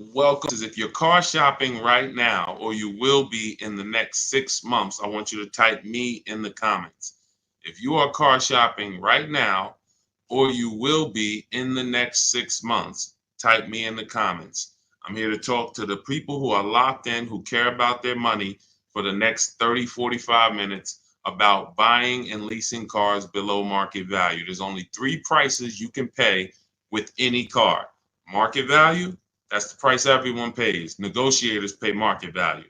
Welcome. If you're car shopping right now, or you will be in the next 6 months, I want you to type me in the comments. If you are car shopping right now, or you will be in the next 6 months, type me in the comments. I'm here to talk to the people who are locked in, who care about their money for the next 30, 45 minutes about buying and leasing cars below market value. There's only three prices you can pay with any car. Market value, that's the price everyone pays. Negotiators pay market value.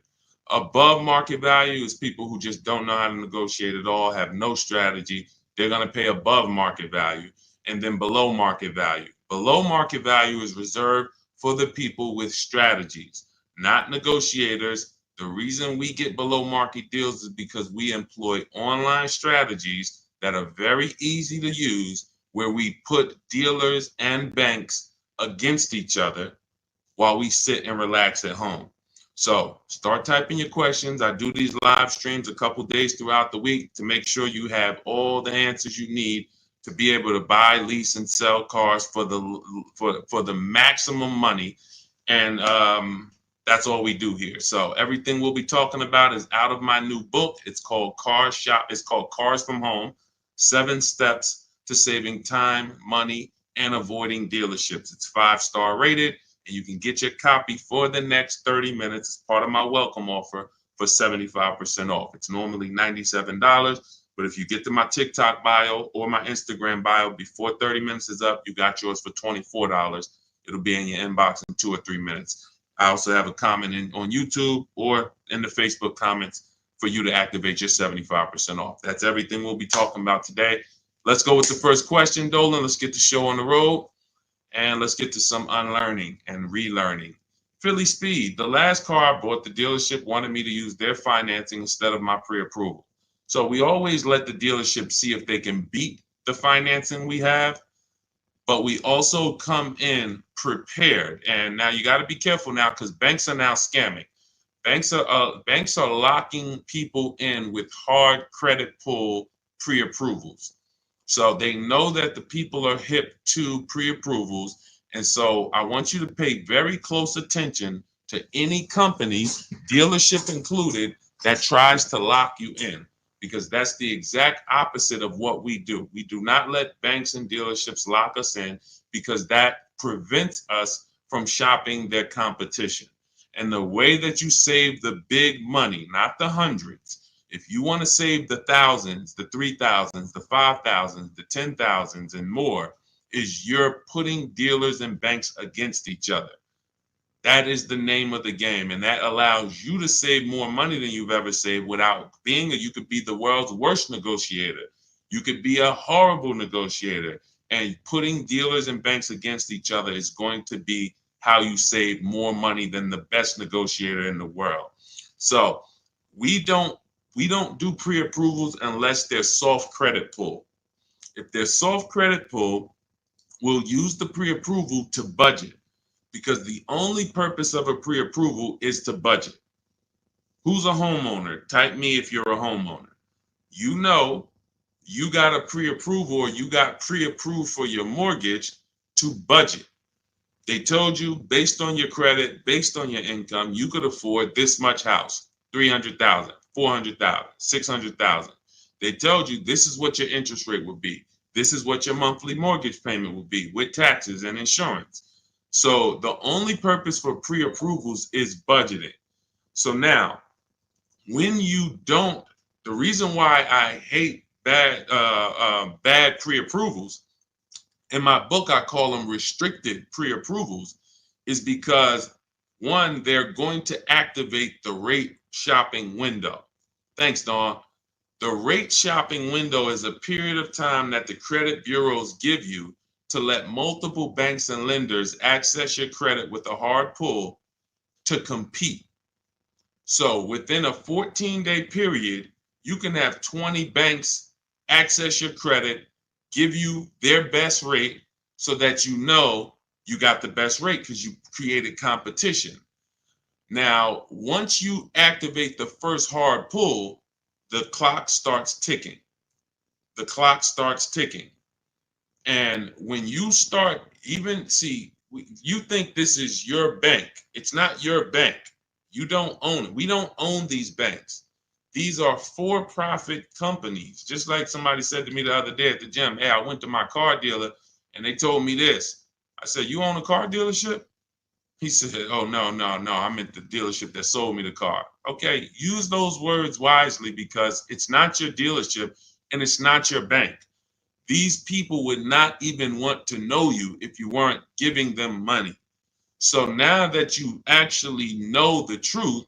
Above market value is people who just don't know how to negotiate at all, have no strategy. They're going to pay above market value. And then below market value. Below market value is reserved for the people with strategies, not negotiators. The reason we get below market deals is because we employ online strategies that are very easy to use, where we put dealers and banks against each other while we sit and relax at home. So start typing your questions. I do these live streams a couple days throughout the week to make sure you have all the answers you need to be able to buy, lease, and sell cars for the maximum money. And that's all we do here. So everything we'll be talking about is out of my new book. It's called It's called Cars from Home: 7 Steps to Saving Time, Money, and Avoiding Dealerships. It's 5-star rated, and you can get your copy for the next 30 minutes as part of my welcome offer for 75% off. It's normally $97, but if you get to my TikTok bio or my Instagram bio before 30 minutes is up, you got yours for $24. It'll be in your inbox in 2 or 3 minutes. I also have a comment on YouTube or in the Facebook comments for you to activate your 75% off. That's everything we'll be talking about today. Let's go with the first question, Dolan. Let's get the show on the road. And let's get to some unlearning and relearning. Philly Speed, the last car I bought, the dealership wanted me to use their financing instead of my pre-approval. So we always let the dealership see if they can beat the financing we have, but we also come in prepared. And now you got to be careful now, because banks are now scamming. Banks are locking people in with hard credit pull pre-approvals. So they know that the people are hip to pre-approvals. And so I want you to pay very close attention to any company, dealership included, that tries to lock you in, because that's the exact opposite of what we do. We do not let banks and dealerships lock us in, because that prevents us from shopping their competition. And the way that you save the big money, not the hundreds, if you want to save the thousands, the 3,000s, the 5,000s, the 10,000s, and more, is you're putting dealers and banks against each other. That is the name of the game, and that allows you to save more money than you've ever saved without being you could be the world's worst negotiator. You could be a horrible negotiator, and putting dealers and banks against each other is going to be how you save more money than the best negotiator in the world. So we don't do pre-approvals unless they're soft credit pull. If they're soft credit pull, we'll use the pre-approval to budget, because the only purpose of a pre-approval is to budget. Who's a homeowner? Type me if you're a homeowner. You know you got a pre-approval, or you got pre-approved for your mortgage to budget. They told you, based on your credit, based on your income, you could afford this much house, 300,000. 400,000, 600,000. They told you this is what your interest rate would be. This is what your monthly mortgage payment would be with taxes and insurance. So the only purpose for pre-approvals is budgeting. So now, when you don't, the reason why I hate bad pre-approvals, in my book I call them restricted pre-approvals, is because one, they're going to activate the rate shopping window. Thanks, Dawn. The rate shopping window is a period of time that the credit bureaus give you to let multiple banks and lenders access your credit with a hard pull to compete. So within a 14-day period, you can have 20 banks access your credit, give you their best rate, so that you know you got the best rate because you created competition. Now, once you activate the first hard pull, the clock starts ticking. The clock starts ticking. And when you start, You think this is your bank. It's not your bank. You don't own it. We don't own these banks. These are for-profit companies. Just like somebody said to me the other day at the gym, hey, I went to my car dealer and they told me this. I said, you own a car dealership? He said, oh, no, no, no. I meant the dealership that sold me the car. Okay, use those words wisely because it's not your dealership and it's not your bank. These people would not even want to know you if you weren't giving them money. So now that you actually know the truth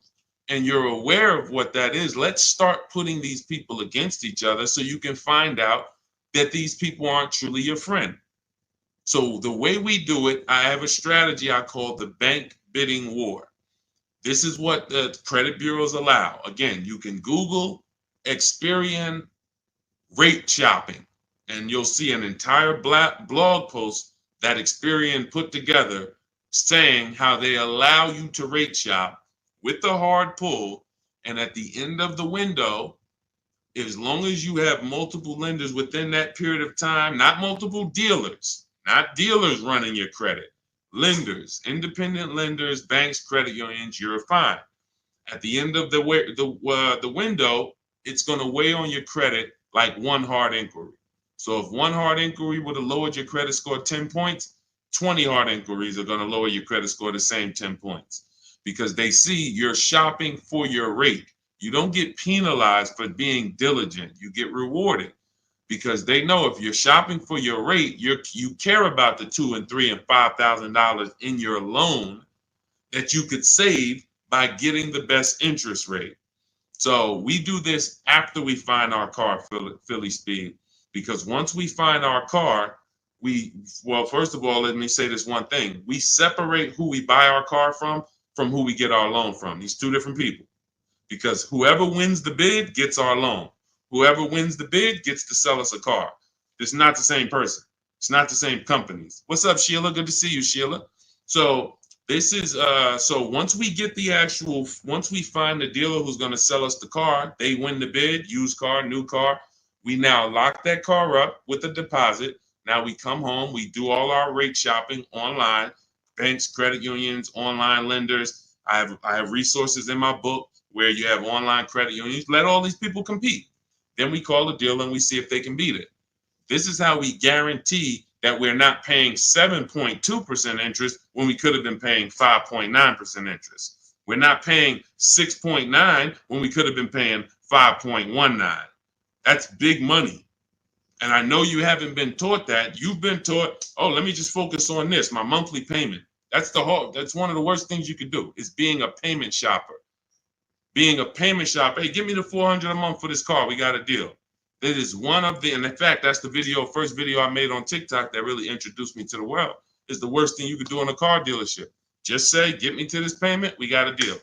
and you're aware of what that is, let's start putting these people against each other so you can find out that these people aren't truly your friend. So the way we do it, I have a strategy I call the bank bidding war. This is what the credit bureaus allow. Again, you can Google Experian rate shopping, and you'll see an entire blog post that Experian put together saying how they allow you to rate shop with the hard pull. And at the end of the window, as long as you have multiple lenders within that period of time, not multiple dealers, not dealers running your credit, lenders, independent lenders, banks, credit unions, you're fine. At the end of the window, it's going to weigh on your credit like one hard inquiry. So if one hard inquiry would have lowered your credit score 10 points, 20 hard inquiries are going to lower your credit score the same 10 points because they see you're shopping for your rate. You don't get penalized for being diligent. You get rewarded because they know if you're shopping for your rate, you care about the $2,000 and $3,000 and $5,000 in your loan that you could save by getting the best interest rate. So we do this after we find our car, Philly Speed, because once we find our car, well, first of all, let me say this one thing. We separate who we buy our car from who we get our loan from. These two different people. Because whoever wins the bid gets our loan. Whoever wins the bid gets to sell us a car. It's not the same person. It's not the same companies. What's up, Sheila? Good to see you, Sheila. So this is so once we find the dealer who's going to sell us the car, they win the bid, used car, new car. We now lock that car up with a deposit. Now we come home, we do all our rate shopping online, banks, credit unions, online lenders. I have resources in my book where you have online credit unions. Let all these people compete. Then we call the dealer and we see if they can beat it. This is how we guarantee that we're not paying 7.2% interest when we could have been paying 5.9% interest. We're not paying 6.9 when we could have been paying 5.19. That's big money. And I know you haven't been taught that. You've been taught, oh, let me just focus on this, my monthly payment. That's one of the worst things you could do is being a payment shopper. Being a payment shopper, hey, give me the $400 a month for this car. We got a deal. That is one of the, and in fact, that's the first video I made on TikTok that really introduced me to the world. Is the worst thing you could do in a car dealership. Just say, get me to this payment, we got a deal.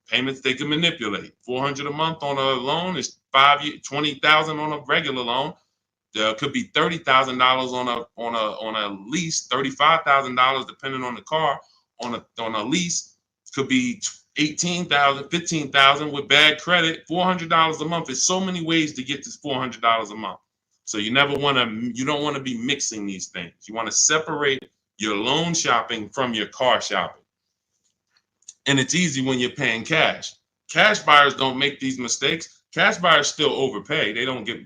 Payments they can manipulate. $400 a month on a loan is 5 years, $20,000 on a regular loan. There could be $30,000 on a lease, $35,000 depending on the car on a lease. Could be $18,000, $15,000 with bad credit. $400 a month. There's so many ways to get this $400 a month. So you don't want to be mixing these things. You want to separate your loan shopping from your car shopping. And it's easy when you're paying cash. Cash buyers don't make these mistakes. Cash buyers still overpay. They don't get,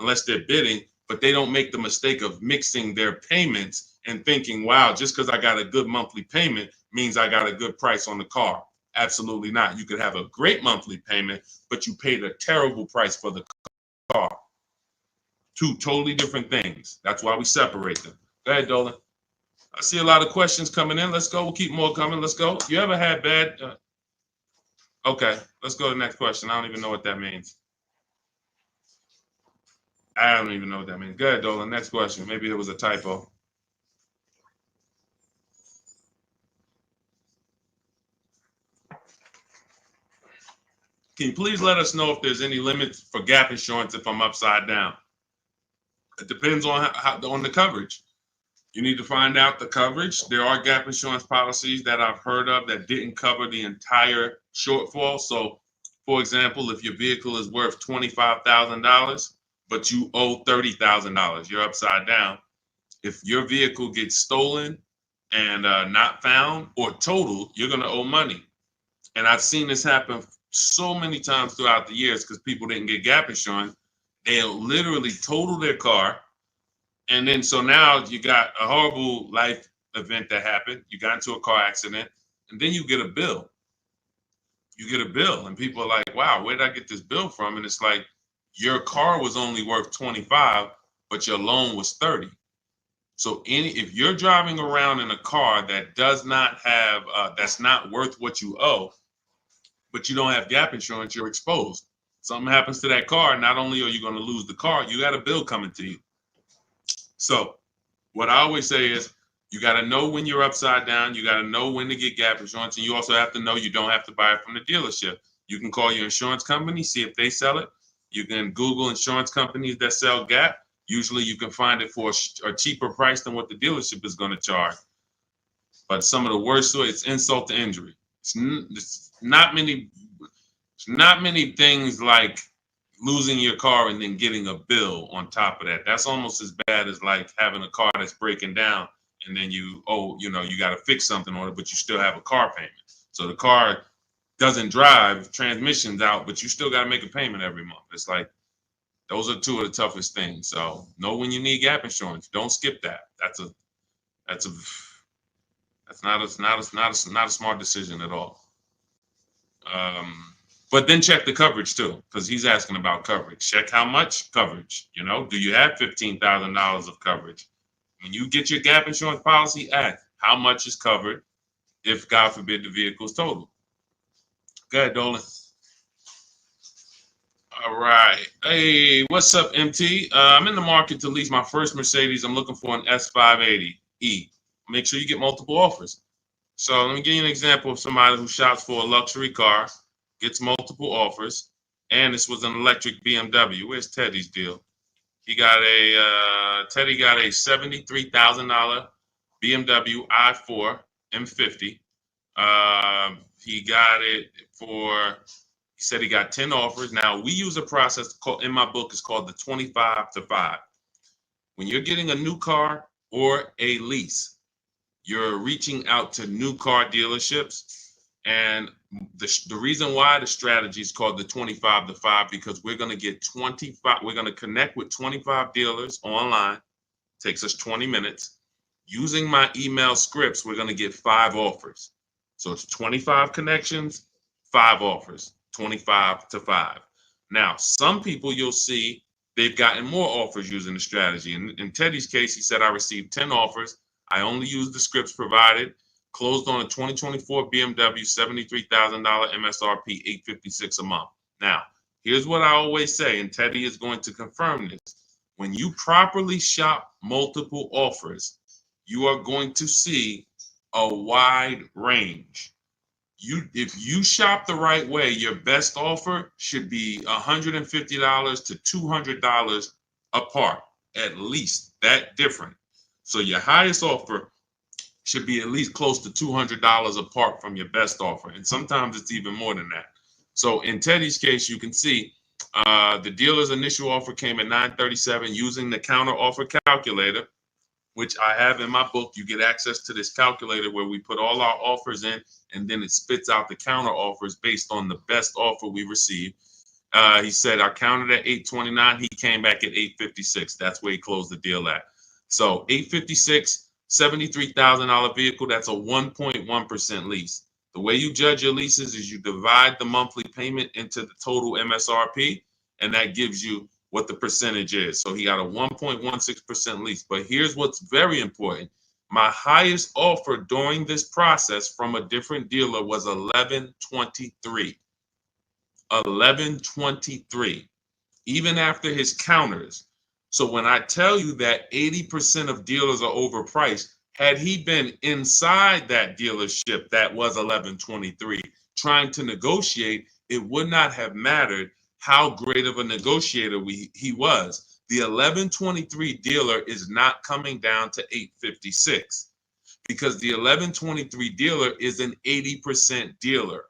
unless they're bidding, but they don't make the mistake of mixing their payments and thinking, wow, just because I got a good monthly payment means I got a good price on the car. Absolutely not. You could have a great monthly payment, but you paid a terrible price for the car. Two totally different things. That's why we separate them. Go ahead, Dolan. I see a lot of questions coming in. Let's go. We'll keep more coming. Let's go. You ever had bad? Okay, let's go to the next question. I don't even know what that means. I don't even know what that means. Go ahead, Dolan. Next question. Maybe it was a typo. Can you please let us know if there's any limits for gap insurance if I'm upside down? It depends on on the coverage. You need to find out the coverage. There are gap insurance policies that I've heard of that didn't cover the entire shortfall. So, for example, if your vehicle is worth $25,000, but you owe $30,000, you're upside down. If your vehicle gets stolen and not found or totaled, you're going to owe money. And I've seen this happen so many times throughout the years because people didn't get gap insurance. They'll literally total their car. And then so now you got a horrible life event that happened. You got into a car accident, and then you get a bill. You get a bill, and people are like, wow, where did I get this bill from? And it's like, your car was only worth 25, but your loan was 30. So if you're driving around in a car that does not have, that's not worth what you owe, but you don't have gap insurance, you're exposed. Something happens to that car, not only are you going to lose the car, you got a bill coming to you. So what I always say is, you got to know when you're upside down. You got to know when to get gap insurance. And you also have to know you don't have to buy it from the dealership. You can call your insurance company, see if they sell it. You can Google insurance companies that sell gap. Usually you can find it for a cheaper price than what the dealership is going to charge. But some of the worst, it's insult to injury. It's not many things like losing your car and then getting a bill on top of that. That's almost as bad as like having a car that's breaking down and then you got to fix something on it, but you still have a car payment. So the car doesn't drive, transmission's out, but you still got to make a payment every month. It's like, those are two of the toughest things. So know when you need gap insurance. Don't skip that. That's not a smart decision at all. But then check the coverage too, because he's asking about coverage. Check how much coverage. Do you have $15,000 of coverage? When you get your gap insurance policy, ask how much is covered if, God forbid, the vehicle is totaled. Go ahead, Dolan. All right. Hey, what's up, MT? I'm in the market to lease my first Mercedes. I'm looking for an S580E. Make sure you get multiple offers. So let me give you an example of somebody who shops for a luxury car, gets multiple offers, and this was an electric BMW. Where's Teddy's deal? Teddy got a $73,000 BMW i4 M50. He got it for, he said he got 10 offers. Now, we use a process in my book, it's called the 25 to 5. When you're getting a new car or a lease, you're reaching out to new car dealerships. And the reason why the strategy is called the 25 to 5, because we're going to connect with 25 dealers online. Takes us 20 minutes. Using my email scripts, we're going to get 5 offers. So it's 25 connections, 5 offers, 25 to 5. Now, some people you'll see, they've gotten more offers using the strategy. In Teddy's case, he said, I received 10 offers. I only used the scripts provided, closed on a 2024 BMW, $73,000 MSRP, $856 a month. Now, here's what I always say, and Teddy is going to confirm this. When you properly shop multiple offers, you are going to see a wide range. If you shop the right way, your best offer should be $150 to $200 apart, at least that different. So your highest offer should be at least close to $200 apart from your best offer. And sometimes it's even more than that. So in Teddy's case, you can see the dealer's initial offer came at $937 using the counter offer calculator, which I have in my book. You get access to this calculator where we put all our offers in, and then it spits out the counter offers based on the best offer we received. He said I counted at $829. He came back at $856. That's where he closed the deal at. So $856, $73,000 vehicle. That's a 1.1% lease. The way you judge your leases is you divide the monthly payment into the total MSRP, and that gives you what the percentage is. So he got a 1.16% lease. But here's what's very important. My highest offer during this process from a different dealer was $1,123. $1,123, even after his counters. So when I tell you that 80% of dealers are overpriced, had he been inside that dealership that was $1,123 trying to negotiate, it would not have mattered how great of a negotiator he was. The $1,123 dealer is not coming down to $856 because the $1,123 dealer is an 80% dealer.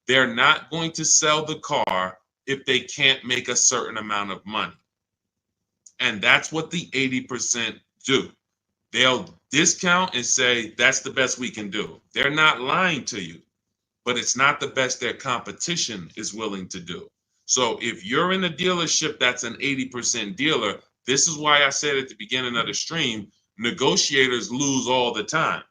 They're not going to sell the car if they can't make a certain amount of money. And that's what the 80% do. They'll discount and say that's the best we can do. They're not lying to you, but it's not the best their competition is willing to do. So if you're in a dealership that's an 80% dealer, this is why I said at the beginning of the stream, negotiators lose all the time.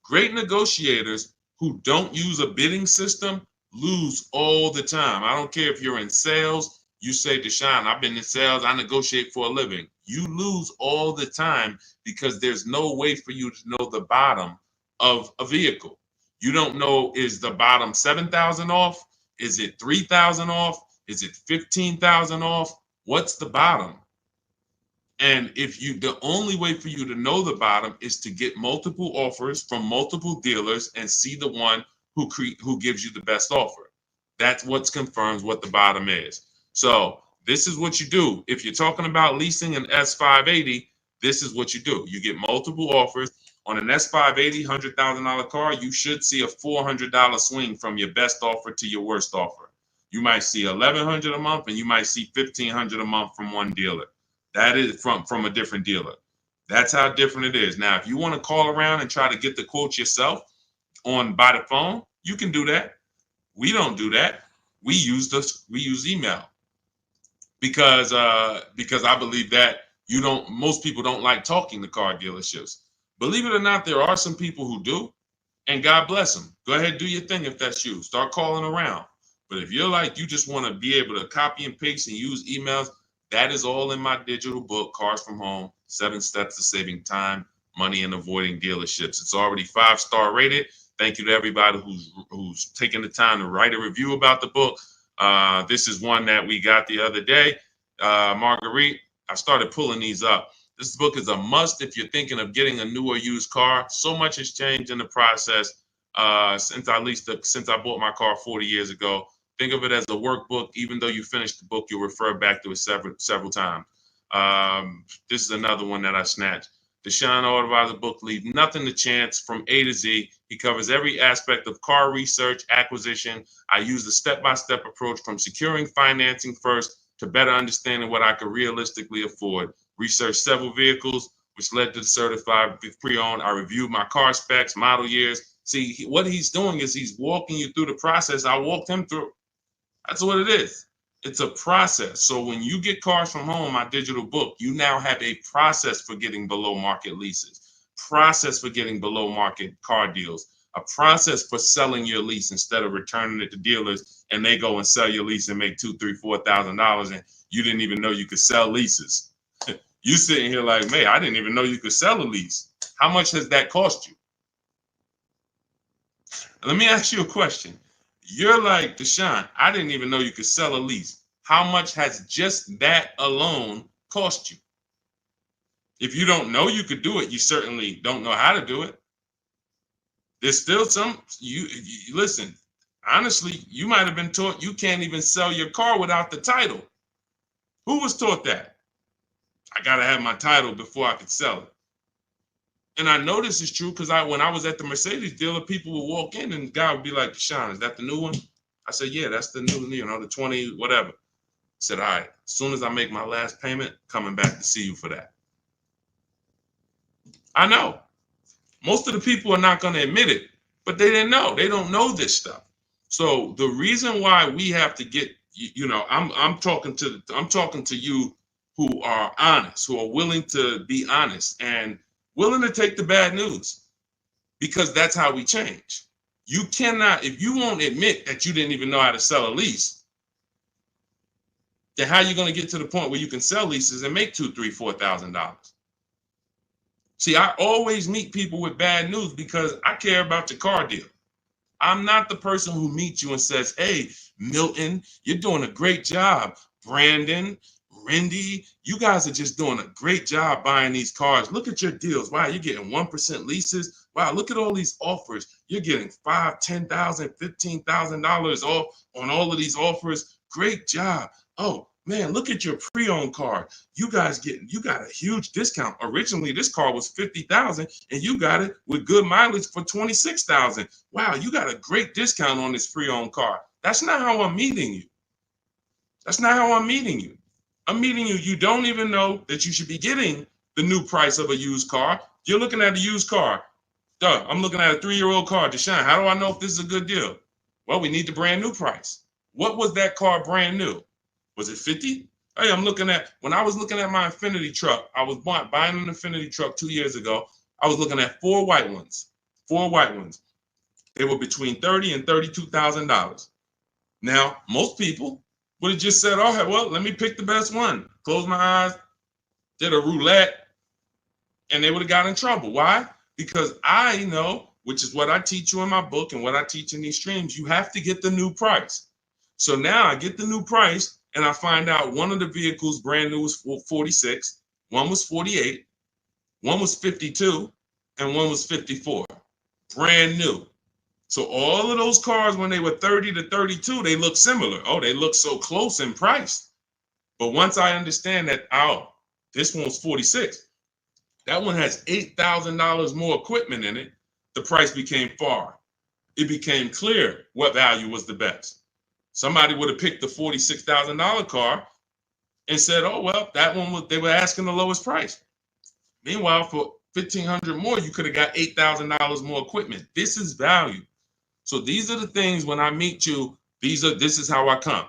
Great negotiators who don't use a bidding system lose all the time. I don't care if you're in sales. You say, Deshone, I've been in sales. I negotiate for a living. You lose all the time because there's no way for you to know the bottom of a vehicle. You don't know, is the bottom 7,000 off? Is it 3,000 off? Is it 15,000 off? What's the bottom? And if you, the only way for you to know the bottom is to get multiple offers from multiple dealers and see the one who gives you the best offer. That's what confirms what the bottom is. So this is what you do. If you're talking about leasing an S580, this is what you do. You get multiple offers on an S580 $100,000 car. You should see a $400 swing from your best offer to your worst offer. You might see $1,100 a month, and you might see $1,500 a month from one dealer. That is from a different dealer. That's how different it is. Now, if you want to call around and try to get the quotes yourself by the phone, you can do that. We don't do that. We use email because I believe that most people don't like talking to car dealerships. Believe it or not, there are some people who do, and God bless them. Go ahead, do your thing if that's you. Start calling around. But if you're like, you just want to be able to copy and paste and use emails, that is all in my digital book, Cars from Home, 7 Steps to Saving Time, Money, and Avoiding Dealerships. It's already 5-star rated. Thank you to everybody who's taken the time to write a review about the book. This is one that we got the other day. Marguerite, I started pulling these up. This book is a must if you're thinking of getting a new or used car. So much has changed in the process since I bought my car 40 years ago. Think of it as a workbook. Even though you finish the book, you'll refer back to it several times. This is another one that I snatched. Deshone the Auto Advisor book, Leave Nothing to Chance, from A to Z. He covers every aspect of car research, acquisition. I use the step-by-step approach from securing financing first to better understanding what I could realistically afford. Researched several vehicles, which led to the certified pre-owned. I reviewed my car specs, model years. See, what he's doing is he's walking you through the process I walked him through. That's what it is. It's a process. So when you get Cars from Home, my digital book, you now have a process for getting below market leases, process for getting below market car deals, a process for selling your lease instead of returning it to dealers and they go and sell your lease and make $2,000, $3,000, $4,000 and you didn't even know you could sell leases. You sitting here like, man, I didn't even know you could sell a lease. How much has that cost you? Let me ask you a question. You're like, Deshone, I didn't even know you could sell a lease. How much has just that alone cost you? If you don't know you could do it, you certainly don't know how to do it. There's still you listen, honestly, you might have been taught you can't even sell your car without the title. Who was taught that? I got to have my title before I could sell it. And I know this is true because when I was at the Mercedes dealer, people would walk in and the guy would be like, Deshone, is that the new one? I said, yeah, that's the new, the 20, whatever. I said, all right, as soon as I make my last payment, coming back to see you for that. I know. Most of the people are not going to admit it, but they didn't know. They don't know this stuff. So the reason why we have to get, I'm talking to you who are honest, who are willing to be honest and willing to take the bad news, because that's how we change. You cannot, if you won't admit that you didn't even know how to sell a lease, then how are you going to get to the point where you can sell leases and make $2,000, $3,000, $4,000? See, I always meet people with bad news because I care about your car deal. I'm not the person who meets you and says, hey, Milton, you're doing a great job. Brandon, Randy, you guys are just doing a great job buying these cars. Look at your deals. Wow, you're getting 1% leases. Wow, look at all these offers. You're getting $5,000, $10,000, $15,000 off on all of these offers. Great job. Oh, man, look at your pre-owned car. You got a huge discount. Originally, this car was $50,000 and you got it with good mileage for $26,000. Wow, you got a great discount on this pre-owned car. That's not how I'm meeting you. That's not how I'm meeting you. I'm meeting you. You don't even know that you should be getting the new price of a used car. You're looking at a used car. Duh, I'm looking at a 3-year-old car. Deshone, how do I know if this is a good deal? Well, we need the brand new price. What was that car brand new? Was it 50? Hey, when I was looking at my Infinity truck, I was buying an Infinity truck 2 years ago. I was looking at 4 white ones. 4 white ones. They were between $30,000 and $32,000. Now, most people would have just said, "Oh, well, let me pick the best one." Close my eyes, did a roulette, and they would have got in trouble. Why? Because I know, which is what I teach you in my book and what I teach in these streams, you have to get the new price. So now I get the new price and I find out one of the vehicles brand new was 46, one was 48, one was 52, and one was 54. Brand new. So all of those cars, when they were 30 to 32, they look similar. Oh, they look so close in price. But once I understand that, oh, this one's 46, that one has $8,000 more equipment in it, the price became far. It became clear what value was the best. Somebody would have picked the $46,000 car and said, "Oh, well, that one they were asking the lowest price." Meanwhile, for $1,500 more, you could have got $8,000 more equipment. This is value. So these are the things when I meet you, this is how I come.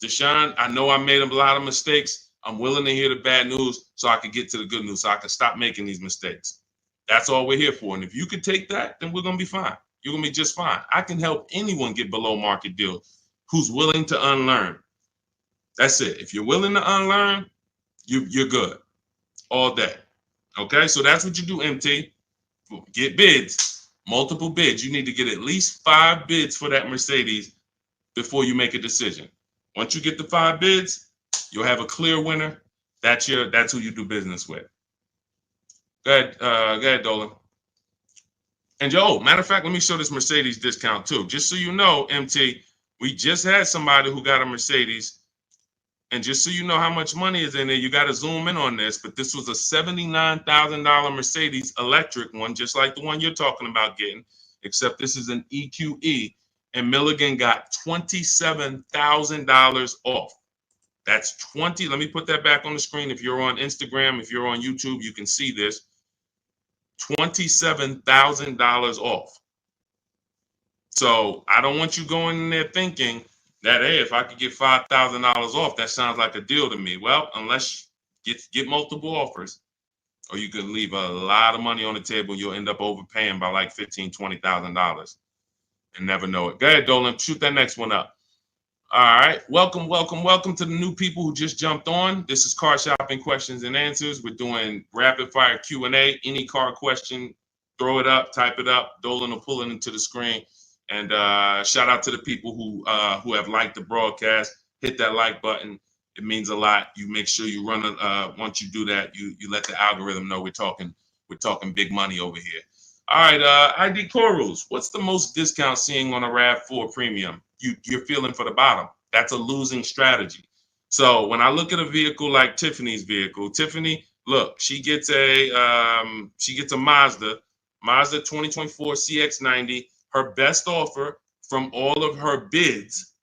Deshone, I know I made a lot of mistakes. I'm willing to hear the bad news so I can get to the good news, so I can stop making these mistakes. That's all we're here for. And if you could take that, then we're going to be fine. You're going to be just fine. I can help anyone get below market deal who's willing to unlearn. That's it. If you're willing to unlearn, you're good all day. Okay, so that's what you do, MT. Get bids, multiple bids. You need to get at least 5 bids for that Mercedes before you make a decision. Once you get the 5 bids, you'll have a clear winner. That's who you do business with. Go ahead, Dolan. And matter of fact, let me show this Mercedes discount too. Just so you know, MT, we just had somebody who got a Mercedes. And just so you know how much money is in there, you got to zoom in on this. But this was a $79,000 Mercedes electric one, just like the one you're talking about getting, except this is an EQE. And Milligan got $27,000 off. That's 20. Let me put that back on the screen. If you're on Instagram, if you're on YouTube, you can see this. $27,000 off. So I don't want you going in there thinking that, hey, if I could get $5,000 off, that sounds like a deal to me. Well, unless you get multiple offers, or you can leave a lot of money on the table, you'll end up overpaying by like $15,000, $20,000 and never know it. Go ahead, Dolan, shoot that next one up. All right, welcome to the new people who just jumped on. This is Car Shopping Questions and Answers. We're doing rapid fire Q&A. Any car question, throw it up, type it up. Dolan will pull it into the screen. And shout out to the people who have liked the broadcast. Hit that like button. It means a lot. You make sure you run once you do that, you let the algorithm know we're talking big money over here. All right, ID Core Rules. What's the most discount seeing on a RAV4 Premium? You're feeling for the bottom. That's a losing strategy. So when I look at a vehicle like Tiffany's vehicle, Tiffany, look, she gets a Mazda 2024 CX-90. Her best offer from all of her bids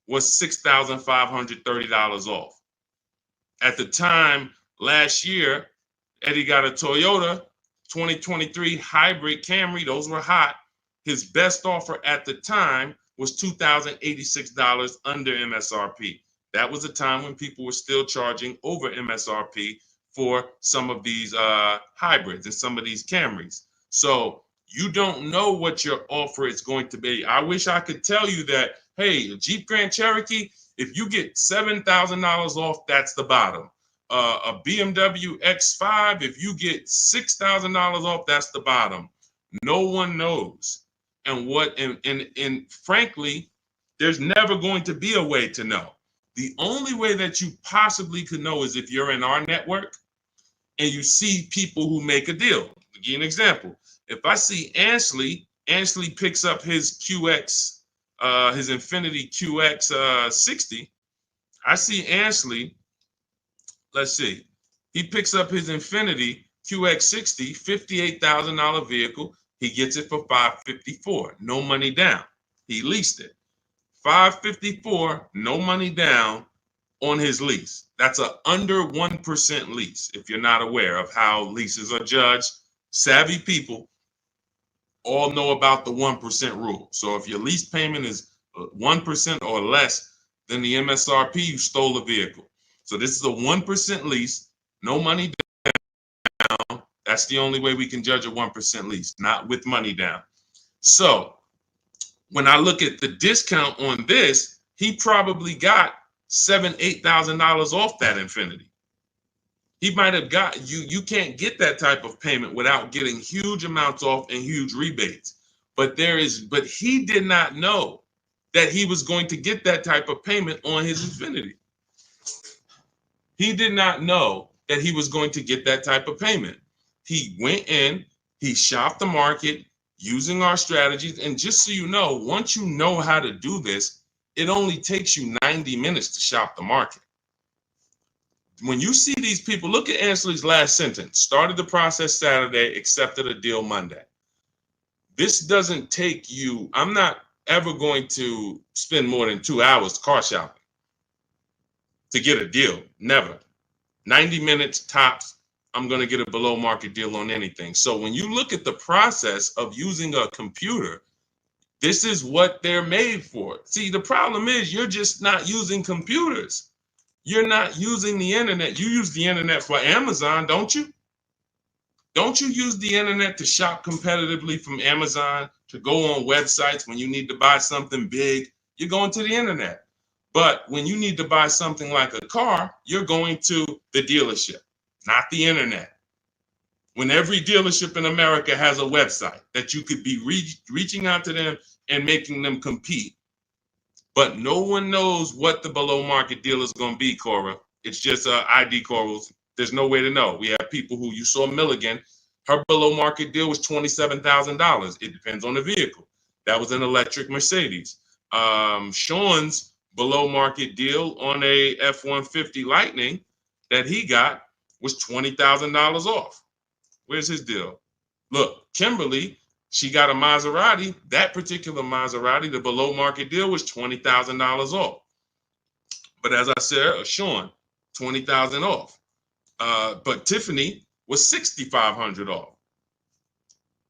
was $6,530 off. At the time last year, Eddie got a Toyota 2023 hybrid Camry. Those were hot. His best offer at the time was $2,086 under MSRP. That was a time when people were still charging over MSRP for some of these hybrids and some of these Camrys. So you don't know what your offer is going to be. I wish I could tell you that, hey, a Jeep Grand Cherokee, if you get $7,000 off, that's the bottom. A BMW X5, if you get $6,000 off, that's the bottom. No one knows. And frankly, there's never going to be a way to know. The only way that you possibly could know is if you're in our network and you see people who make a deal. I'll give you an example. If I see Ansley picks up his QX, his Infinity QX 60. I see Ansley, let's see, he picks up his Infinity QX 60, $58,000 vehicle. He gets it for $554, no money down. He leased it. $554, no money down on his lease. That's a under 1% lease, if you're not aware of how leases are judged. savvy people all know about the 1% rule. So if your lease payment is 1% or less than the MSRP, you stole a vehicle. So this is a 1% lease, no money down. That's the only way we can judge a 1% lease, not with money down. So when I look at the discount on this, he probably got $7,000-8,000 off that Infiniti. He might have got you can't get that type of payment without getting huge amounts off and huge rebates. But he did not know that he was going to get that type of payment on his Infiniti. He did not know that he was going to get that type of payment. He went in, he shopped the market using our strategies. And just so you know, once you know how to do this, it only takes you 90 minutes to shop the market. When you see these people, look at Ansley's last sentence. Started the process Saturday, accepted a deal Monday. This doesn't take you, I'm not ever going to spend more than 2 hours car shopping to get a deal. Never. 90 minutes tops, I'm going to get a below market deal on anything. So when you look at the process of using a computer, this is what they're made for. See, the problem is you're just not using computers. You're not using the internet. You use the internet for Amazon, don't you? Don't you use the internet to shop competitively from Amazon, to go on websites when you need to buy something big? You're going to the internet. But when you need to buy something like a car, you're going to the dealership, not the internet. When every dealership in America has a website that you could be reaching out to them and making them compete. But no one knows what the below market deal is going to be, Cora. It's just ID corals. There's no way to know. We have people who, you saw Milligan, her below market deal was $27,000. It depends on the vehicle. That was an electric Mercedes. Sean's below market deal on a F-150 Lightning that he got was $20,000 off. Where's his deal? Look, Kimberly, she got a Maserati. That particular Maserati, the below market deal was $20,000 off. But as I said, Sean, $20,000 off. But Tiffany was $6,500 off.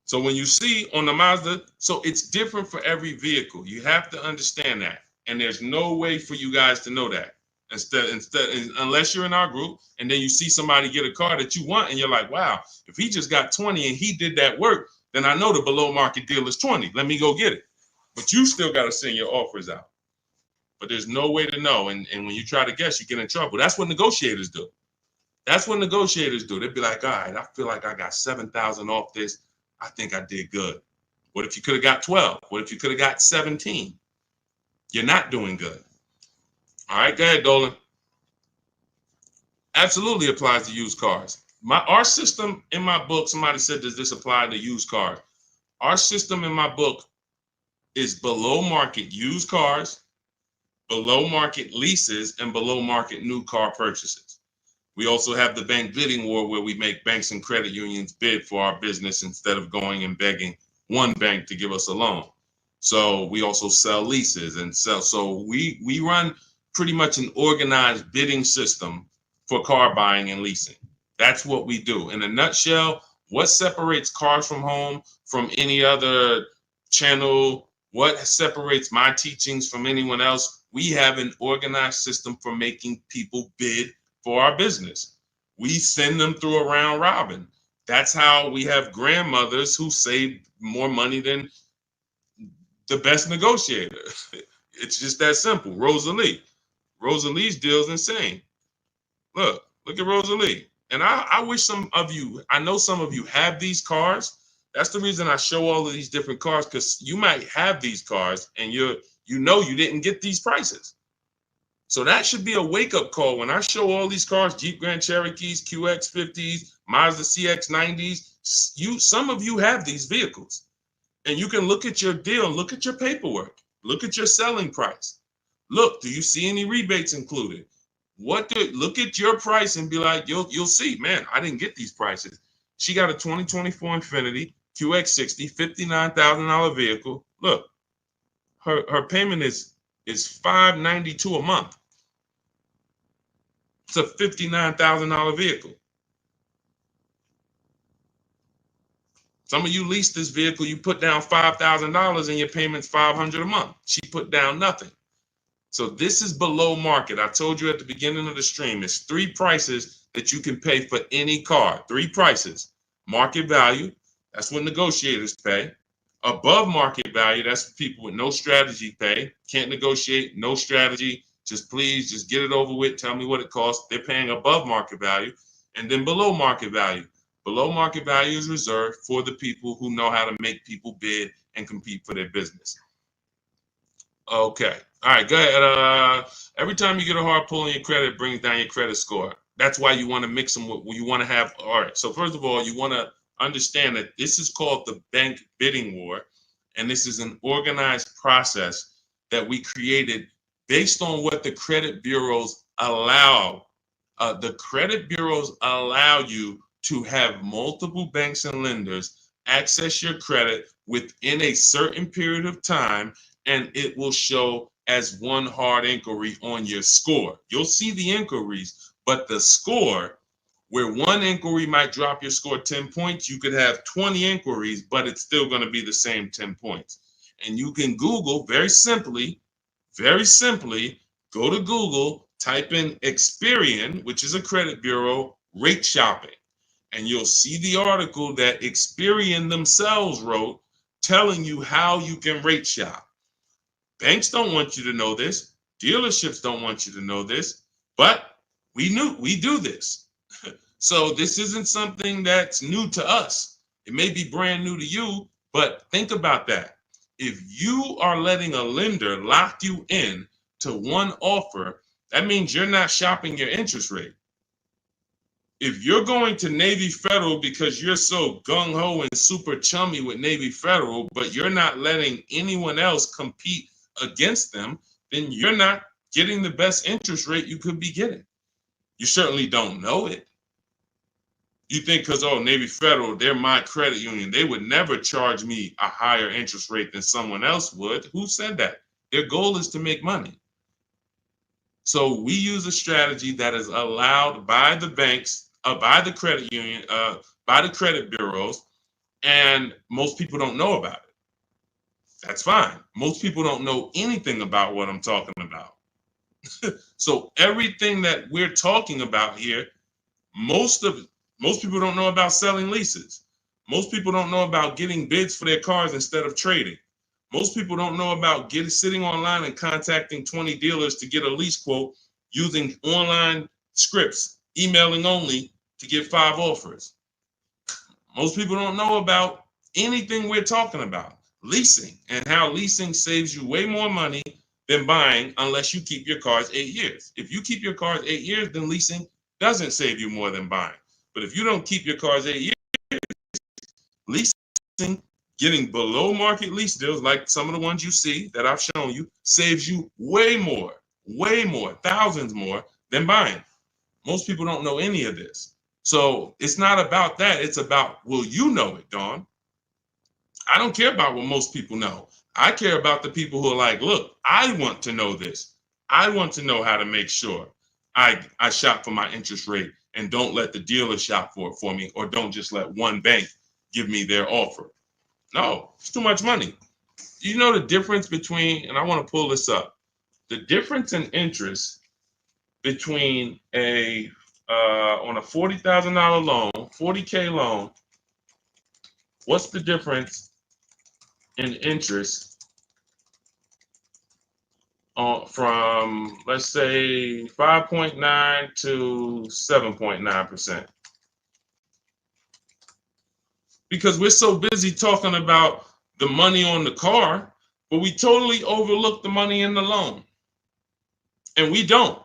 So when you see on the Mazda, so it's different for every vehicle. You have to understand that. And there's no way for you guys to know that. Unless you're in our group and then you see somebody get a car that you want and you're like, wow, if he just got 20 and he did that work, then I know the below market deal is 20. Let me go get it. But you still got to send your offers out. But there's no way to know. And when you try to guess, you get in trouble. That's what negotiators do. That's what negotiators do. They'd be like, all right, I feel like I got 7,000 off this. I think I did good. What if you could have got 12? What if you could have got 17? You're not doing good. All right, go ahead, Dolan. Absolutely applies to used cars. Our system in my book, somebody said, does this apply to used cars? Our system in my book is below market used cars, below market leases, and below market new car purchases. We also have the bank bidding war where we make banks and credit unions bid for our business instead of going and begging one bank to give us a loan. So we also sell leases and sell. So we run pretty much an organized bidding system for car buying and leasing. That's what we do. In a nutshell, what separates Cars from Home from any other channel? What separates my teachings from anyone else? We have an organized system for making people bid for our business. We send them through a round robin. That's how we have grandmothers who save more money than the best negotiator. It's just that simple. Rosalie. Rosalie's deal is insane. Look at Rosalie. And I wish some of you, I know some of you have these cars. That's the reason I show all of these different cars, because you might have these cars and you didn't get these prices. So that should be a wake-up call when I show all these cars, Jeep Grand Cherokees, QX50s, Mazda CX90s. Some of you have these vehicles. And you can look at your deal, look at your paperwork, look at your selling price. Look, do you see any rebates included? Look at your price and be like, you'll see, man, I didn't get these prices. She got a 2024 Infiniti QX60, $59,000 vehicle. Look, her payment is $592 a month. It's a $59,000 vehicle. Some of you lease this vehicle, you put down $5,000 and your payment's $500 a month. She put down nothing. So this is below market. I told you at the beginning of the stream, it's 3 prices that you can pay for any car. 3 prices. Market value, that's what negotiators pay. Above market value, that's what people with no strategy pay. Can't negotiate, no strategy. Just please, just get it over with. Tell me what it costs. They're paying above market value. And then below market value. Below market value is reserved for the people who know how to make people bid and compete for their business. Okay. All right, go ahead. Every time you get a hard pull on your credit, it brings down your credit score. That's why you want to mix them with, you want to have, all right. So first of all, you want to understand that this is called the bank bidding war. And this is an organized process that we created based on what the credit bureaus allow. The credit bureaus allow you to have multiple banks and lenders access your credit within a certain period of time, and it will show as one hard inquiry on your score. You'll see the inquiries, but the score, where one inquiry might drop your score 10 points, you could have 20 inquiries, but it's still going to be the same 10 points. And you can Google very simply, go to Google, type in Experian, which is a credit bureau, rate shopping. And you'll see the article that Experian themselves wrote telling you how you can rate shop. Banks don't want you to know this. Dealerships don't want you to know this, but we do this. So this isn't something that's new to us. It may be brand new to you, but think about that. If you are letting a lender lock you in to one offer, that means you're not shopping your interest rate. If you're going to Navy Federal because you're so gung-ho and super chummy with Navy Federal, but you're not letting anyone else compete against them, then you're not getting the best interest rate you could be getting. You certainly don't know it. You think because, oh, Navy Federal, they're my credit union, they would never charge me a higher interest rate than someone else would. Who said that? Their goal is to make money. So we use a strategy that is allowed by the banks, by the credit union, by the credit bureaus, and most people don't know about it. That's fine. Most people don't know anything about what I'm talking about. So everything that we're talking about here, most people don't know about selling leases. Most people don't know about getting bids for their cars instead of trading. Most people don't know about sitting online and contacting 20 dealers to get a lease quote using online scripts, emailing only to get 5 offers. Most people don't know about anything we're talking about, leasing, and how leasing saves you way more money than buying unless you keep your cars 8 years. If you keep your cars 8 years, then leasing doesn't save you more than buying. But if you don't keep your cars 8 years, leasing, getting below market lease deals like some of the ones you see that I've shown you, saves you way more, thousands more than buying. Most people don't know any of this. So it's not about that. It's about, will you know it, Dawn? I don't care about what most people know. I care about the people who are like, look, I want to know this. I want to know how to make sure I shop for my interest rate and don't let the dealer shop for it for me, or don't just let one bank give me their offer. No, it's too much money. You know the difference between, and I want to pull this up, the difference in interest between on a $40,000 loan, 40K loan, what's the difference in interest from, let's say, 5.9 to 7.9%? Because we're so busy talking about the money on the car, but we totally overlook the money in the loan. And we don't.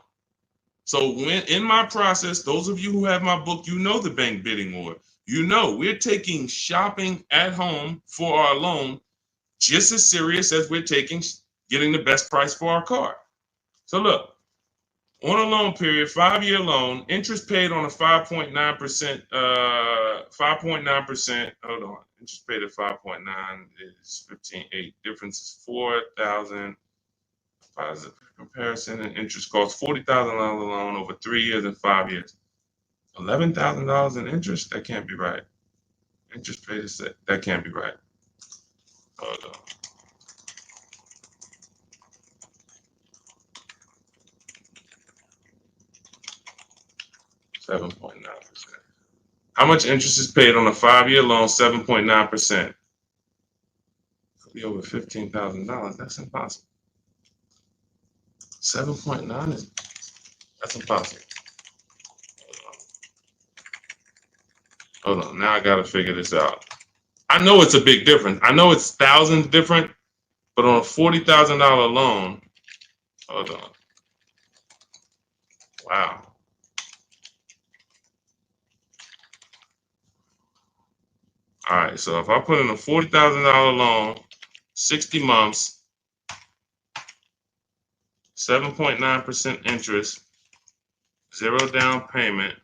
So when in my process, those of you who have my book, you know the bank bidding war. You know we're taking shopping at home for our loan just as serious as we're taking getting the best price for our car. So look, on a loan period, 5-year loan, interest paid on a 5.9%, 5.9%, hold on, interest paid at 5.9 is 15.8, difference is 4,000, positive comparison, and interest cost $40,000 loan over 3 years and 5 years. $11,000 in interest? That can't be right. Interest paid is that can't be right. Hold on. 7.9%. How much interest is paid on a 5-year loan? 7.9%. Could be over $15,000. That's impossible. 7.9 that's impossible. Hold on. Now I gotta figure this out. I know it's a big difference. I know it's thousands different, but on a $40,000 loan, hold on. Wow. All right, so if I put in a $40,000 loan, 60 months, 7.9% interest, 0 down payment,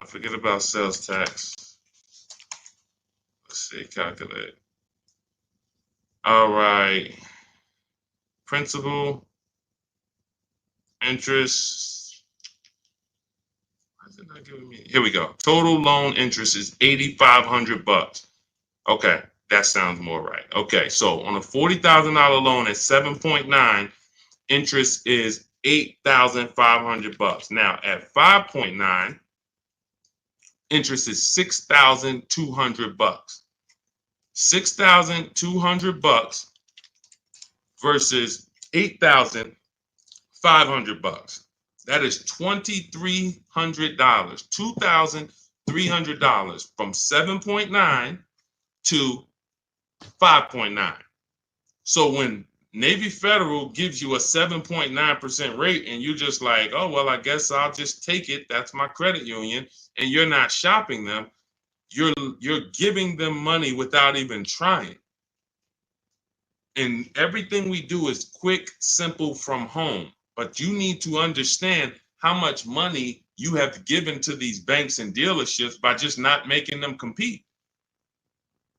forget about sales tax. Let's see, calculate. All right, principal, interest. Why is it not giving me? Here we go. Total loan interest is $8,500. Okay, that sounds more right. Okay, so on a $40,000 loan at 7.9, interest is $8,500. Now at 5.9, interest is $6,200. $6,200 versus $8,500. That is $2,300. $2,300 from 7.9 to 5.9. So when Navy Federal gives you a 7.9% rate and you're just like, oh, well, I guess I'll just take it. That's my credit union. And you're not shopping them. You're giving them money without even trying. And everything we do is quick, simple from home. But you need to understand how much money you have given to these banks and dealerships by just not making them compete.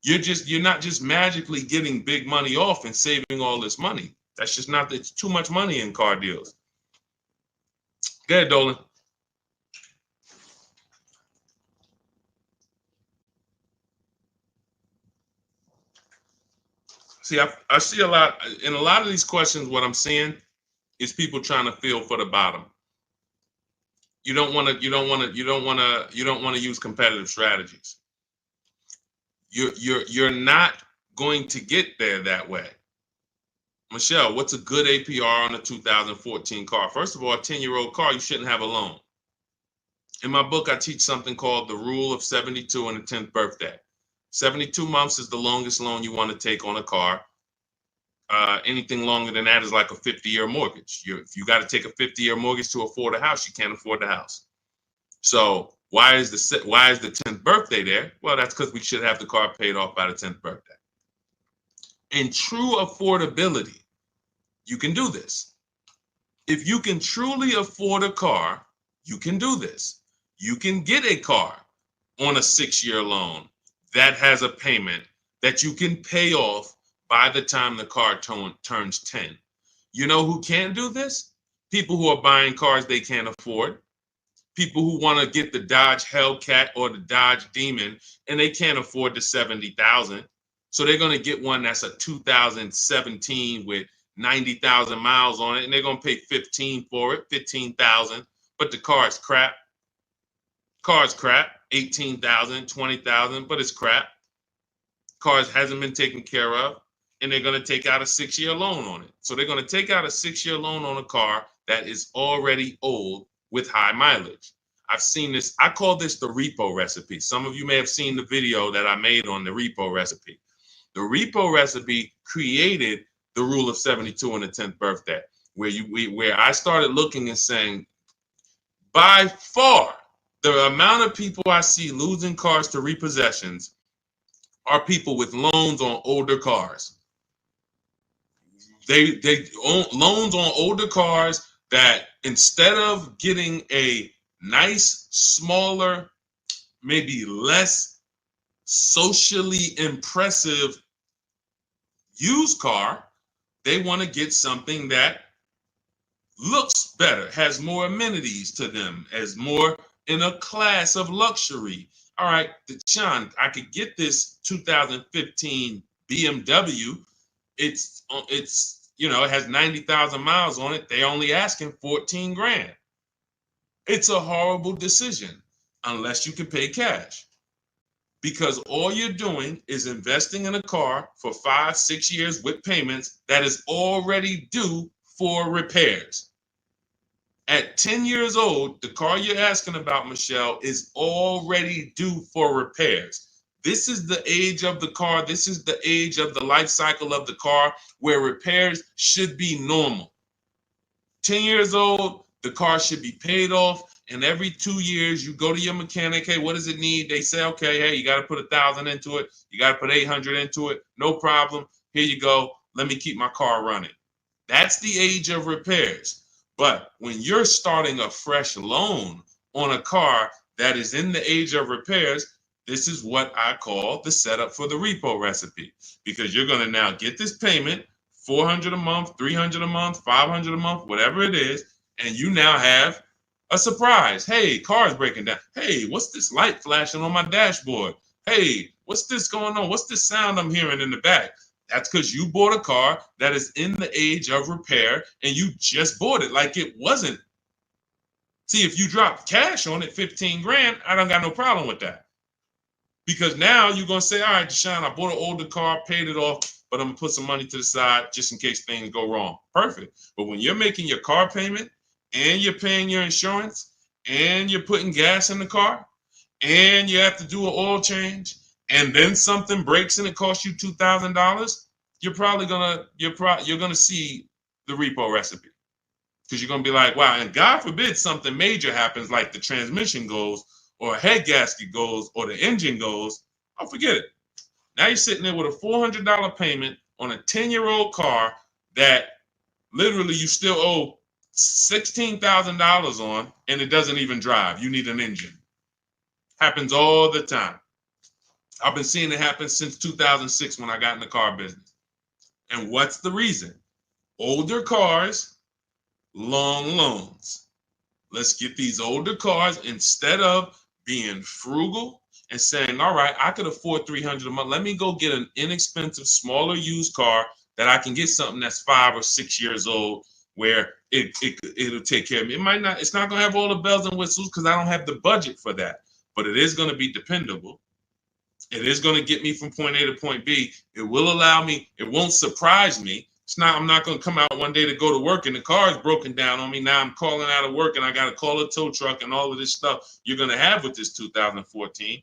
You're not just magically getting big money off and saving all this money. That's just not, it's too much money in car deals. Go ahead, Dolan. See, I see a lot in a lot of these questions. What I'm seeing is people trying to feel for the bottom. You don't want to use competitive strategies. You're not going to get there that way. Michelle, what's a good APR on a 2014 car? First of all, a 10-year-old car, you shouldn't have a loan. In my book, I teach something called the rule of 72 and the 10th birthday. 72 months is the longest loan you want to take on a car. Anything longer than that is like a 50-year mortgage. If you got to take a 50-year mortgage to afford a house, you can't afford the house. So why is the 10th birthday there? Well, that's because we should have the car paid off by the 10th birthday. In true affordability, you can do this. If you can truly afford a car, you can do this. You can get a car on a 6-year loan that has a payment that you can pay off by the time the car turns 10. You know who can't do this? People who are buying cars they can't afford. People who want to get the Dodge Hellcat or the Dodge Demon and they can't afford the $70,000. So they're going to get one that's a 2017 with 90,000 miles on it, and they're going to pay $15,000 for it, $15,000. But the car is crap. Car's crap, $18,000, $20,000, but it's crap. Cars hasn't been taken care of, and they're going to take out a 6-year loan on it. So they're going to take out a 6-year loan on a car that is already old with high mileage. I've seen this. I call this the repo recipe. Some of you may have seen the video that I made on the repo recipe. The repo recipe created the rule of 72 and the 10th birthday, where I started looking and saying, by far, the amount of people I see losing cars to repossessions are people with loans on older cars. They own loans on older cars that instead of getting a nice, smaller, maybe less socially impressive used car, they want to get something that looks better, has more amenities to them, as more in a class of luxury. all right, Sean, I could get this 2015 BMW. It's it has 90,000 miles on it. They only asking 14 grand. It's a horrible decision unless you can pay cash, because all you're doing is investing in a car for 5-6 years with payments that is already due for repairs. At 10 years old, the car you're asking about, Michelle, is already due for repairs. This is the age of the car. This is the age of the life cycle of the car where repairs should be normal. 10 years old, the car should be paid off. And every 2 years, you go to your mechanic. Hey, what does it need? They say, okay, hey, you got to put 1,000 into it. You got to put 800 into it. No problem. Here you go. Let me keep my car running. That's the age of repairs. But when you're starting a fresh loan on a car that is in the age of repairs, this is what I call the setup for the repo recipe, because you're going to now get this payment, $400 a month, $300 a month, $500 a month, whatever it is, and you now have a surprise. Hey, car's breaking down. Hey, what's this light flashing on my dashboard? Hey, what's this going on? What's this sound I'm hearing in the back? That's because you bought a car that is in the age of repair, and you just bought it like it wasn't. See, if you drop cash on it, 15 grand, I don't got no problem with that. Because now you're going to say, all right, Deshone, I bought an older car, paid it off, but I'm going to put some money to the side just in case things go wrong. Perfect. But when you're making your car payment and you're paying your insurance and you're putting gas in the car and you have to do an oil change and then something breaks and it costs you $2,000, you're probably gonna see the repo recipe, because you're gonna be like, wow, and God forbid something major happens, like the transmission goes or a head gasket goes or the engine goes. I'll forget it. Now you're sitting there with a $400 payment on a 10-year-old car that literally you still owe $16,000 on, and it doesn't even drive. You need an engine. Happens all the time. I've been seeing it happen since 2006 when I got in the car business. And what's the reason? Older cars, long loans. Let's get these older cars, instead of being frugal and saying, all right, I could afford $300 a month. Let me go get an inexpensive, smaller used car that I can get something that's 5 or 6 years old, where it'll take care of me. It's not going to have all the bells and whistles because I don't have the budget for that, but it is going to be dependable. It is going to get me from point A to point B. It will allow me, it won't surprise me. I'm not going to come out one day to go to work and the car is broken down on me. Now I'm calling out of work and I got to call a tow truck and all of this stuff you're going to have with this 2014.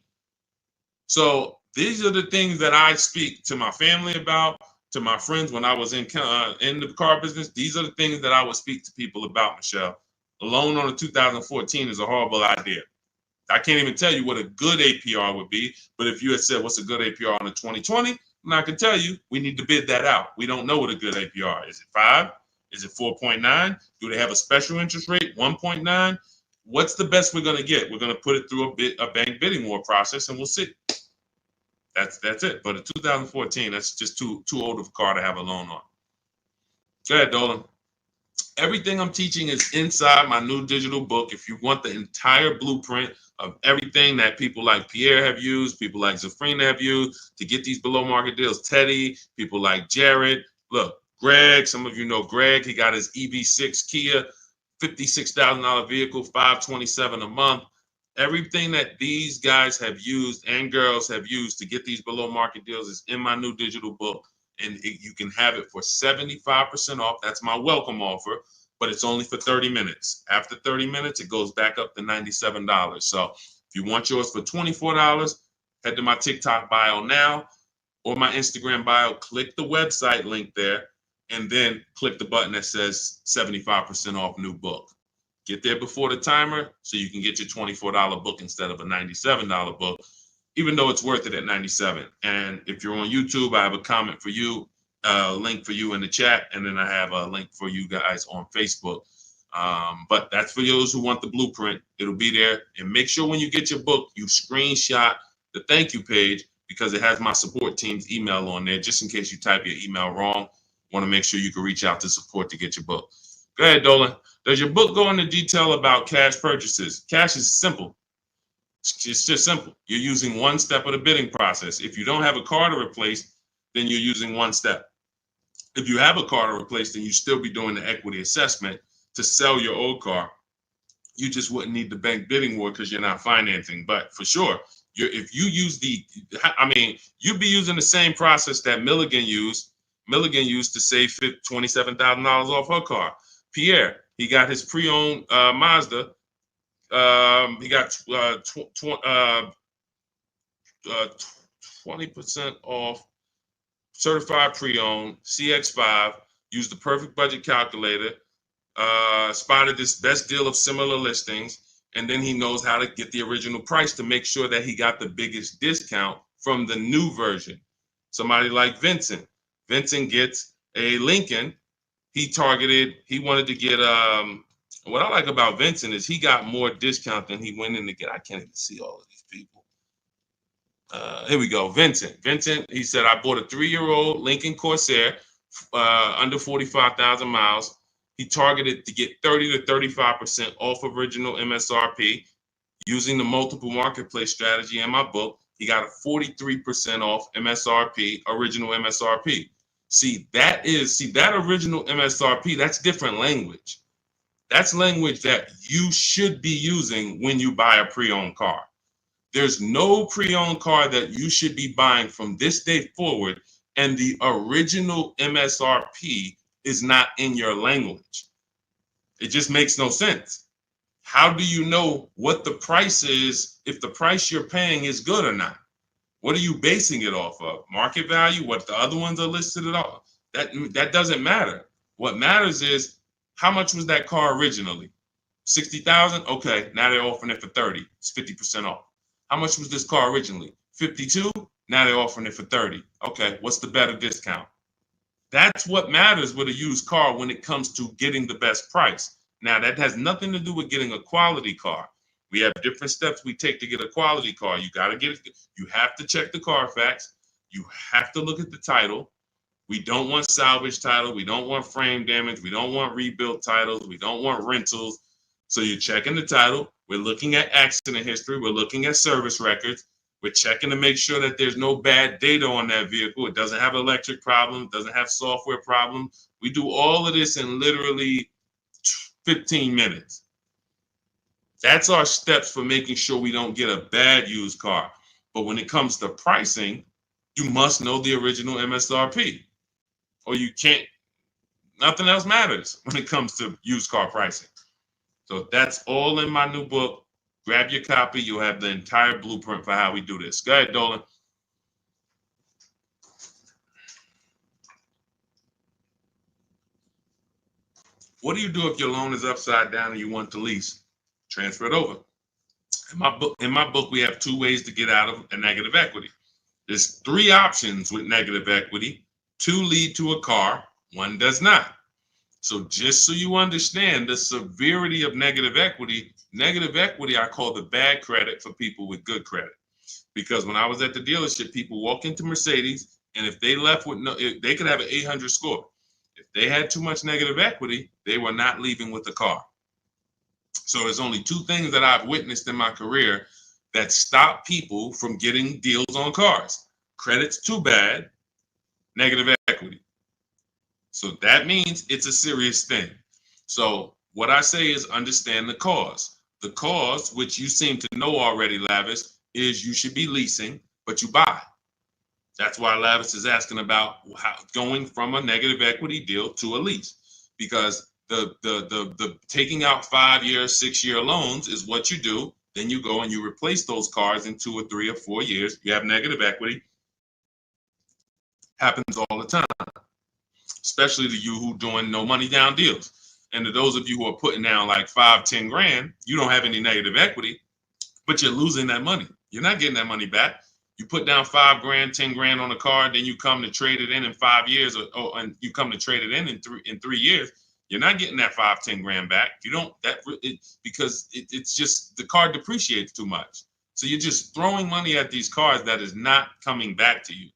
So these are the things that I speak to my family about, to my friends when I was in the car business. These are the things that I would speak to people about, Michelle. A loan on a 2014 is a horrible idea. I can't even tell you what a good APR would be, but if you had said, what's a good APR on a 2020? I'm not going to tell you. We need to bid that out. We don't know what a good APR is. Is it 5? Is it 4.9? Do they have a special interest rate, 1.9? What's the best we're going to get? We're going to put it through a bank bidding war process, and we'll see. That's it. But a 2014, that's just too old of a car to have a loan on. Go ahead, Dolan. Everything I'm teaching is inside my new digital book. If you want the entire blueprint of everything that people like Pierre have used, people like Zafrina have used to get these below market deals, Teddy, people like Jared, look, Greg, some of you know Greg, he got his EV6 Kia, $56,000 vehicle, $527 a month. Everything that these guys have used and girls have used to get these below market deals is in my new digital book. And you can have it for 75% off. That's my welcome offer, but it's only for 30 minutes. After 30 minutes, it goes back up to $97. So if you want yours for $24, head to my TikTok bio now or my Instagram bio, click the website link there, and then click the button that says 75% off new book. Get there before the timer so you can get your $24 book instead of a $97 book, even though it's worth it at $97. And if you're on YouTube, I have a comment for you, a link for you in the chat, and then I have a link for you guys on Facebook. But that's for those who want the blueprint. It'll be there. And make sure when you get your book, you screenshot the thank you page, because it has my support team's email on there, just in case you type your email wrong. Want to make sure you can reach out to support to get your book. Go ahead, Dolan. Does your book go into detail about cash purchases? Cash is simple. It's just simple. You're using one step of the bidding process. If you don't have a car to replace, then you're using one step. If you have a car to replace, then you still be doing the equity assessment to sell your old car. You just wouldn't need the bank bidding war because you're not financing. But for sure, if you use you'd be using the same process that Milligan used. Milligan used to save $27,000 off her car. Pierre, he got his pre-owned Mazda. He got 20% off certified pre-owned CX5. Used the perfect budget calculator. Spotted this best deal of similar listings, and then he knows how to get the original price to make sure that he got the biggest discount from the new version. Somebody like Vincent. Vincent gets a Lincoln. He wanted to get, what I like about Vincent is he got more discount than he went in to get. I can't even see all of these people. Here we go. Vincent, he said, I bought a 3-year-old Lincoln Corsair, under 45,000 miles. He targeted to get 30 to 35% off original MSRP using the multiple marketplace strategy in my book. He got a 43% off MSRP, original MSRP. See, that original MSRP, that's different language. That's language that you should be using when you buy a pre-owned car. There's no pre-owned car that you should be buying from this day forward, and the original MSRP is not in your language. It just makes no sense. How do you know what the price is if the price you're paying is good or not? What are you basing it off of? Market value? What the other ones are listed at all? That doesn't matter. What matters is how much was that car originally? 60,000? Okay, now they're offering it for 30. It's 50% off. How much was this car originally? 52? Now they're offering it for 30. Okay, what's the better discount? That's what matters with a used car when it comes to getting the best price. Now, that has nothing to do with getting a quality car. We have different steps we take to get a quality car. You have to check the Carfax. You have to look at the title. We don't want salvage title. We don't want frame damage. We don't want rebuilt titles. We don't want rentals. So you're checking the title. We're looking at accident history. We're looking at service records. We're checking to make sure that there's no bad data on that vehicle. It doesn't have electric problems, doesn't have software problems. We do all of this in literally 15 minutes. That's our steps for making sure we don't get a bad used car. But when it comes to pricing, you must know the original MSRP, or you can't, nothing else matters when it comes to used car pricing. So that's all in my new book. Grab your copy. You'll have the entire blueprint for how we do this. Go ahead, Dolan. What do you do if your loan is upside down and you want to lease? Transfer it over. In my book, we have 2 ways to get out of a negative equity. There's 3 options with negative equity. 2 lead to a car, 1 does not. So just so you understand the severity of negative equity I call the bad credit for people with good credit. Because when I was at the dealership, people walk into Mercedes, and if they left with they could have an 800 score. If they had too much negative equity, they were not leaving with the car. So there's only 2 things that I've witnessed in my career that stop people from getting deals on cars. Credit's too bad, negative equity. So that means it's a serious thing. So what I say is understand the cause. The cause, which you seem to know already, Lavis, is you should be leasing, but you buy. That's why Lavis is asking about going from a negative equity deal to a lease, because the taking out 5-year, 6-year loans is what you do. Then you go and you replace those cars in 2 or 3 or 4 years. You have negative equity. Happens all the time, especially to you who doing no money down deals. And to those of you who are putting down like 5, 10 grand, you don't have any negative equity, but you're losing that money. You're not getting that money back. You put down 5 grand, 10 grand on a car, then you come to trade it in 5 years, and you come to trade it in 3 years. You're not getting that 5, 10 grand back. You don't because it's just the car depreciates too much. So you're just throwing money at these cars that is not coming back to you.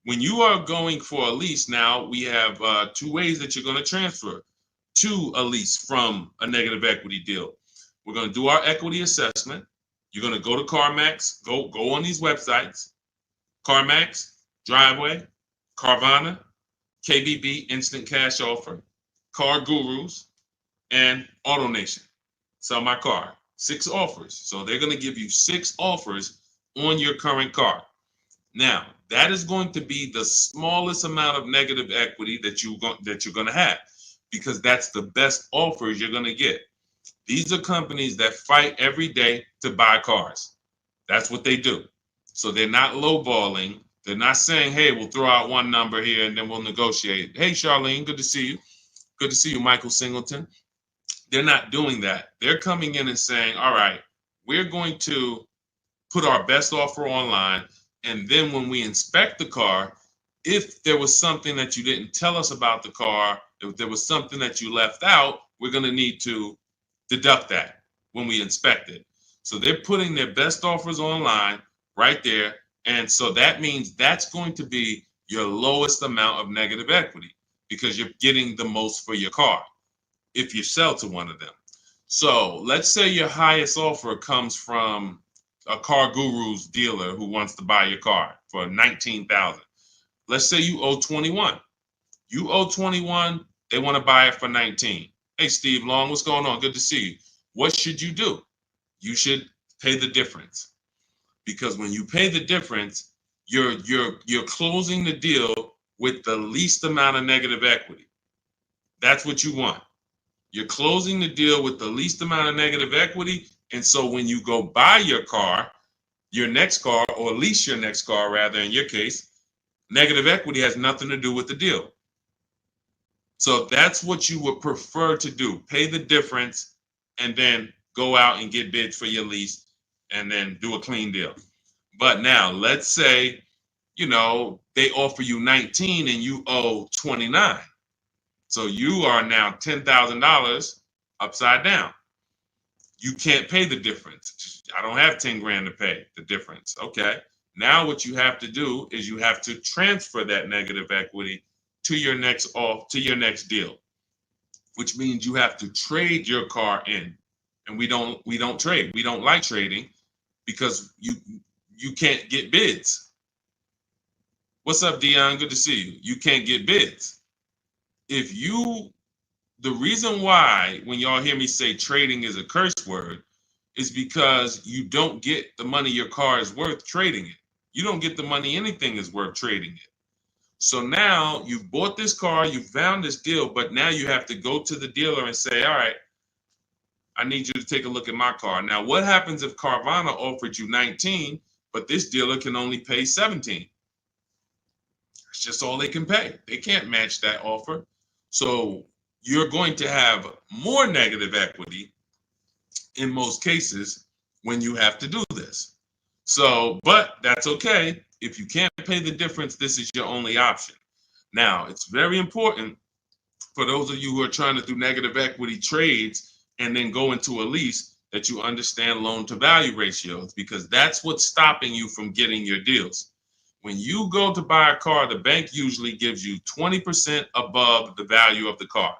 When you are going for a lease now, we have 2 ways that you're going to transfer to a lease from a negative equity deal. We're going to do our equity assessment. You're going to go to CarMax, go on these websites, CarMax, Driveway, Carvana, KBB, Instant Cash Offer, Car Gurus, and AutoNation. Sell my car. 6 offers. So they're going to give you 6 offers on your current car. Now, that is going to be the smallest amount of negative equity that you're going to have, because that's the best offers you're going to get. These are companies that fight every day to buy cars. That's what they do. So they're not lowballing. They're not saying, hey, we'll throw out one number here and then we'll negotiate. Hey, Charlene, good to see you. Good to see you, Michael Singleton. They're not doing that. They're coming in and saying, all right, we're going to put our best offer online. And then when we inspect the car, if there was something that you didn't tell us about the car, if there was something that you left out, we're going to need to deduct that when we inspect it. So they're putting their best offers online right there. And so that means that's going to be your lowest amount of negative equity, because you're getting the most for your car if you sell to one of them. So let's say your highest offer comes from a Car Guru's dealer who wants to buy your car for $19,000. Let's say you owe 21. You owe 21, they want to buy it for 19. Hey, Steve Long, what's going on? Good to see you. What should you do? You should pay the difference, because when you pay the difference, you're closing the deal with the least amount of negative equity. That's what you want. You're closing the deal with the least amount of negative equity. And so when you go buy your car, your next car, or lease your next car, rather, in your case, negative equity has nothing to do with the deal. So that's what you would prefer to do. Pay the difference and then go out and get bids for your lease and then do a clean deal. But now let's say, they offer you 19 and you owe 29. So you are now $10,000 upside down. You can't pay the difference. I don't have 10 grand to pay the difference. Okay. Now what you have to do is you have to transfer that negative equity to your next deal, which means you have to trade your car in. And we don't trade. We don't like trading because you can't get bids. What's up, Dion? Good to see you. You can't get bids. The reason why when y'all hear me say trading is a curse word is because you don't get the money your car is worth trading it. You don't get the money anything is worth trading it. So now you've bought this car, you found this deal, but now you have to go to the dealer and say, all right, I need you to take a look at my car. Now, what happens if Carvana offered you 19, but this dealer can only pay 17? It's just all they can pay. They can't match that offer. So you're going to have more negative equity in most cases when you have to do this. So, but that's okay. If you can't pay the difference, this is your only option. Now, it's very important for those of you who are trying to do negative equity trades and then go into a lease that you understand loan to value ratios, because that's what's stopping you from getting your deals. When you go to buy a car, the bank usually gives you 20% above the value of the car.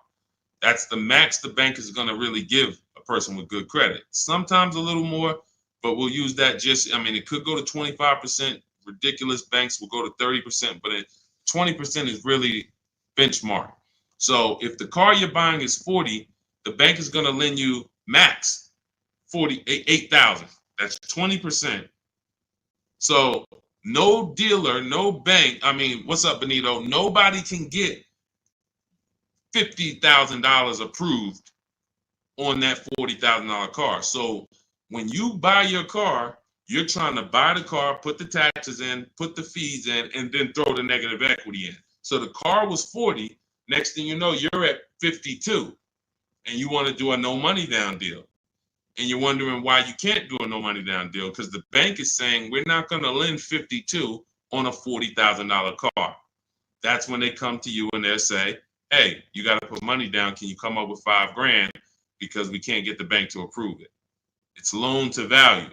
That's the max the bank is going to really give a person with good credit. Sometimes a little more, but we'll use that it could go to 25%. Ridiculous banks will go to 30%, but 20% is really benchmark. So if the car you're buying is 40, the bank is going to lend you max 48,000. That's 20%. So no dealer, no bank. What's up, Benito? Nobody can get $50,000 approved on that $40,000 car. So when you buy your car, you're trying to buy the car, put the taxes in, put the fees in, and then throw the negative equity in. So the car was 40. Next thing you know, you're at 52, and you want to do a no money down deal. And you're wondering why you can't do a no money down deal, because the bank is saying we're not going to lend 52 on a $40,000 car. That's when they come to you and they'll say, hey, you got to put money down. Can you come up with $5 grand, because we can't get the bank to approve it? It's loan to value.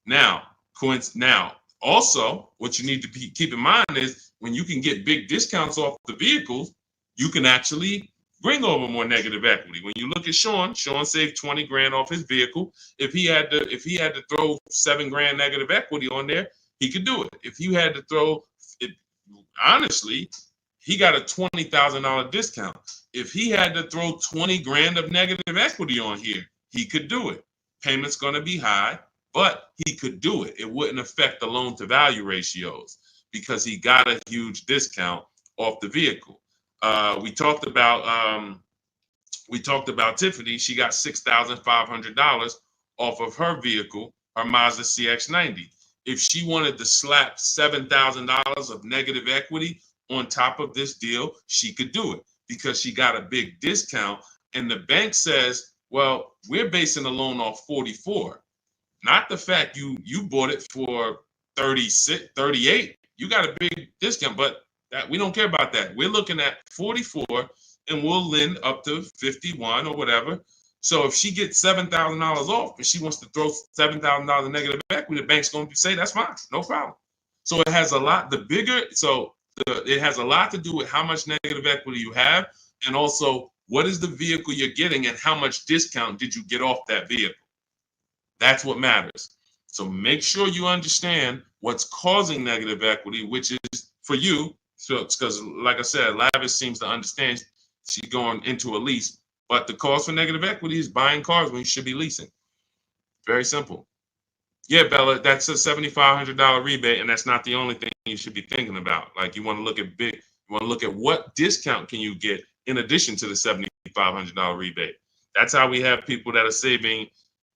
Now, also, what you need to keep in mind is when you can get big discounts off the vehicles, you can actually bring over more negative equity. When you look at Sean saved 20 grand off his vehicle. If he had to throw 7 grand negative equity on there, he could do it. If you had to throw it, honestly, he got a $20,000 discount. If he had to throw 20 grand of negative equity on here, he could do it. Payment's going to be high, but he could do it. It wouldn't affect the loan to value ratios because he got a huge discount off the vehicle. We talked about Tiffany. She got $6,500 off of her vehicle, her Mazda CX-90. If she wanted to slap $7,000 of negative equity on top of this deal, she could do it because she got a big discount. And the bank says, well, we're basing the loan off 44, not the fact you bought it for 36, 38. You got a big discount, but that we don't care about that. We're looking at 44 and we'll lend up to 51 or whatever. So if she gets $7,000 off and she wants to throw $7,000 in negative equity, the bank's going to say that's fine, no problem. So it has a lot. It has a lot to do with how much negative equity you have, and also what is the vehicle you're getting and how much discount did you get off that vehicle. That's what matters. So make sure you understand what's causing negative equity, which is for you. So because, like I said, Lavish seems to understand she's going into a lease, but the cause for negative equity is buying cars when you should be leasing. Very simple. Yeah, Bella, that's a $7,500 rebate, and that's not the only thing you should be thinking about. Like you want to look at what discount can you get in addition to the $7,500 rebate. That's how we have people that are saving,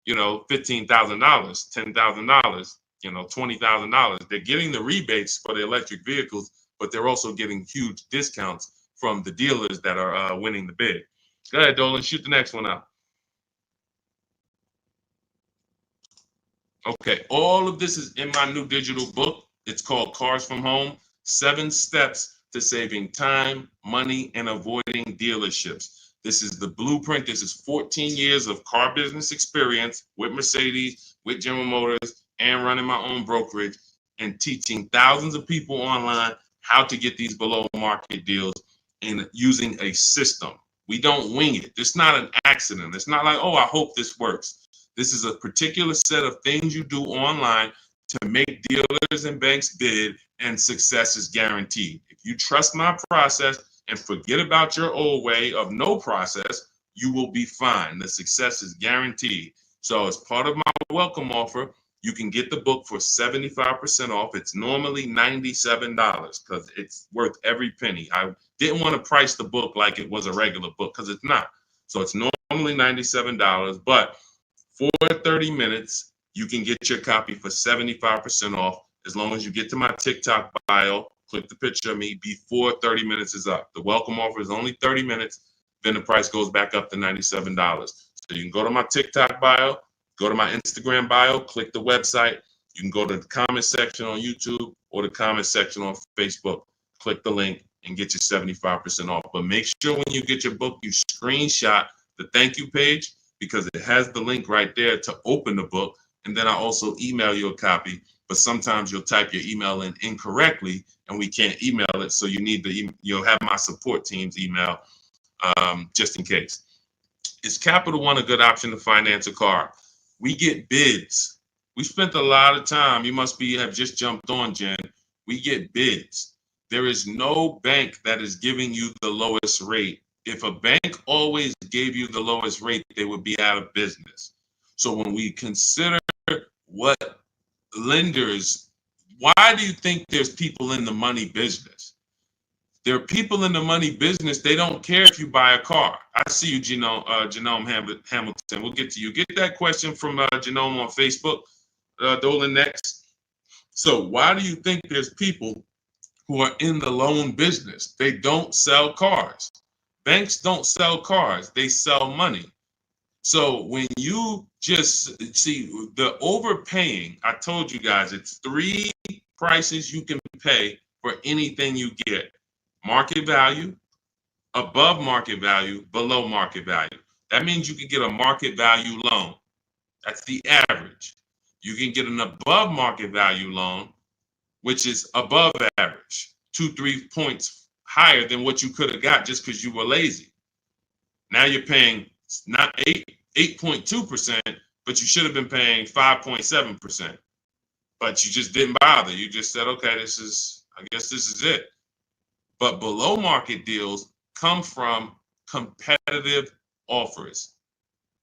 $15,000, $10,000, $20,000. They're getting the rebates for the electric vehicles, but they're also getting huge discounts from the dealers that are winning the bid. Go ahead, Dolan, shoot the next one out. Okay, all of this is in my new digital book. It's called Cars from Home, 7 Steps to Saving Time, Money, and Avoiding Dealerships. This is the blueprint. This is 14 years of car business experience with Mercedes, with General Motors, and running my own brokerage and teaching thousands of people online how to get these below market deals and using a system. We don't wing it. It's not an accident. It's not like, oh, I hope this works. This is a particular set of things you do online to make dealers and banks bid, and success is guaranteed. If you trust my process and forget about your old way of no process, you will be fine. The success is guaranteed. So as part of my welcome offer, you can get the book for 75% off. It's normally $97 because it's worth every penny. I didn't want to price the book like it was a regular book because it's not. So it's normally $97, but for 30 minutes, you can get your copy for 75% off as long as you get to my TikTok bio, click the picture of me before 30 minutes is up. The welcome offer is only 30 minutes, then the price goes back up to $97. So you can go to my TikTok bio, go to my Instagram bio, click the website. You can go to the comment section on YouTube or the comment section on Facebook. Click the link and get your 75% off. But make sure when you get your book, you screenshot the thank you page because it has the link right there to open the book. And then I also email you a copy. But sometimes you'll type your email in incorrectly and we can't email it. So you'll have my support team's email just in case. Is Capital One a good option to finance a car? We get bids. We spent a lot of time. You must have just jumped on, Jen. We get bids. There is no bank that is giving you the lowest rate. If a bank always gave you the lowest rate, they would be out of business. So when we consider what lenders, why do you think there's people in the money business? There are people in the money business. They don't care if you buy a car. I see you, Genome Hamilton. We'll get to you. Get that question from Genome on Facebook, Dolan, next. So why do you think there's people who are in the loan business? They don't sell cars. Banks don't sell cars. They sell money. So when you just see the overpaying, I told you guys, it's 3 prices you can pay for anything you get. Market value, above market value, below market value. That means you can get a market value loan. That's the average. You can get an above market value loan, which is above average, 2-3 points higher than what you could have got just because you were lazy. Now you're paying not 8.2%, but you should have been paying 5.7%. But you just didn't bother. You just said, okay, I guess this is it. But below market deals come from competitive offers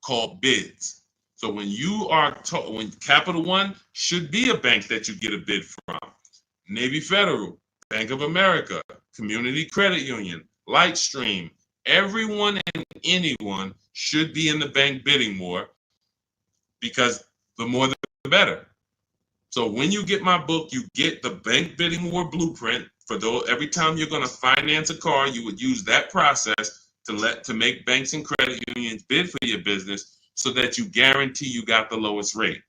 called bids. So when when Capital One should be a bank that you get a bid from, Navy Federal, Bank of America, Community Credit Union, Lightstream, everyone and anyone should be in the bank bidding war, because the more the better. So when you get my book, you get the bank bidding war blueprint. For those, every time you're going to finance a car, you would use that process to make banks and credit unions bid for your business, so that you guarantee you got the lowest rate.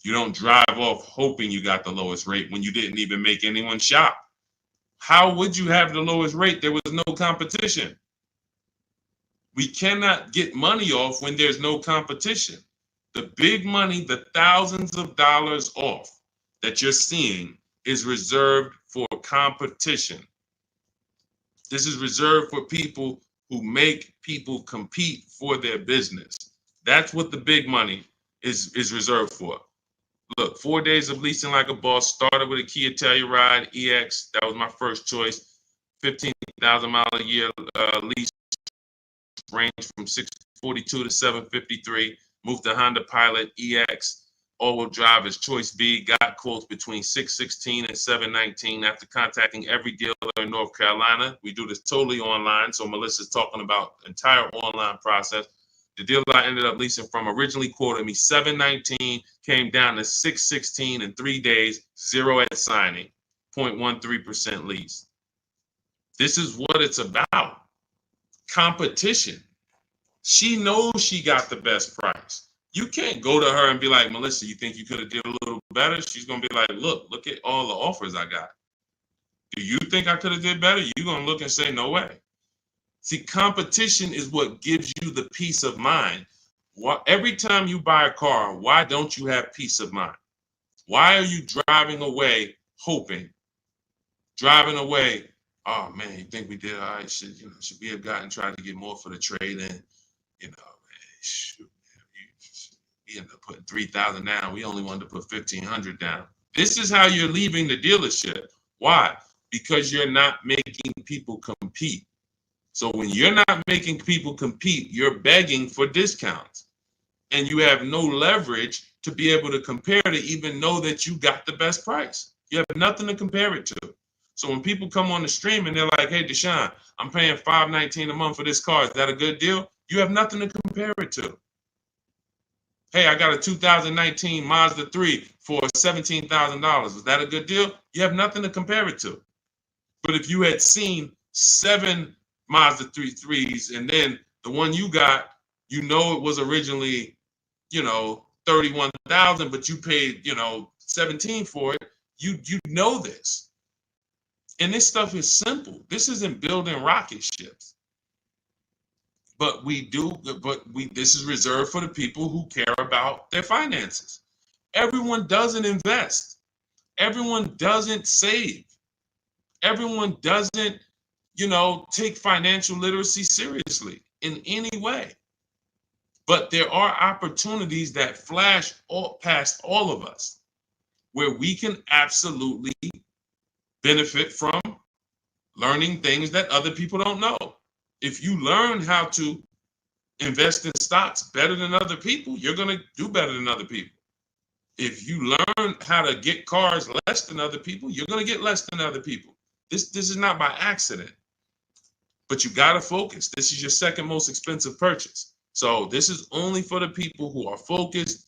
You don't drive off hoping you got the lowest rate when you didn't even make anyone shop. How would you have the lowest rate? There was no competition. We cannot get money off when there's no competition. The big money, the thousands of dollars off that you're seeing, is reserved for competition. This is reserved for people who make people compete for their business. That's what the big money is reserved for. Look, 4 days of leasing like a boss. Started with a Kia Telluride EX. That was my first choice. 15,000 mile a year lease, range from 642 to 753. Moved to Honda Pilot EX. All-wheel drive is choice B. Got quotes between 616 and 719 after contacting every dealer in North Carolina. We do this totally online, so Melissa's talking about the entire online process. The dealer I ended up leasing from originally quoted me 719, came down to 616 in 3 days, 0 at signing, 0.13% lease. This is what it's about. Competition. She knows she got the best price. You can't go to her and be like, Melissa, you think you could have did a little better? She's going to be like, look at all the offers I got. Do you think I could have did better? You're going to look and say, no way. See, competition is what gives you the peace of mind. Every time you buy a car, why don't you have peace of mind? Why are you driving away hoping? Driving away, oh man, you think we did all right? Should we have tried to get more for the trade in? Man, shoot, we ended up putting 3,000 down. We only wanted to put 1,500 down. This is how you're leaving the dealership. Why? Because you're not making people compete. So when you're not making people compete, you're begging for discounts. And you have no leverage to be able to compare to even know that you got the best price. You have nothing to compare it to. So when people come on the stream and they're like, hey, Deshone, I'm paying $519 a month for this car. Is that a good deal? You have nothing to compare it to. Hey, I got a 2019 Mazda 3 for $17,000. Is that a good deal? You have nothing to compare it to. But if you had seen 7 Mazda 3s and then the one you got, it was originally, 31,000, but you paid, 17 for it. You know this. And this stuff is simple. This isn't building rocket ships. But this is reserved for the people who care about their finances. Everyone doesn't invest. Everyone doesn't save. Everyone doesn't, take financial literacy seriously in any way. But there are opportunities that flash past all of us where we can absolutely benefit from learning things that other people don't know. If you learn how to invest in stocks better than other people, you're going to do better than other people. If you learn how to get cars less than other people, you're going to get less than other people. This is not by accident. But you got to focus. This is your second most expensive purchase. So this is only for the people who are focused.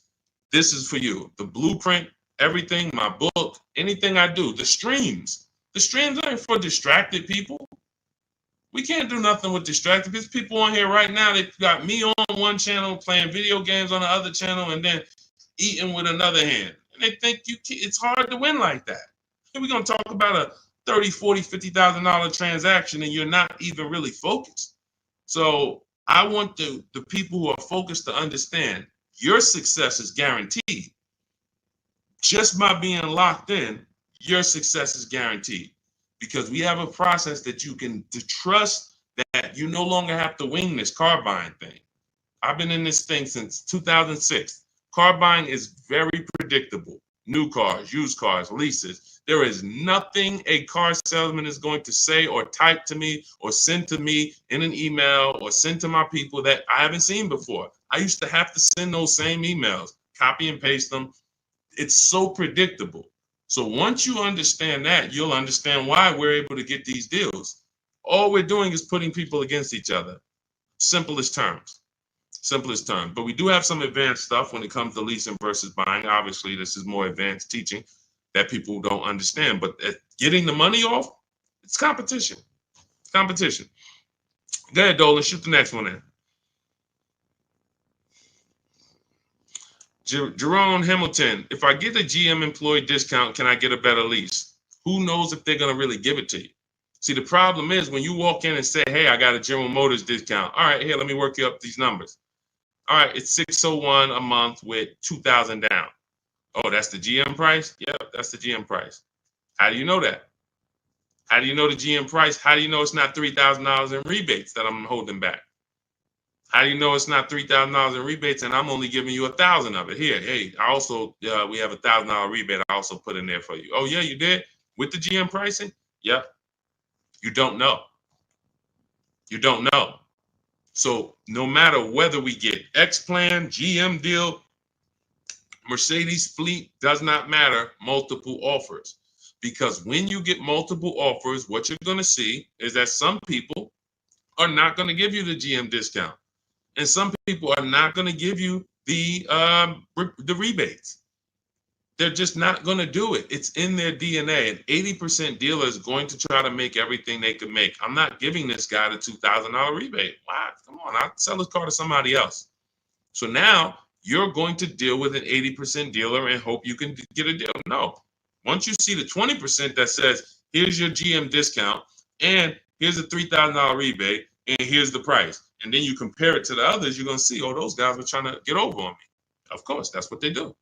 This is for you. The blueprint, everything, my book, anything I do, the streams. The streams aren't for distracted people. We can't do nothing with distracted. There's people on here right now, they've got me on one channel, playing video games on the other channel, and then eating with another hand. And they think it's hard to win like that. We're going to talk about a $30,000, $40,000, $50,000 transaction, and you're not even really focused. So I want the people who are focused to understand your success is guaranteed. Just by being locked in, your success is guaranteed. Because we have a process that you can trust that you no longer have to wing this car buying thing. I've been in this thing since 2006. Car buying is very predictable. New cars, used cars, leases. There is nothing a car salesman is going to say or type to me or send to me in an email or send to my people that I haven't seen before. I used to have to send those same emails, copy and paste them. It's so predictable. So once you understand that, you'll understand why we're able to get these deals. All we're doing is putting people against each other. Simplest terms. Simplest terms. But we do have some advanced stuff when it comes to leasing versus buying. Obviously, this is more advanced teaching that people don't understand. But getting the money off, it's competition. It's competition. Go ahead, Dolan. Shoot the next one in. Jerome Hamilton, if I get a GM employee discount, can I get a better lease? Who knows if they're going to really give it to you? See, the problem is when you walk in and say, hey, I got a General Motors discount. All right, here, let me work you up these numbers. All right, it's $601 a month with $2,000 down. Oh, that's the GM price? Yep, that's the GM price. How do you know that? How do you know the GM price? How do you know it's not $3,000 in rebates that I'm holding back? How do you know it's not $3,000 in rebates and I'm only giving you $1,000 of it? Here, hey, I also we have $1,000 rebate. I also put in there for you. Oh yeah, you did with the GM pricing? Yep. You don't know. You don't know. So no matter whether we get X plan, GM deal, Mercedes fleet, does not matter, multiple offers. Because when you get multiple offers, what you're going to see is that some people are not going to give you the GM discount. And some people are not going to give you the rebates. They're just not going to do it. It's in their DNA. An 80% dealer is going to try to make everything they can make. I'm not giving this guy the $2,000 rebate. Why? Come on, I'll sell his car to somebody else. So now you're going to deal with an 80% dealer and hope you can get a deal. No. Once you see the 20% that says, here's your GM discount, and here's a $3,000 rebate, and here's the price. And then you compare it to the others, you're going to see, oh, those guys were trying to get over on me. Of course, that's what they do.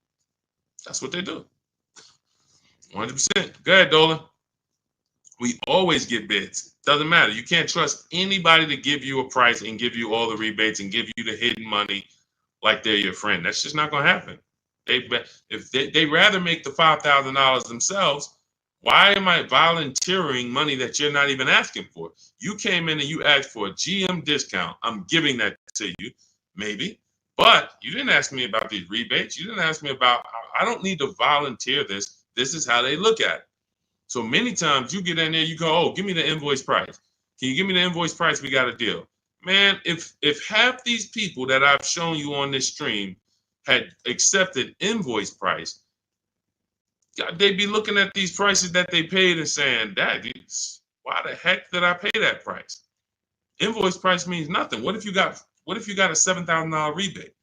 That's what they do. 100%. Go ahead, Dolan. We always get bids. Doesn't matter. You can't trust anybody to give you a price and give you all the rebates and give you the hidden money like they're your friend. That's just not going to happen. If they rather make the $5,000 themselves, why am I volunteering money that you're not even asking for? You came in and you asked for a GM discount. I'm giving that to you, maybe. But you didn't ask me about these rebates. You didn't ask me about, I don't need to volunteer this. This is how they look at it. So many times you get in there, you go, oh, give me the invoice price. Can you give me the invoice price? We got a deal. Man, if half these people that I've shown you on this stream had accepted invoice price, they'd be looking at these prices that they paid and saying, why the heck did I pay that price? Invoice price means nothing. What if you got a $7,000 rebate,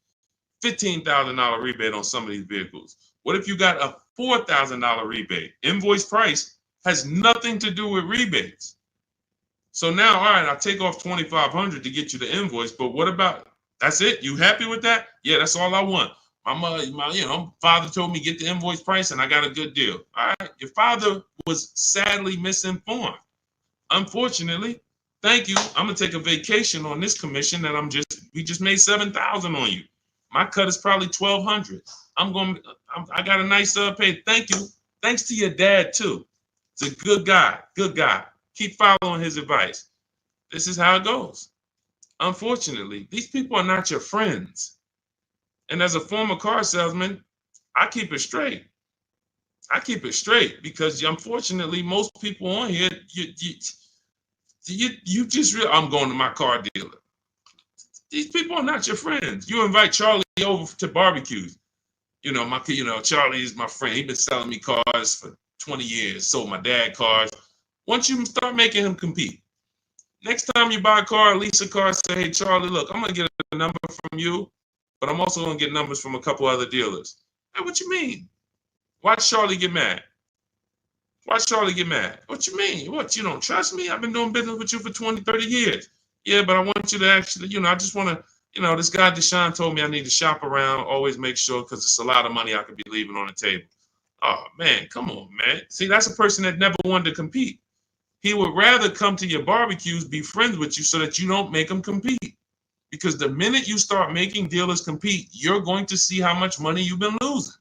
$15,000 rebate on some of these vehicles? What if you got a $4,000 rebate? Invoice price has nothing to do with rebates. So now, all right, I'll take off $2,500 to get you the invoice, but what about, that's it? You happy with that? Yeah, that's all I want. My father told me get the invoice price and I got a good deal. All right, your father was sadly misinformed. Unfortunately, thank you. I'm gonna take a vacation on this commission and we just made $7,000 on you. My cut is probably $1,200. I got a nice pay. Thank you. Thanks to your dad too. It's a good guy. Good guy. Keep following his advice. This is how it goes. Unfortunately, these people are not your friends. And as a former car salesman, I keep it straight. I keep it straight because unfortunately, most people on here, you just I'm going to my car dealer. These people are not your friends. You invite Charlie over to barbecues. Charlie is my friend. He's been selling me cars for 20 years. Sold my dad cars. Once you start making him compete, next time you buy a car, lease a car, say, hey, Charlie, look, I'm going to get a number from you, but I'm also going to get numbers from a couple other dealers. Hey, what you mean? Watch Charlie get mad. Watch Charlie get mad. What you mean? What, you don't trust me? I've been doing business with you for 20, 30 years. Yeah, but I want you to actually, I just want to, this guy Deshone told me I need to shop around, always make sure, because it's a lot of money I could be leaving on the table. Oh, man, come on, man. See, that's a person that never wanted to compete. He would rather come to your barbecues, be friends with you so that you don't make them compete. Because the minute you start making dealers compete, you're going to see how much money you've been losing.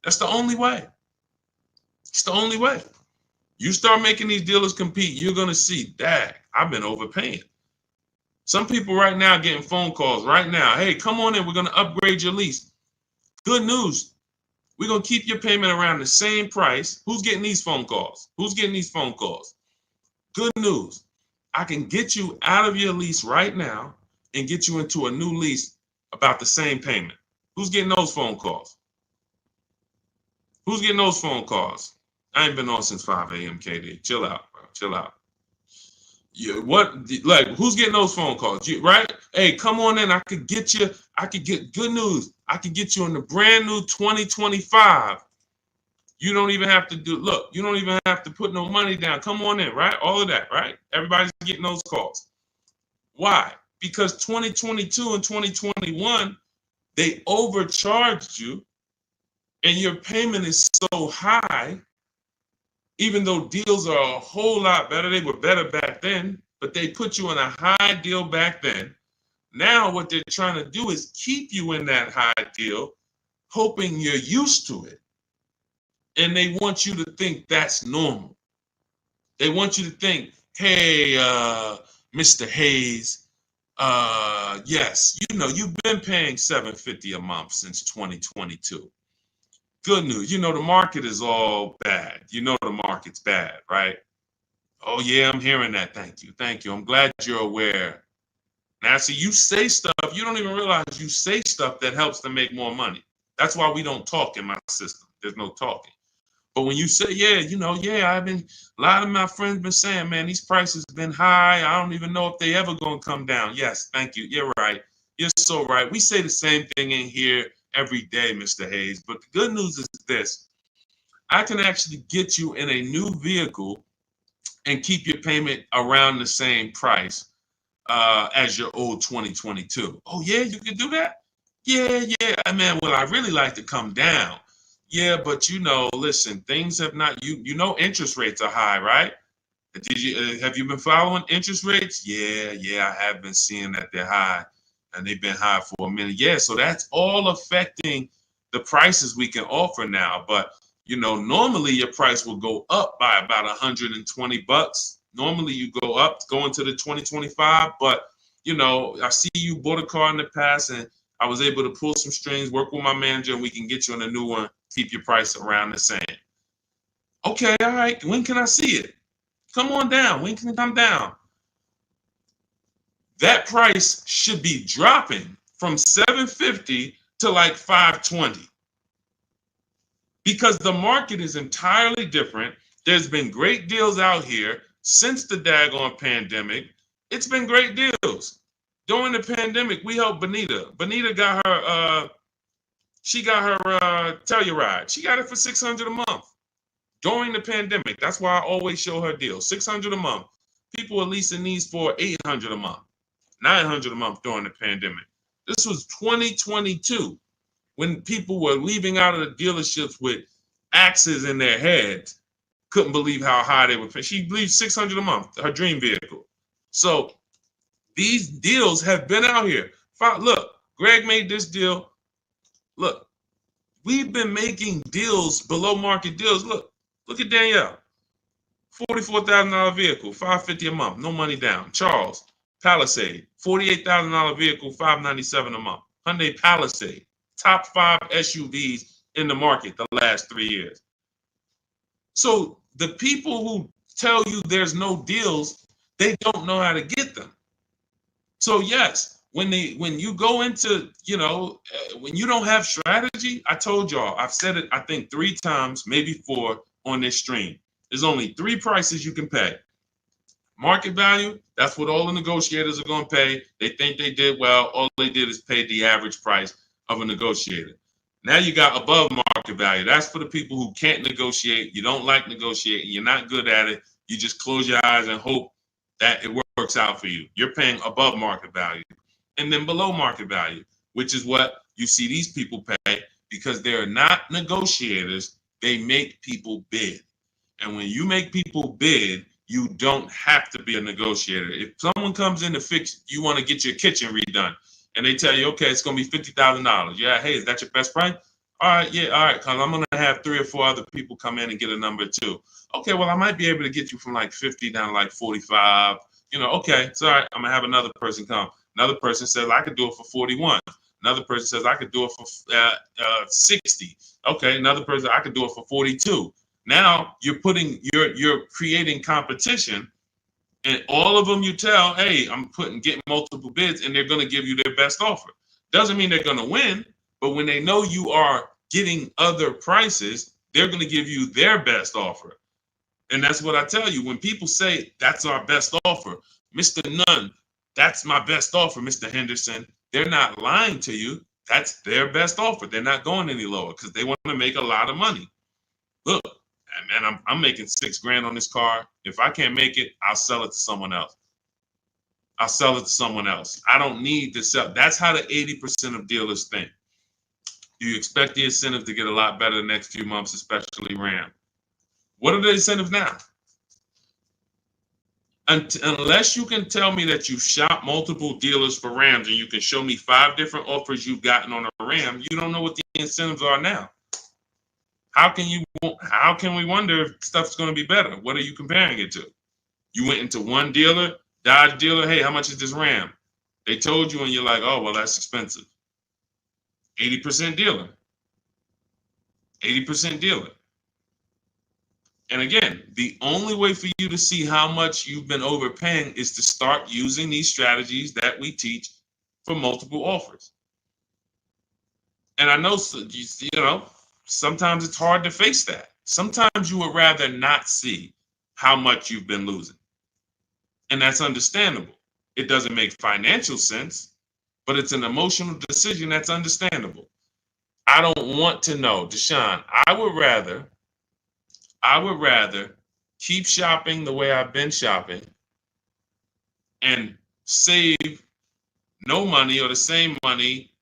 That's the only way. It's the only way. You start making these dealers compete, you're going to see, dang, I've been overpaying. Some people right now getting phone calls right now. Hey, come on in. We're going to upgrade your lease. Good news. We're going to keep your payment around the same price. Who's getting these phone calls? Who's getting these phone calls? Good news. I can get you out of your lease right now and get you into a new lease about the same payment. Who's getting those phone calls? Who's getting those phone calls? I ain't been on since 5 a.m., KD. Chill out, bro. Chill out. Who's getting those phone calls? Right? Hey, come on in. I could get good news. I could get you in the brand new 2025. You don't even have to you don't even have to put no money down. Come on in, right? All of that, right? Everybody's getting those calls. Why? Because 2022 and 2021, they overcharged you and your payment is so high, even though deals are a whole lot better. They were better back then, but they put you in a high deal back then. Now what they're trying to do is keep you in that high deal, hoping you're used to it. And they want you to think that's normal. They want you to think, hey, Mr. Hayes, yes, you've been paying $750 a month since 2022. Good news. The market is all bad. The market's bad, right? Oh, yeah, I'm hearing that. Thank you. Thank you. I'm glad you're aware. Now, see, you say stuff, you don't even realize you say stuff that helps them make more money. That's why we don't talk in my system. There's no talking. But when you say, a lot of my friends been saying, man, these prices been high. I don't even know if they ever going to come down. Yes, thank you. You're right. You're so right. We say the same thing in here every day, Mr. Hayes. But the good news is this. I can actually get you in a new vehicle and keep your payment around the same price as your old 2022. Oh, yeah, you can do that? Yeah. Man, well, I really like to come down. Yeah, but listen, things have not, interest rates are high, right? Have you been following interest rates? Yeah, I have been seeing that they're high and they've been high for a minute. Yeah, so that's all affecting the prices we can offer now. But, normally your price will go up by about $120. Normally you go up going to the 2025, but, I see you bought a car in the past and I was able to pull some strings, work with my manager, and we can get you on a new one, keep your price around the same. Okay, all right. When can I see it? Come on down. When can it come down? That price should be dropping from $750 to like $520 because the market is entirely different. There's been great deals out here since the daggone pandemic. It's been great deals. During the pandemic, we helped Benita. Benita got her Telluride. She got it for $600 a month during the pandemic. That's why I always show her deals. $600 a month. People are leasing these for $800 a month, $900 a month during the pandemic. This was 2022 when people were leaving out of the dealerships with axes in their heads. Couldn't believe how high they were paying. She believes $600 a month, her dream vehicle. So these deals have been out here. Look, Greg made this deal. Look, we've been making deals, below market deals. Look at Danielle. $44,000 vehicle, $550 a month, no money down. Charles, Palisade, $48,000 vehicle, $597 a month. Hyundai Palisade, top 5 SUVs in the market the last 3 years. So the people who tell you there's no deals, they don't know how to get them. So yes, when you go into, when you don't have strategy, I told y'all, I've said it, I think 3 times, maybe 4 on this stream. There's only 3 prices you can pay. Market value, that's what all the negotiators are going to pay. They think they did well. All they did is pay the average price of a negotiator. Now you got above market value. That's for the people who can't negotiate. You don't like negotiating. You're not good at it. You just close your eyes and hope that it works out for you. You're paying above market value. And then below market value, which is what you see these people pay because they're not negotiators. They make people bid. And when you make people bid, You don't have to be a negotiator. If someone comes in to fix, you want to get your kitchen redone, and they tell you, okay, it's going to be $50,000. Yeah, hey, is that your best price? All right, yeah, all right, because I'm going to have 3 or 4 other people come in and get a number too. Okay, well, I might be able to get you from like 50 down to like 45. Okay, it's all right. I'm going to have another person come. Another person says, I could do it for 41. Another person says, I could do it for 60. Okay, another person, I could do it for 42. Now you're creating competition, and all of them you tell, hey, I'm getting multiple bids, and they're going to give you their best offer. Doesn't mean they're going to win, but when they know you are getting other prices, they're going to give you their best offer. And that's what I tell you. When people say that's our best offer, Mr. Nunn, that's my best offer, Mr. Henderson, they're not lying to you. That's their best offer. They're not going any lower because they want to make a lot of money. Look, man, I'm making $6,000 on this car. If I can't make it, I'll sell it to someone else. I'll sell it to someone else. I don't need to sell. That's how the 80% of dealers think. You expect the incentive to get a lot better the next few months, especially Ram. What are the incentives now? Unless you can tell me that you shop multiple dealers for Rams and you can show me 5 different offers you've gotten on a Ram, you don't know what the incentives are now. How can we wonder if stuff's going to be better? What are you comparing it to? You went into one dealer, Dodge dealer, hey, how much is this Ram? They told you and you're like, oh, well, that's expensive. 80% dealer. 80% dealer. And again, the only way for you to see how much you've been overpaying is to start using these strategies that we teach for multiple offers. And I know, sometimes it's hard to face that. Sometimes you would rather not see how much you've been losing. And that's understandable. It doesn't make financial sense, but it's an emotional decision that's understandable. I don't want to know, Deshone, I would rather keep shopping the way I've been shopping and save no money or the same money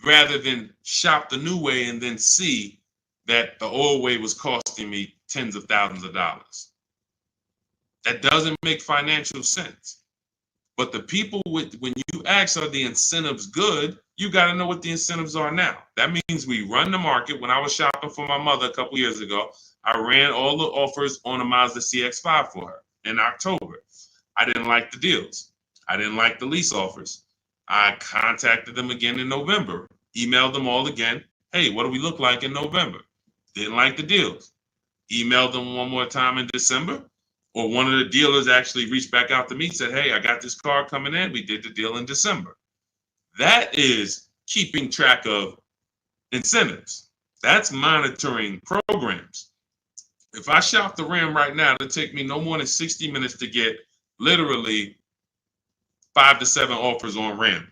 rather than shop the new way and then see that the old way was costing me tens of thousands of dollars. That doesn't make financial sense. But the people when you ask, are the incentives good? You got to know what the incentives are now. That means we run the market. When I was shopping for my mother a couple years ago, I ran all the offers on a Mazda CX-5 for her in October. I didn't like the deals. I didn't like the lease offers. I contacted them again in November, emailed them all again. Hey, what do we look like in November? Didn't like the deals. Emailed them one more time in December. Or one of the dealers actually reached back out to me and said, hey, I got this car coming in. We did the deal in December. That is keeping track of incentives. That's monitoring programs. If I shop the Ram right now, it'll take me no more than 60 minutes to get literally 5 to 7 offers on Ram.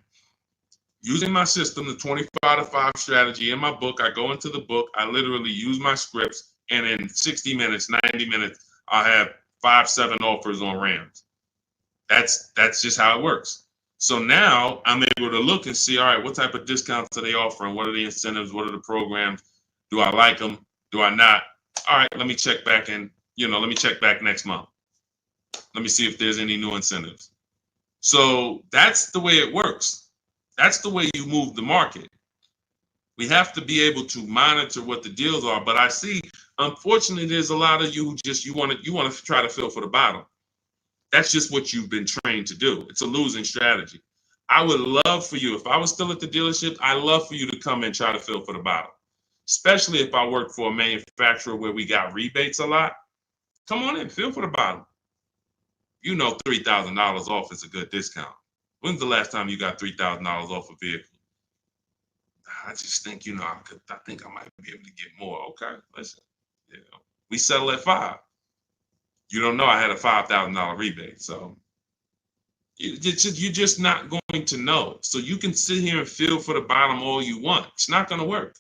Using my system, the 25 to 5 strategy in my book, I go into the book, I literally use my scripts, and in 60 minutes, 90 minutes, I'll have 5, 7 offers on Rams. That's just how it works. So now I'm able to look and see, all right, what type of discounts are they offering? What are the incentives? What are the programs? Do I like them? Do I not? All right, let me check back let me check back next month. Let me see if there's any new incentives. So that's the way it works. That's the way you move the market. We have to be able to monitor what the deals are. But I see, unfortunately, there's a lot of you who just you want to try to fill for the bottom. That's just what you've been trained to do. It's a losing strategy. I would love for you, if I was still at the dealership, I'd love for you to come and try to fill for the bottom. Especially if I work for a manufacturer where we got rebates a lot. Come on in, fill for the bottom. You know $3,000 off is a good discount. When's the last time you got $3,000 off a vehicle? I just think, I think I might be able to get more. Okay, listen, we settle at 5. You don't know I had a $5,000 rebate, so you're just not going to know. So you can sit here and feel for the bottom all you want. It's not going to work.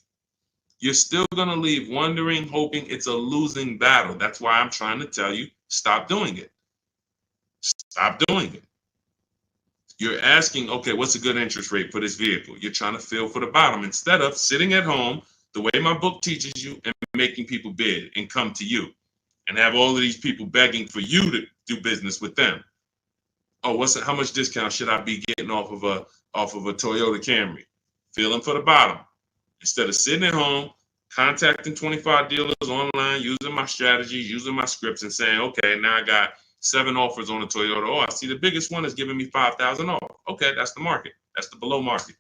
You're still going to leave wondering, hoping it's a losing battle. That's why I'm trying to tell you, stop doing it. Stop doing it. You're asking, okay, what's a good interest rate for this vehicle? You're trying to feel for the bottom instead of sitting at home the way my book teaches you and making people bid and come to you. and have all of these people begging for you to do business with them. Oh, how much discount should I be getting off of a Toyota Camry? Feeling for the bottom. Instead of sitting at home, contacting 25 dealers online, using my strategies, using my scripts, and saying, okay, now I got 7 offers on a Toyota. Oh, I see the biggest one is giving me 5,000 off. Okay, that's the market. That's the below market.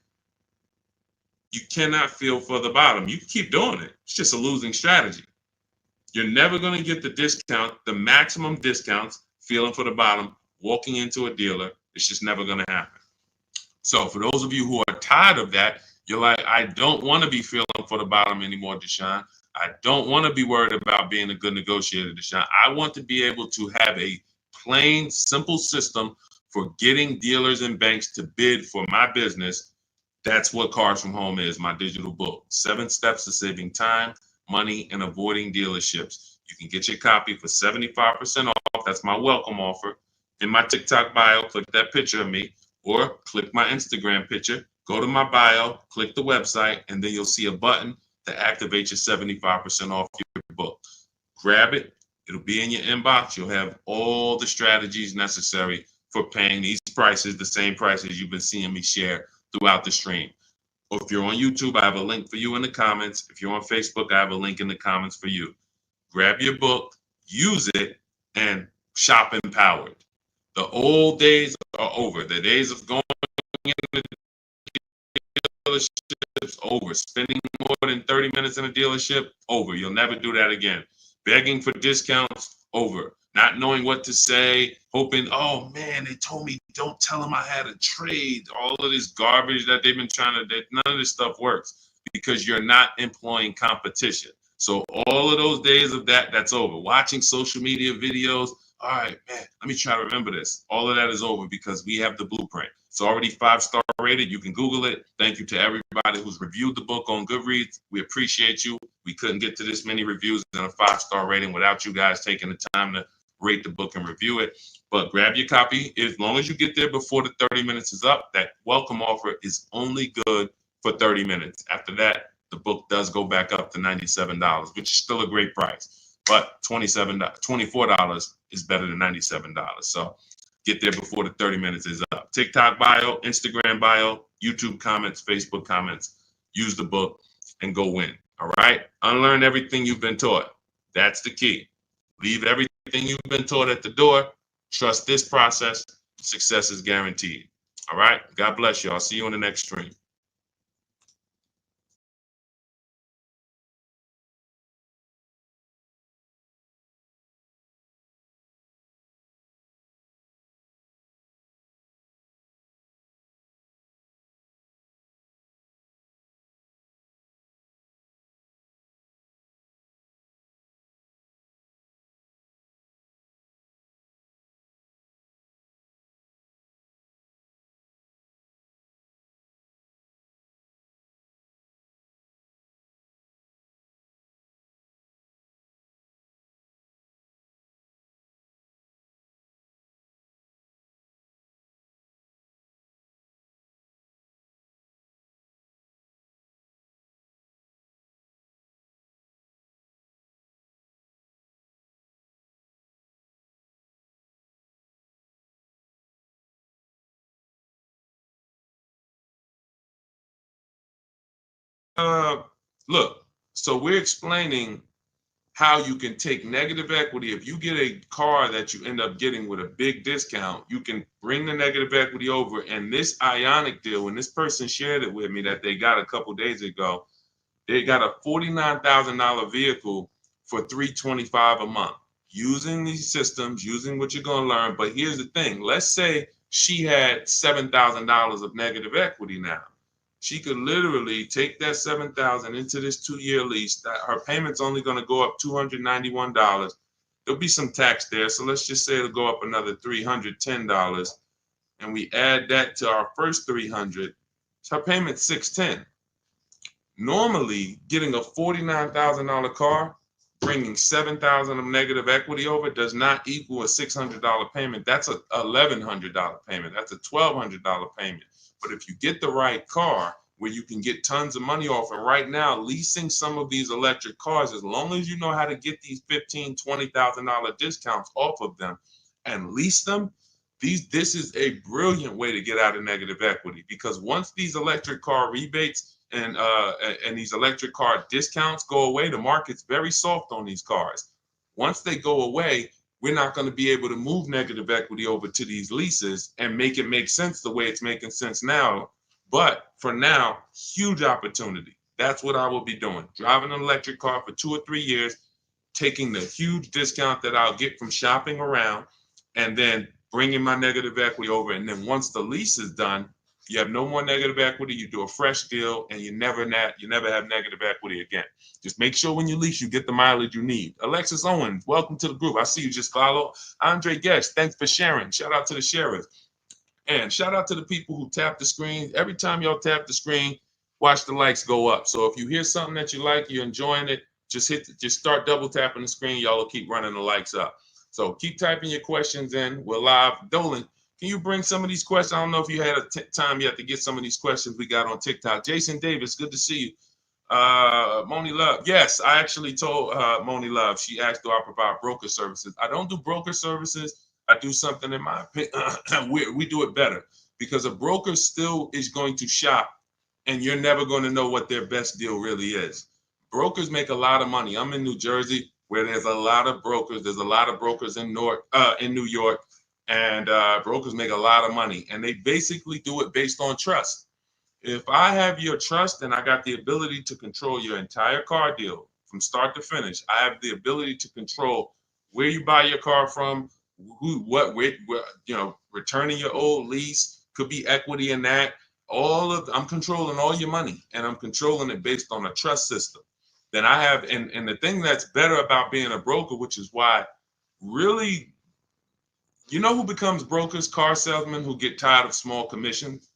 You cannot feel for the bottom. You can keep doing it. It's just a losing strategy. You're never going to get the discount, the maximum discounts, feeling for the bottom, walking into a dealer. It's just never going to happen. So for those of you who are tired of that, you're like, I don't want to be feeling for the bottom anymore, Deshone. I don't want to be worried about being a good negotiator, Deshone. I want to be able to have a plain, simple system for getting dealers and banks to bid for my business. That's what Cars from Home is, my digital book. 7 steps to saving time, money, and avoiding dealerships. You can get your copy for 75% off. That's my welcome offer. In my TikTok bio, click that picture of me, or click my Instagram picture. Go to my bio, click the website, and then you'll see a button to activate your 75% off your book. Grab it. It'll be in your inbox. You'll have all the strategies necessary for paying these prices, the same prices you've been seeing me share throughout the stream. Or if you're on YouTube, I have a link for you in the comments. If you're on Facebook, I have a link in the comments for you. Grab your book, use it, and shop empowered. The old days are over. The days of going into dealerships, over. Spending more than 30 minutes in a dealership, over. You'll never do that again. Begging for discounts, over. Not knowing what to say, hoping, oh man, they told me don't tell them I had a trade. All of this garbage that they've been trying to, none of this stuff works because you're not employing competition. So all of those days of that's over. Watching social media videos, all right, man, let me try to remember this. All of that is over because we have the blueprint. It's already 5-star rated. You can Google it. Thank you to everybody who's reviewed the book on Goodreads. We appreciate you. We couldn't get to this many reviews and a 5-star rating without you guys taking the time to rate the book and review it. But grab your copy. As long as you get there before the 30 minutes is up, that welcome offer is only good for 30 minutes. After that, the book does go back up to $97, which is still a great price. But $24 is better than $97. So get there before the 30 minutes is up. TikTok bio, Instagram bio, YouTube comments, Facebook comments. Use the book and go win. All right? Unlearn everything you've been taught. That's the key. Leave everything you've been taught at the door. Trust this process. Success is guaranteed. All right? God bless you. I'll see you on the next stream. Look, so we're explaining how you can take negative equity. If you get a car that you end up getting with a big discount, you can bring the negative equity over. And this Ionic deal, when this person shared it with me that they got a couple days ago, they got a $49,000 vehicle for $325 a month. Using these systems, using what you're going to learn. But here's the thing. Let's say she had $7,000 of negative equity now. She could literally take that $7,000 into this 2-year lease. That her payment's only going to go up $291. There'll be some tax there, so let's just say it'll go up another $310, and we add that to our first $300. So her payment's $610. Normally, getting a $49,000 car, bringing $7,000 of negative equity over does not equal a $600 payment. That's a $1,100 payment. That's a $1,200 payment. But if you get the right car where you can get tons of money off. And right now, leasing some of these electric cars, as long as you know how to get these $15,000, $20,000 discounts off of them and lease them, this is a brilliant way to get out of negative equity, because once these electric car rebates and these electric car discounts go away, the market's very soft on these cars. Once they go away, we're not going to be able to move negative equity over to these leases and make it make sense the way it's making sense now. But for now, huge opportunity. That's what I will be doing. Driving an electric car for 2 or 3 years, taking the huge discount that I'll get from shopping around, and then bringing my negative equity over. And then once the lease is done, you have no more negative equity. You do a fresh deal, and you never have negative equity again. Just make sure when you lease, you get the mileage you need. Alexis Owens, welcome to the group. I see you just follow. Andre Guest, thanks for sharing. Shout out to the sharers. And shout out to the people who tap the screen. Every time y'all tap the screen, watch the likes go up. So if you hear something that you like, you're enjoying it, just start double tapping the screen. Y'all will keep running the likes up. So keep typing your questions in. We're live. Dolan, can you bring some of these questions? I don't know if you had time yet to get some of these questions we got on TikTok. Jason Davis, good to see you. Moni Love. Yes, I actually told Moni Love. She asked, do I provide broker services? I don't do broker services. I do something, in my opinion, we do it better, because a broker still is going to shop, and you're never going to know what their best deal really is. Brokers make a lot of money. I'm in New Jersey, where there's a lot of brokers. There's a lot of brokers in New York, and brokers make a lot of money, and they basically do it based on trust. If I have your trust, and I got the ability to control your entire car deal from start to finish, I have the ability to control where you buy your car from, returning your old lease, could be equity in that. I'm controlling all your money, and I'm controlling it based on a trust system. Then I have, and the thing that's better about being a broker, which is why really, you know who becomes brokers? Car salesmen who get tired of small commissions.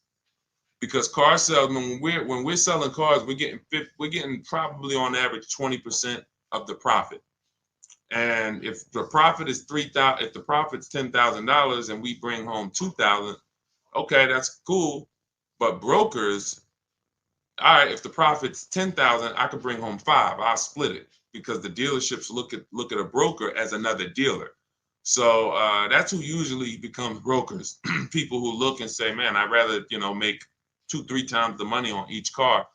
Because car salesmen, when we're selling cars, we're getting probably on average 20% of the profit. And if the profit is $3,000, if the profit's $10,000 and we bring home $2,000, okay, that's cool. But brokers, all right, if the profit's $10,000, I could bring home $5,000. I'll split it, because the dealerships look at a broker as another dealer. So that's who usually becomes brokers. People who look and say, man, I'd rather make 2-3 times the money on each car,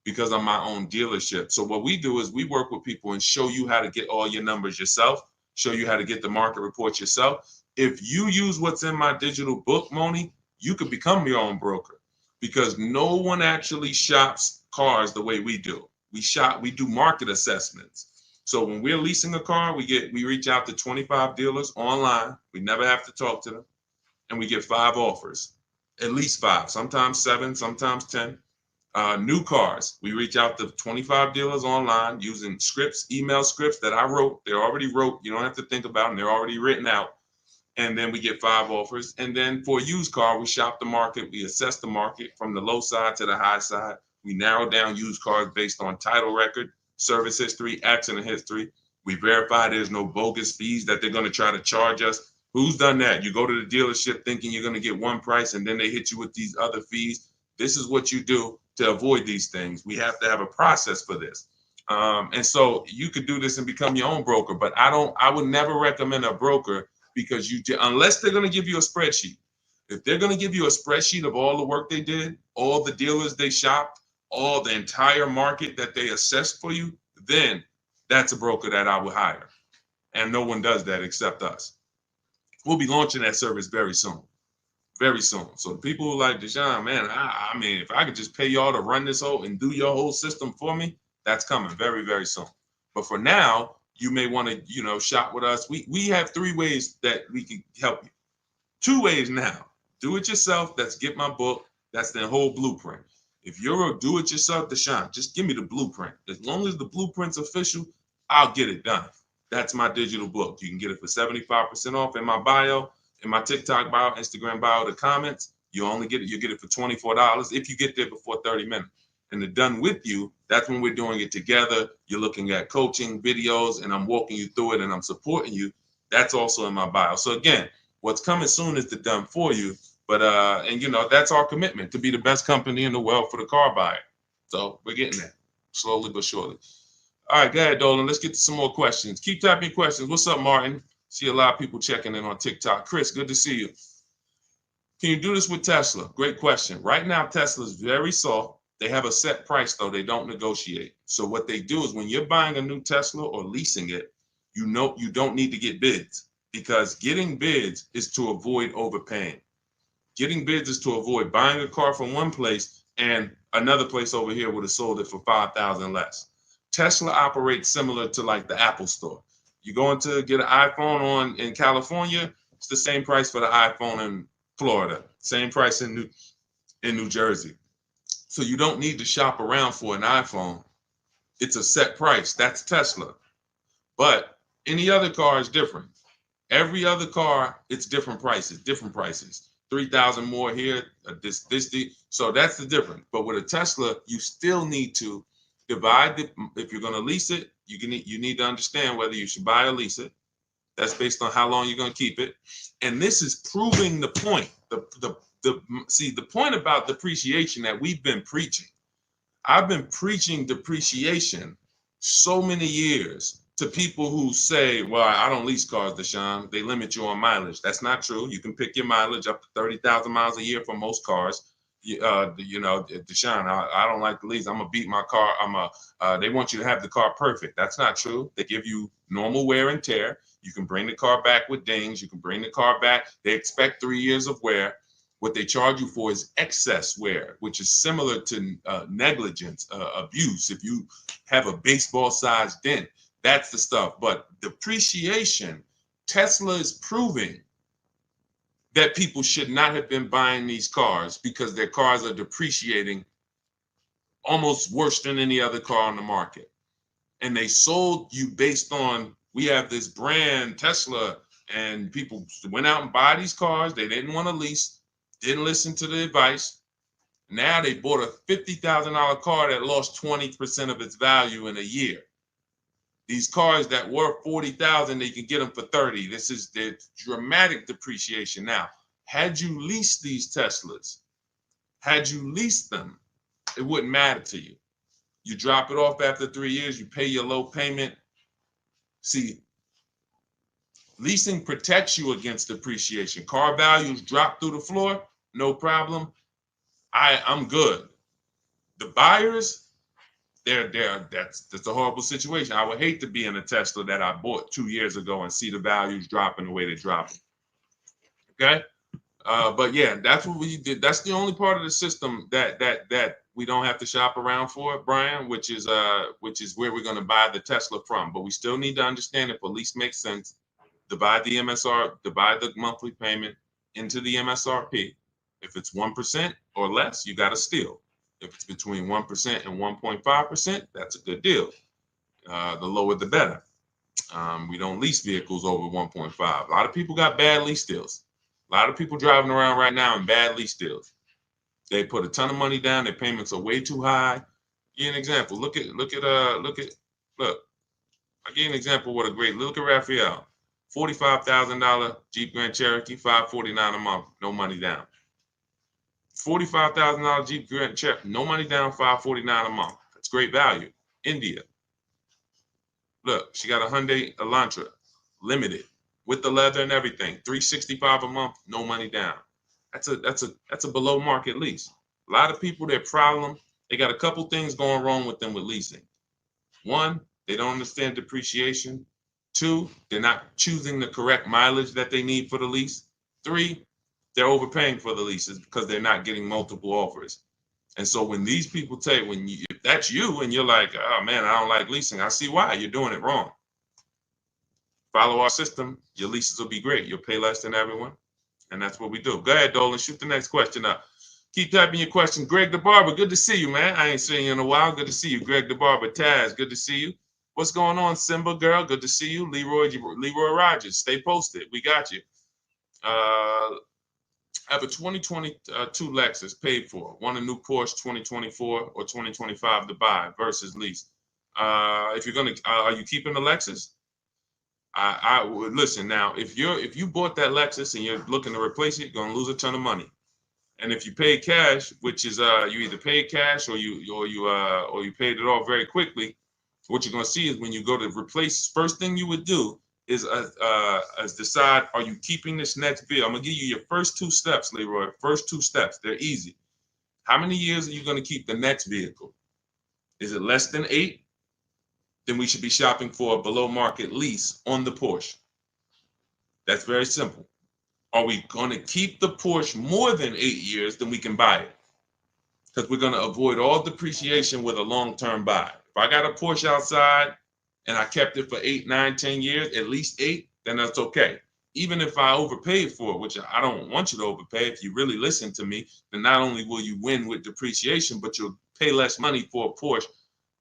because I'm my own dealership. So what we do is we work with people and show you how to get all your numbers yourself, show you how to get the market reports yourself. If you use what's in my digital book, Moni, you could become your own broker, because no one actually shops cars the way we do. We do market assessments. So when we're leasing a car, we reach out to 25 dealers online. We never have to talk to them, and we get 5 offers, at least 5, sometimes 7, sometimes 10. New cars, we reach out to 25 dealers online using scripts, email scripts that I wrote. They're already wrote. You don't have to think about them. They're already written out. And then we get 5 offers. And then for a used car, we shop the market. We assess the market from the low side to the high side. We narrow down used cars based on title record, service history, accident history. We verify there's no bogus fees that they're going to try to charge us. Who's done that? You go to the dealership thinking you're going to get one price, and then they hit you with these other fees. This is what you do to avoid these things. We have to have a process for this. And so you could do this and become your own broker, but I would never recommend a broker, because unless they're going to give you a spreadsheet. If they're going to give you a spreadsheet of all the work they did, all the dealers they shopped, all the entire market that they assessed for you, then that's a broker that I would hire. And no one does that except us. We'll be launching that service very soon. Very soon. So people who like Deshone, man, I mean, if I could just pay y'all to run this whole and do your whole system for me, that's coming very, very soon. But for now, you may want to, shop with us. We have 3 ways that we can help you. 2 ways now. Do it yourself. That's get my book. That's the whole blueprint. If you're a do-it-yourself, Deshone, just give me the blueprint. As long as the blueprint's official, I'll get it done. That's my digital book. You can get it for 75% off in my bio. In my TikTok bio, Instagram bio, the comments, you get it for $24 if you get there before 30 minutes. And the done with you, that's when we're doing it together. You're looking at coaching videos, and I'm walking you through it, and I'm supporting you. That's also in my bio. So again, what's coming soon is the done for you. But and you know, that's our commitment, to be the best company in the world for the car buyer. So we're getting there, slowly but surely. All right, go ahead, Dolan. Let's get to some more questions. Keep typing questions. What's up, Martin? See a lot of people checking in on TikTok. Chris, good to see you. Can you do this with Tesla? Great question. Right now, Tesla is very soft. They have a set price, though. They don't negotiate. So what they do is when you're buying a new Tesla or leasing it, you know you don't need to get bids, because getting bids is to avoid overpaying. Getting bids is to avoid buying a car from one place and another place over here would have sold it for 5,000 less. Tesla operates similar to like the Apple store. You go into get an iPhone on in California, it's the same price for the iPhone in Florida, same price in New Jersey. So you don't need to shop around for an iPhone. It's a set price. That's Tesla. But any other car is different. Every other car, it's different prices, 3,000 more here, this. So that's the difference. But with a Tesla, you still need to divide the, if you're going to lease it, you need to understand whether you should buy or lease it. That's based on how long you're going to keep it. And this is proving the point. See, the point about depreciation that we've been preaching. I've been preaching depreciation so many years to people who say, well, I don't lease cars, Deshone. They limit you on mileage. That's not true. You can pick your mileage up to 30,000 miles a year for most cars. You know, Deshone, I don't like to lease. I'm going to beat my car. They want you to have the car perfect. That's not true. They give you normal wear and tear. You can bring the car back with dings. You can bring the car back. They expect 3 years of wear. What they charge you for is excess wear, which is similar to negligence, abuse. If you have a baseball-sized dent, that's the stuff. But depreciation, Tesla is proving that people should not have been buying these cars because their cars are depreciating almost worse than any other car on the market. And they sold you based on, we have this brand, Tesla, and people went out and buy these cars. They didn't want to lease, didn't listen to the advice. Now they bought a $50,000 car that lost 20% of its value in a year. These cars that were 40,000, they can get them for 30. This is the dramatic depreciation. Now, had you leased these Teslas, had you leased them, it wouldn't matter to you. You drop it off after 3 years, you pay your low payment. See, leasing protects you against depreciation. Car values drop through the floor, no problem. I'm good. The buyers, that's a horrible situation. I would hate to be in a Tesla that I bought 2 years ago and see the values dropping the way they drop. Okay, but yeah, that's what we did. That's the only part of the system that we don't have to shop around for, Brian, which is where we're going to buy the Tesla from. But we still need to understand if a lease makes sense. Divide the MSR, divide the monthly payment into the MSRP. If it's 1% or less, you got a steal. If it's between 1% and 1.5%, that's a good deal. The lower, the better. We don't lease vehicles over 1.5. A lot of people got bad lease deals. A lot of people driving around right now in bad lease deals. They put a ton of money down. Their payments are way too high. Give you an example. Look. I'll give you an example. What a great look at Raphael. $45,000 Jeep Grand Cherokee, $549 a month, no money down. $45,000 Jeep Grand Cherokee, no money down, $549 a month. That's great value. India. Look, she got a Hyundai Elantra, limited, with the leather and everything, $365 a month, no money down. That's a below market lease. A lot of people, their problem, they got a couple things going wrong with them with leasing. One, they don't understand depreciation. Two, they're not choosing the correct mileage that they need for the lease. Three, they're overpaying for the leases because they're not getting multiple offers. And so when these people tell you, if that's you and you're like, oh man, I don't like leasing, I see why. You're doing it wrong. Follow our system, your leases will be great. You'll pay less than everyone. And that's what we do. Go ahead, Dolan, shoot the next question up. Keep typing your question. Greg the Barber, good to see you, man. I ain't seen you in a while. Good to see you. Greg the Barber. Taz, good to see you. What's going on, Simba girl? Good to see you. Leroy Rogers, stay posted. We got you. I have a 2022 Lexus paid for. Want a new Porsche 2024 or 2025 to buy versus lease. If you're gonna, are you keeping the Lexus? I would listen now. If you bought that Lexus and you're looking to replace it, you're gonna lose a ton of money. And if you pay cash, which is you either pay cash or you paid it off very quickly, what you're going to see is when you go to replace, first thing you would do is decide, are you keeping this next bill? I'm going to give you your first two steps, Leroy. First two steps. They're easy. How many years are you going to keep the next vehicle? Is it less than 8? Then we should be shopping for a below market lease on the Porsche. That's very simple. Are we going to keep the Porsche more than 8 years? Then we can buy it, because we're going to avoid all depreciation with a long-term buy. If I got a Porsche outside and I kept it for 8, 9, 10 years, at least 8, then that's okay. Even if I overpaid for it, which I don't want you to overpay. If you really listen to me, then not only will you win with depreciation, but you'll pay less money for a Porsche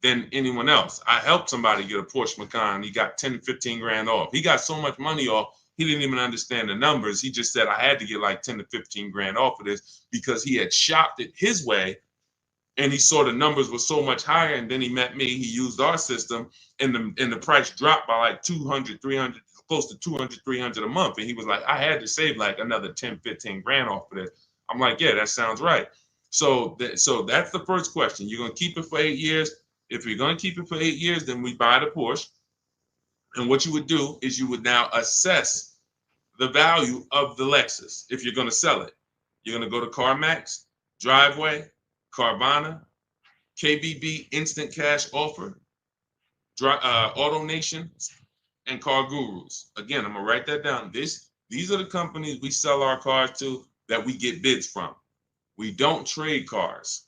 than anyone else. I helped somebody get a Porsche Macan. He got 10, 15 grand off. He got so much money off, he didn't even understand the numbers. He just said, I had to get like 10 to 15 grand off of this because he had shopped it his way and he saw the numbers were so much higher. And then he met me, he used our system, and the price dropped by like 200, 300, close to 200, 300 a month. And he was like, I had to save like another 10, 15 grand off of this. I'm like, yeah, that sounds right. So that's the first question. You're going to keep it for 8 years. If you're going to keep it for 8 years, then we buy the Porsche. And what you would do is you would now assess the value of the Lexus if you're going to sell it. You're going to go to CarMax, Driveway, Carvana, KBB Instant Cash Offer, AutoNation, and Car Gurus. Again, I'm going to write that down. These are the companies we sell our cars to that we get bids from. We don't trade cars.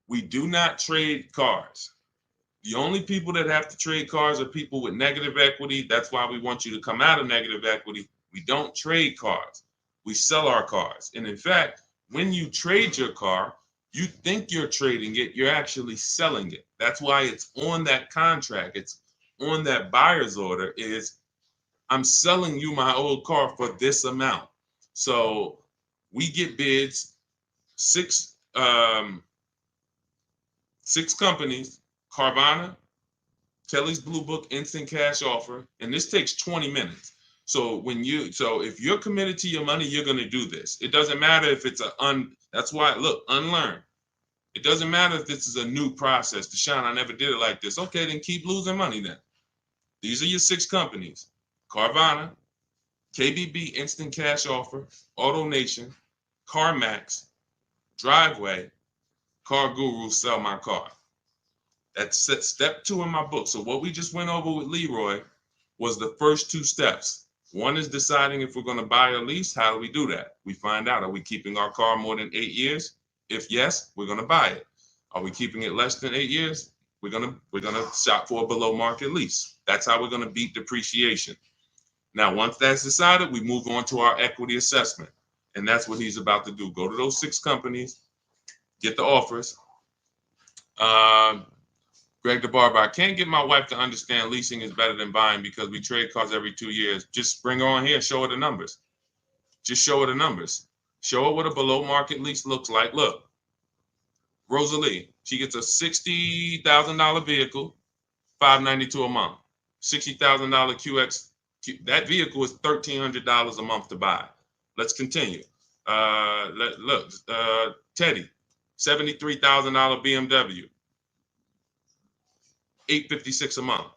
We do not trade cars. The only people that have to trade cars are people with negative equity. That's why we want you to come out of negative equity. We don't trade cars. We sell our cars. And in fact, when you trade your car, you think you're trading it, you're actually selling it. That's why it's on that contract. It's on that buyer's order is, I'm selling you my old car for this amount. So we get bids, six companies, Carvana, Kelly's Blue Book Instant Cash Offer, and this takes 20 minutes. So if you're committed to your money, you're going to do this. It doesn't matter if it's that's why, look, unlearn. It doesn't matter if this is a new process. Deshone, I never did it like this. Okay, then keep losing money then. These are your 6 companies: Carvana, KBB Instant Cash Offer, AutoNation, CarMax, Driveway, Car Guru, Sell My Car. That's step 2 in my book. So what we just went over with Leroy was the first 2 steps. One is deciding if we're going to buy or lease. How do we do that? We find out, are we keeping our car more than 8 years? If yes, we're going to buy it. Are we keeping it less than 8 years? We're gonna shop for a below market lease. That's how we're going to beat depreciation. Now, once that's decided, we move on to our equity assessment. And that's what he's about to do. Go to those 6 companies, get the offers. Greg the Barber, I can't get my wife to understand leasing is better than buying because we trade cars every 2 years. Just bring her on here, show her the numbers. Just show her the numbers. Show her what a below market lease looks like. Look, Rosalie, she gets a $60,000 vehicle, $592 a month. $60,000 QX, that vehicle is $1,300 a month to buy. Let's continue. Teddy, $73,000 BMW, $856 a month.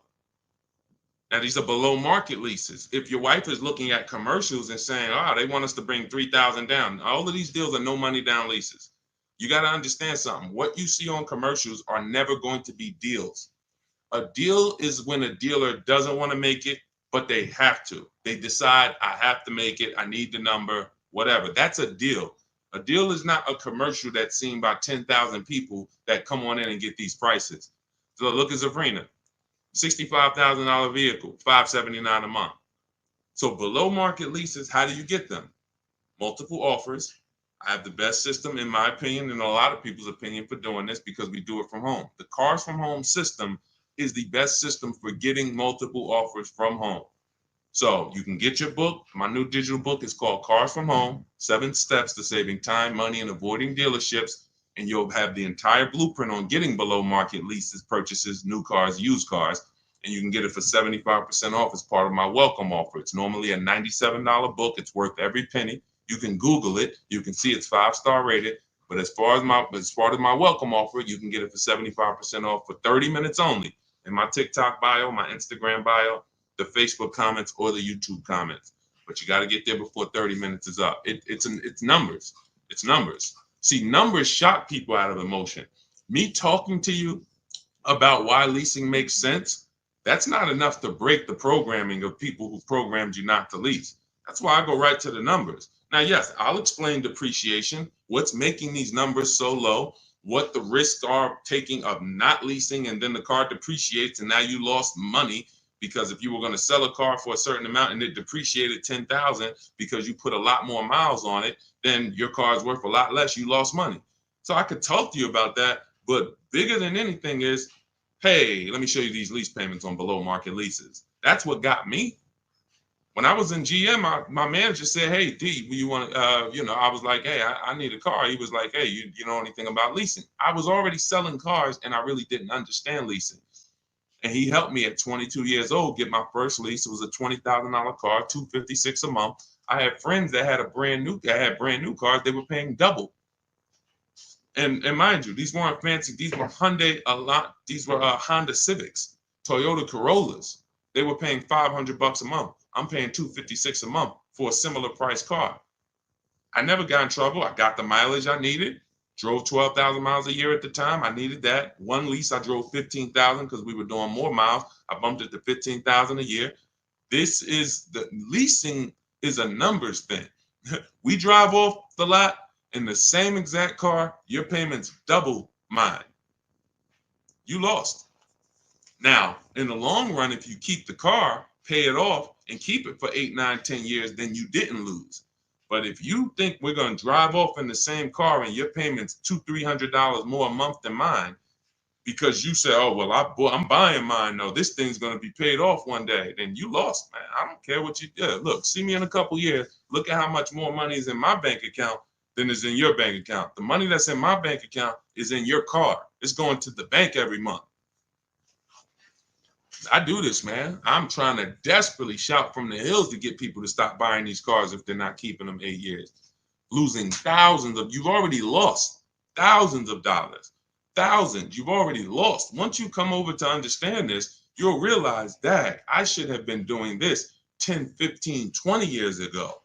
Now, these are below market leases. If your wife is looking at commercials and saying, oh, they want us to bring $3,000 down, all of these deals are no money down leases. You got to understand something. What you see on commercials are never going to be deals. A deal is when a dealer doesn't want to make it, but they have to. They decide, I have to make it, I need the number, whatever. That's a deal. A deal is not a commercial that's seen by 10,000 people that come on in and get these prices. So look at Zafrina, $65,000 vehicle, $579 a month. So below market leases, how do you get them? Multiple offers. I have the best system, in my opinion, and a lot of people's opinion, for doing this because we do it from home. The Cars from Home system is the best system for getting multiple offers from home. So you can get your book. My new digital book is called Cars from Home, 7 Steps to Saving Time, Money, and Avoiding Dealerships. And you'll have the entire blueprint on getting below market leases, purchases, new cars, used cars. And you can get it for 75% off as part of my welcome offer. It's normally a $97 book. It's worth every penny. You can Google it. You can see it's 5-star rated. But as part of my welcome offer, you can get it for 75% off for 30 minutes only in my TikTok bio, my Instagram bio, the Facebook comments, or the YouTube comments. But you got to get there before 30 minutes is up. It's numbers. It's numbers. See, numbers shock people out of emotion. Me talking to you about why leasing makes sense, that's not enough to break the programming of people who programmed you not to lease. That's why I go right to the numbers. Now, yes, I'll explain depreciation, what's making these numbers so low, what the risks are taking of not leasing, and then the car depreciates and now you lost money because if you were going to sell a car for a certain amount and it depreciated 10,000 because you put a lot more miles on it, then your car is worth a lot less, you lost money. So I could talk to you about that, but bigger than anything is, hey, let me show you these lease payments on below market leases. That's what got me. When I was in GM, my manager said, hey, D, you want I was like, hey, I need a car. He was like, hey, you know anything about leasing? I was already selling cars and I really didn't understand leasing. And he helped me at 22 years old get my first lease. It was a $20,000 car, $256 a month. I had friends that had brand new cars. They were paying double. And mind you, these weren't fancy. These were Honda Civics, Toyota Corollas. They were paying $500 a month. I'm paying $256 a month for a similar price car. I never got in trouble. I got the mileage I needed. Drove 12,000 miles a year at the time. I needed that. One lease, I drove 15,000 because we were doing more miles. I bumped it to 15,000 a year. Leasing is a numbers thing. We drive off the lot in the same exact car. Your payment's double mine. You lost. Now, in the long run, if you keep the car, pay it off, and keep it for 8, 9, 10 years, then you didn't lose. But if you think we're going to drive off in the same car and your payment's $200-300 more a month than mine, because you say, oh, well, I'm buying mine, though, this thing's going to be paid off one day, then you lost, man. I don't care what you do. Look, see me in a couple years. Look at how much more money is in my bank account than is in your bank account. The money that's in my bank account is in your car. It's going to the bank every month. I do this, man. I'm trying to desperately shout from the hills to get people to stop buying these cars if they're not keeping them 8 years. Losing you've already lost thousands of dollars. Thousands, you've already lost. Once you come over to understand this, you'll realize, that I should have been doing this 10, 15, 20 years ago.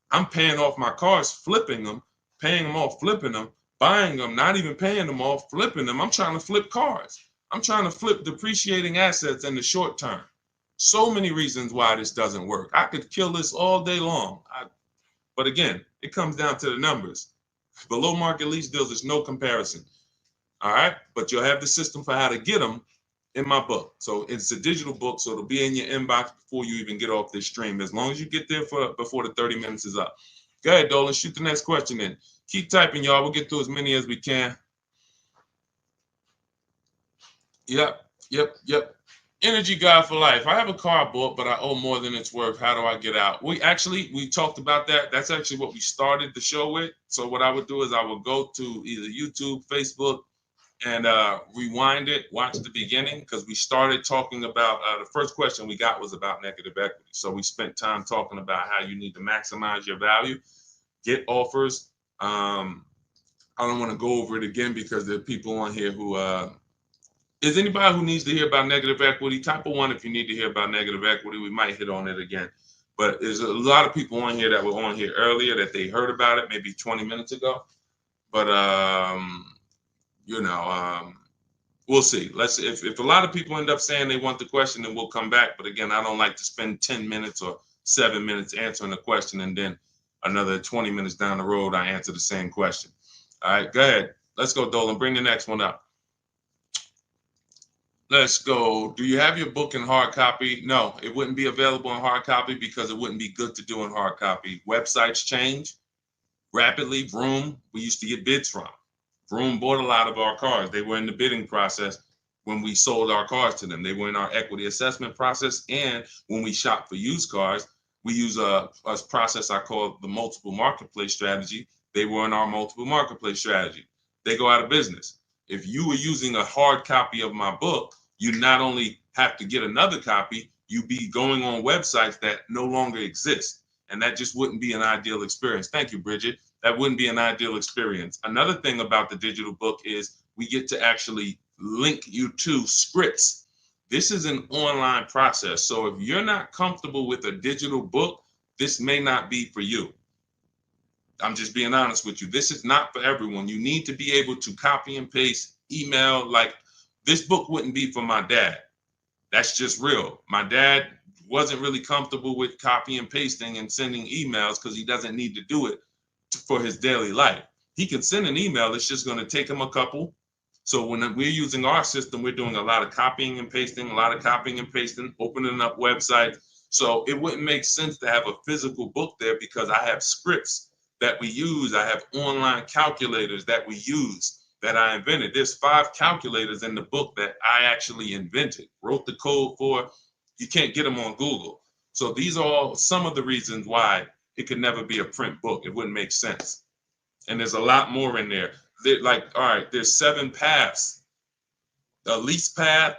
I'm paying off my cars, flipping them, paying them off, flipping them, buying them, not even paying them off, flipping them. I'm trying to flip cars. I'm trying to flip depreciating assets in the short term. So many reasons why this doesn't work. I could kill this all day long. But again, it comes down to the numbers. Below market lease deals, there's no comparison. All right. But you'll have the system for how to get them in my book. So it's a digital book. So it'll be in your inbox before you even get off this stream. As long as you get there before the 30 minutes is up. Go ahead, Dolan. Shoot the next question in. Keep typing, y'all. We'll get through as many as we can. Yep. Energy guy for life. I have a car bought, but I owe more than it's worth. How do I get out? We talked about that. That's actually what we started the show with. So what I would do is I would go to either YouTube, Facebook, and rewind it, watch the beginning, because we started talking about, the first question we got was about negative equity. So we spent time talking about how you need to maximize your value, get offers. I don't want to go over it again because there are people on here who is anybody who needs to hear about negative equity? Type of 1 if you need to hear about negative equity. We might hit on it again. But there's a lot of people on here that were on here earlier that they heard about it maybe 20 minutes ago. But, we'll see. If a lot of people end up saying they want the question, then we'll come back. But again, I don't like to spend 10 minutes or 7 minutes answering a question and then another 20 minutes down the road, I answer the same question. All right, go ahead. Let's go, Dolan. Bring the next one up. Let's go. Do you have your book in hard copy? No, it wouldn't be available in hard copy because it wouldn't be good to do in hard copy. Websites change rapidly. Vroom, we used to get bids from. Vroom bought a lot of our cars. They were in the bidding process when we sold our cars to them. They were in our equity assessment process. And when we shop for used cars, we use a process I call the multiple marketplace strategy. They were in our multiple marketplace strategy. They go out of business. If you were using a hard copy of my book, you not only have to get another copy, you be going on websites that no longer exist. And that just wouldn't be an ideal experience. Thank you, Bridget. That wouldn't be an ideal experience. Another thing about the digital book is we get to actually link you to scripts. This is an online process. So if you're not comfortable with a digital book, this may not be for you. I'm just being honest with you. This is not for everyone. You need to be able to copy and paste, email. Like, this book wouldn't be for my dad. That's just real. My dad wasn't really comfortable with copy and pasting and sending emails because he doesn't need to do it for his daily life. He can send an email. It's just going to take him a couple. So when we're using our system, we're doing a lot of copying and pasting, opening up websites. So it wouldn't make sense to have a physical book there because I have scripts that we use. I have online calculators that we use that I invented. There's 5 calculators in the book that I actually invented, wrote the code for. You can't get them on Google. So these are all some of the reasons why it could never be a print book. It wouldn't make sense. And there's a lot more in there. All right, there's 7 paths. A lease path,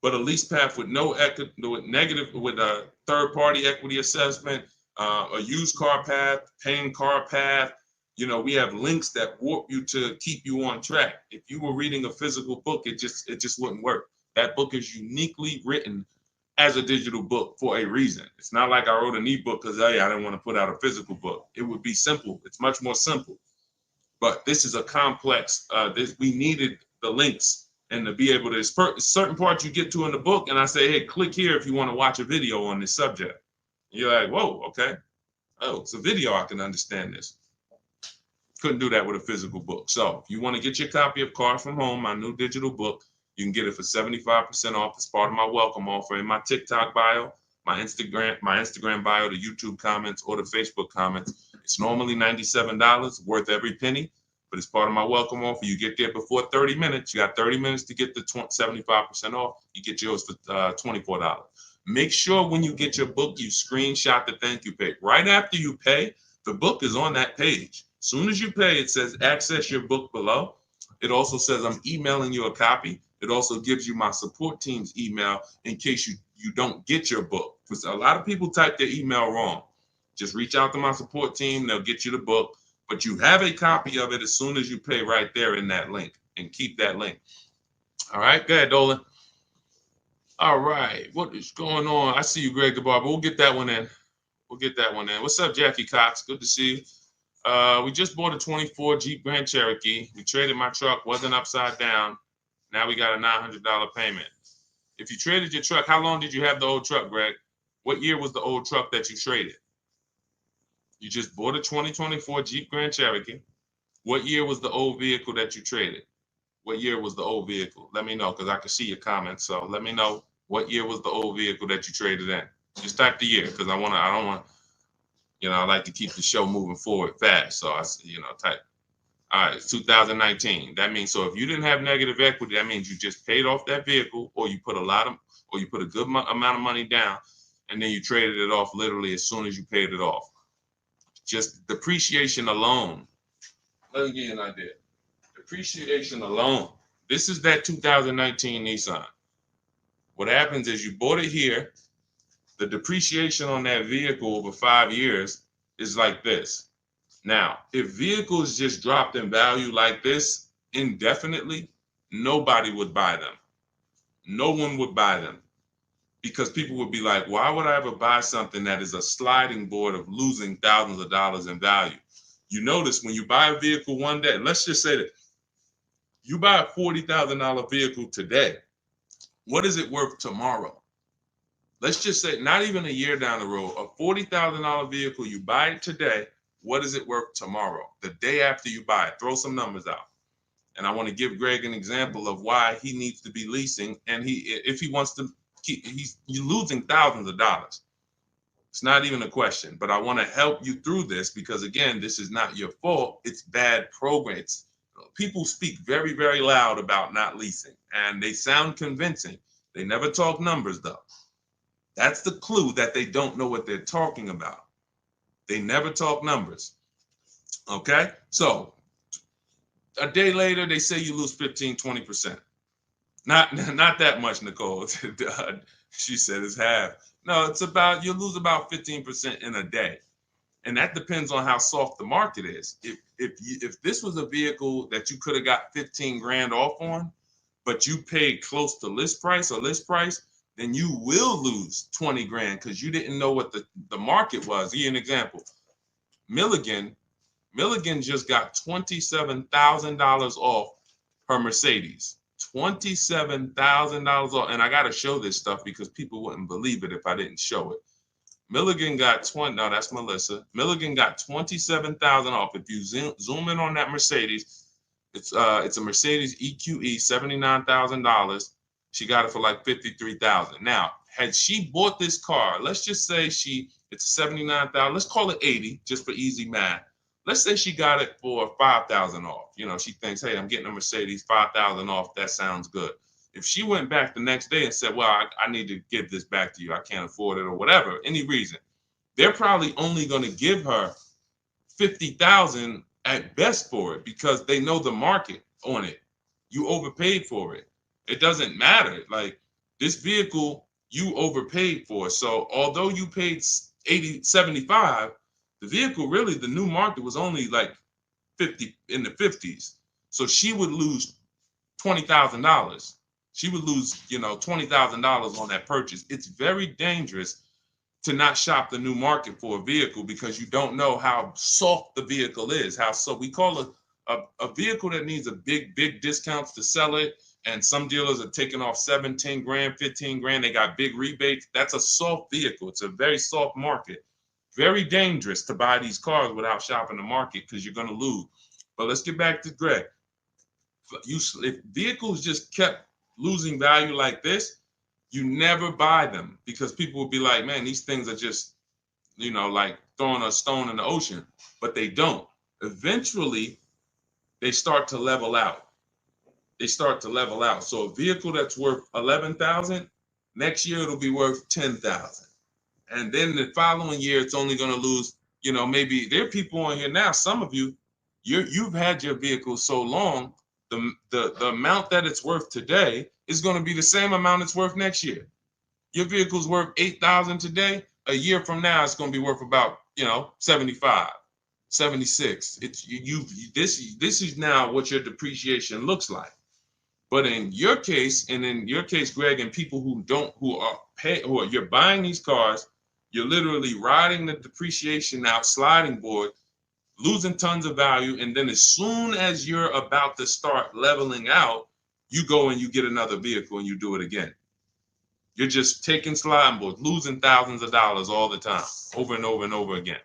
but a lease path with with a third-party equity assessment, a used car path, paying car path. We have links that warp you to keep you on track. If you were reading a physical book, it just wouldn't work. That book is uniquely written as a digital book for a reason. It's not like I wrote an ebook because, hey, I didn't want to put out a physical book. It would be simple. It's much more simple. But this is a complex, we needed the links and to be able to, certain parts you get to in the book, and I say, hey, click here if you want to watch a video on this subject. You're like, whoa, okay. Oh, it's a video, I can understand this. Couldn't do that with a physical book. So if you want to get your copy of Car From Home, my new digital book, you can get it for 75% off as part of my welcome offer in my TikTok bio, my Instagram bio, the YouTube comments, or the Facebook comments. It's normally $97, worth every penny, but it's part of my welcome offer. You get there before 30 minutes. You got 30 minutes to get the 75% off. You get yours for $24. Make sure when you get your book, you screenshot the thank you page. Right after you pay, the book is on that page. As soon as you pay, it says access your book below. It also says I'm emailing you a copy. It also gives you my support team's email in case you don't get your book. Because a lot of people type their email wrong. Just reach out to my support team. They'll get you the book. But you have a copy of it as soon as you pay right there in that link. And keep that link. All right, go ahead, Dolan. All right, what is going on? I see you, Greg the Barber. We'll get that one in. What's up, Jackie Cox? Good to see you. We just bought a 24 Jeep Grand Cherokee. We traded my truck, wasn't upside down. Now we got a $900 payment. If you traded your truck, how long did you have the old truck, Greg? What year was the old truck that you traded? You just bought a 2024 Jeep Grand Cherokee. What year was the old vehicle that you traded? What year was the old vehicle? Let me know because I can see your comments. So let me know what year was the old vehicle that you traded in. Just type the year because I don't want, I like to keep the show moving forward fast. So type. All right, it's 2019. That means, so if you didn't have negative equity, that means you just paid off that vehicle, or you put a good amount of money down, and then you traded it off literally as soon as you paid it off. Just depreciation alone. Let me give you an idea. Depreciation alone. This is that 2019 Nissan. What happens is you bought it here. The depreciation on that vehicle over 5 years is like this. Now, if vehicles just dropped in value like this indefinitely, nobody would buy them. No one would buy them because people would be like, why would I ever buy something that is a sliding board of losing thousands of dollars in value? You notice when you buy a vehicle one day, let's just say that you buy a $40,000 vehicle today. What is it worth tomorrow? Let's just say not even a year down the road, a $40,000 vehicle, you buy it today. What is it worth tomorrow? The day after you buy it, throw some numbers out. And I want to give Greg an example of why he needs to be leasing. And if he wants to you're losing thousands of dollars. It's not even a question, but I want to help you through this because again, this is not your fault. It's bad programs. People speak very, very loud about not leasing and they sound convincing. They never talk numbers though. That's the clue that they don't know what they're talking about. They never talk numbers. Okay. So a day later, they say you lose 15, 20%. Not that much, Nicole. She said it's half. No, it's about, you lose about 15% in a day. And that depends on how soft the market is. If this was a vehicle that you could have got 15 grand off on, but you paid close to list price or list price, then you will lose 20 grand because you didn't know what the market was. Give you an example. Milligan, Milligan just got $27,000 off her Mercedes. $27,000 off. And I got to show this stuff because people wouldn't believe it if I didn't show it. Milligan got 20. No, that's Melissa. Milligan got 27,000 off. If you zoom in on that Mercedes, it's a Mercedes EQE, $79,000. She got it for like 53,000. Now, had she bought this car, let's just say it's 79,000. Let's call it 80, just for easy math. Let's say she got it for 5,000 off. You know, she thinks, hey, I'm getting a Mercedes, 5,000 off. That sounds good. If she went back the next day and said, well, I need to give this back to you, I can't afford it, or whatever, any reason, they're probably only going to give her 50,000 at best for it because they know the market on it. You overpaid for it. It doesn't matter. Like, this vehicle, you overpaid for. So although you paid 80, 75, the vehicle, really, the new market was only like 50, in the 50s. So she would lose $20,000. She would lose, $20,000 on that purchase. It's very dangerous to not shop the new market for a vehicle because you don't know how soft the vehicle is. We call it a vehicle that needs a big discounts to sell it. And some dealers are taking off 17 grand, 15 grand. They got big rebates. That's a soft vehicle. It's a very soft market. Very dangerous to buy these cars without shopping the market because you're going to lose. But let's get back to Greg. If vehicles just kept losing value like this, you never buy them because people will be like, man, these things are just, like throwing a stone in the ocean, but they don't. Eventually, they start to level out. So a vehicle that's worth 11,000, next year it'll be worth 10,000. And then the following year, it's only going to lose, maybe there are people on here now, some of you've had your vehicle so long, the amount that it's worth today is going to be the same amount it's worth next year. Your vehicle's worth 8,000 today. A year from now, it's going to be worth about 75, 76. This is now what your depreciation looks like. But in your case, Greg, and people you're buying these cars, you're literally riding the depreciation out, sliding board, losing tons of value, and then as soon as you're about to start leveling out, you go and you get another vehicle and you do it again. You're just taking sliding boards, losing thousands of dollars all the time, over and over and over again.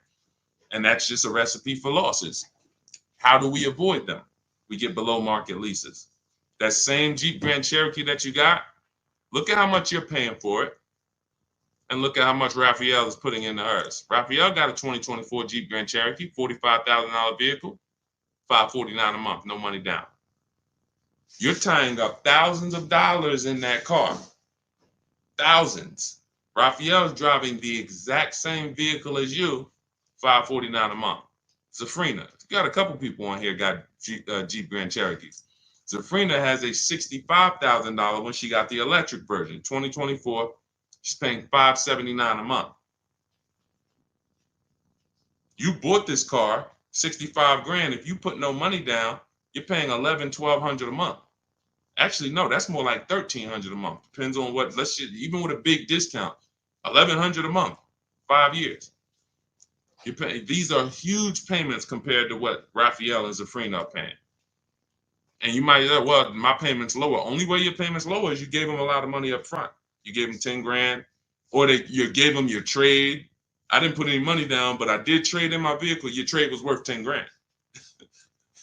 And that's just a recipe for losses. How do we avoid them? We get below market leases. That same Jeep Grand Cherokee that you got, look at how much you're paying for it. And look at how much Raphael is putting into hers. Raphael got a 2024 Jeep Grand Cherokee, $45,000 vehicle, $549 a month, no money down. You're tying up thousands of dollars in that car. Thousands. Raphael's driving the exact same vehicle as you, $549 a month. Zafrina, got a couple people on here got Jeep Grand Cherokees. Zafrina has a $65,000 when she got the electric version, 2024. She's paying $579 a month. You bought this car, 65 grand. If you put no money down, you're paying $1,100-1,200 a month. Actually, no, that's more like $1,300 a month. Depends on what. Even with a big discount, $1,100 a month, 5 years. These are huge payments compared to what Raphael and Zafrina are paying. And you might say, well, my payment's lower. Only way your payment's lower is you gave them a lot of money up front. You gave them 10 grand, or you gave them your trade. I didn't put any money down, but I did trade in my vehicle. Your trade was worth 10 grand.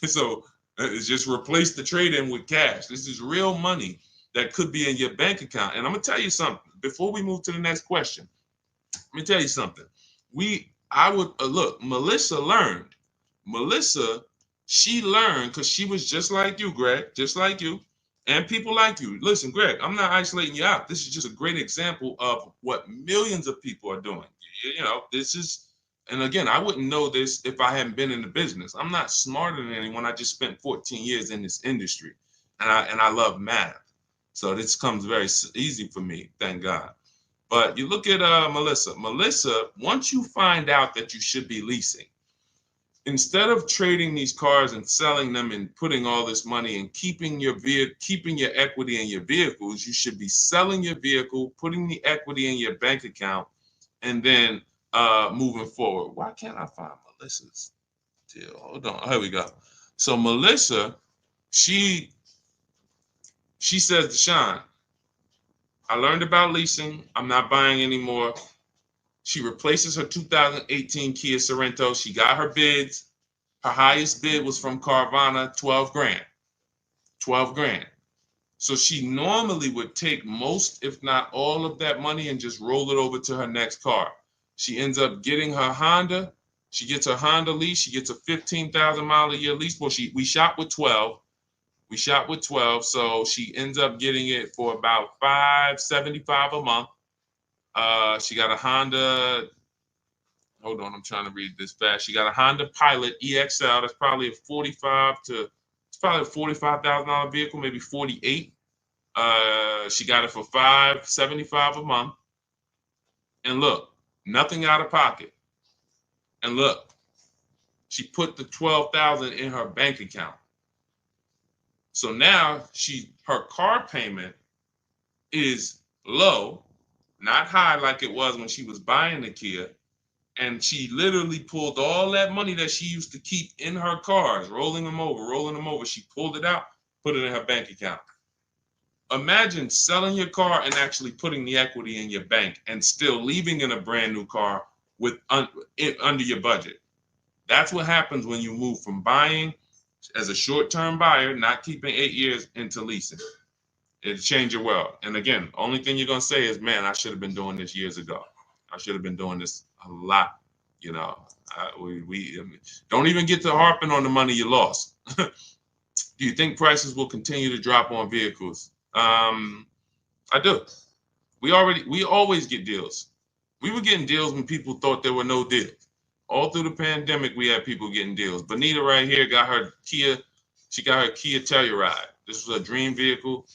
So it's just replace the trade in with cash. This is real money that could be in your bank account. And I'm gonna tell you something before we move to the next question. Let me tell you something. Look, Melissa learned. She learned because she was just like you, Greg, just like you. And people like you. Listen, Greg, I'm not isolating you out. This is just a great example of what millions of people are doing. This is, and again, I wouldn't know this if I hadn't been in the business. I'm not smarter than anyone. I just spent 14 years in this industry, and I love math. So this comes very easy for me, thank God. But you look at Melissa. Melissa, once you find out that you should be leasing, instead of trading these cars and selling them and putting all this money and keeping your equity in your vehicles, you should be selling your vehicle, putting the equity in your bank account, and then moving forward. Why can't I find Melissa's deal? Hold on. Here we go. So Melissa, she says, Deshone, I learned about leasing. I'm not buying anymore. She replaces her 2018 Kia Sorento. She got her bids. Her highest bid was from Carvana, 12 grand. 12 grand. So she normally would take most, if not all of that money and just roll it over to her next car. She ends up getting her Honda. She gets her Honda lease. She gets a 15,000 mile a year lease. Well, we shot with 12. We shot with 12. So she ends up getting it for about $575 a month. She got a Honda. Hold on, I'm trying to read this fast. She got a Honda Pilot EXL. That's probably a $45,000 vehicle, maybe 48. She got it for $575 a month. And look, nothing out of pocket. And look, she put the $12,000 in her bank account. So now her car payment is low, not high like it was when she was buying the Kia. And she literally pulled all that money that she used to keep in her cars, rolling them over. She pulled it out, put it in her bank account. Imagine selling your car and actually putting the equity in your bank and still leaving in a brand new car with under your budget. That's what happens when you move from buying as a short-term buyer, not keeping 8 years, into leasing. It'll change your world. And again, only thing you're going to say is, man, I should have been doing this years ago. I should have been doing this a lot. You know, we don't even get to harping on the money you lost. Do you think prices will continue to drop on vehicles? I do. We always get deals. We were getting deals when people thought there were no deals. All through the pandemic, we had people getting deals. Bonita right here got her Kia. She got her Kia Telluride. This was a dream vehicle.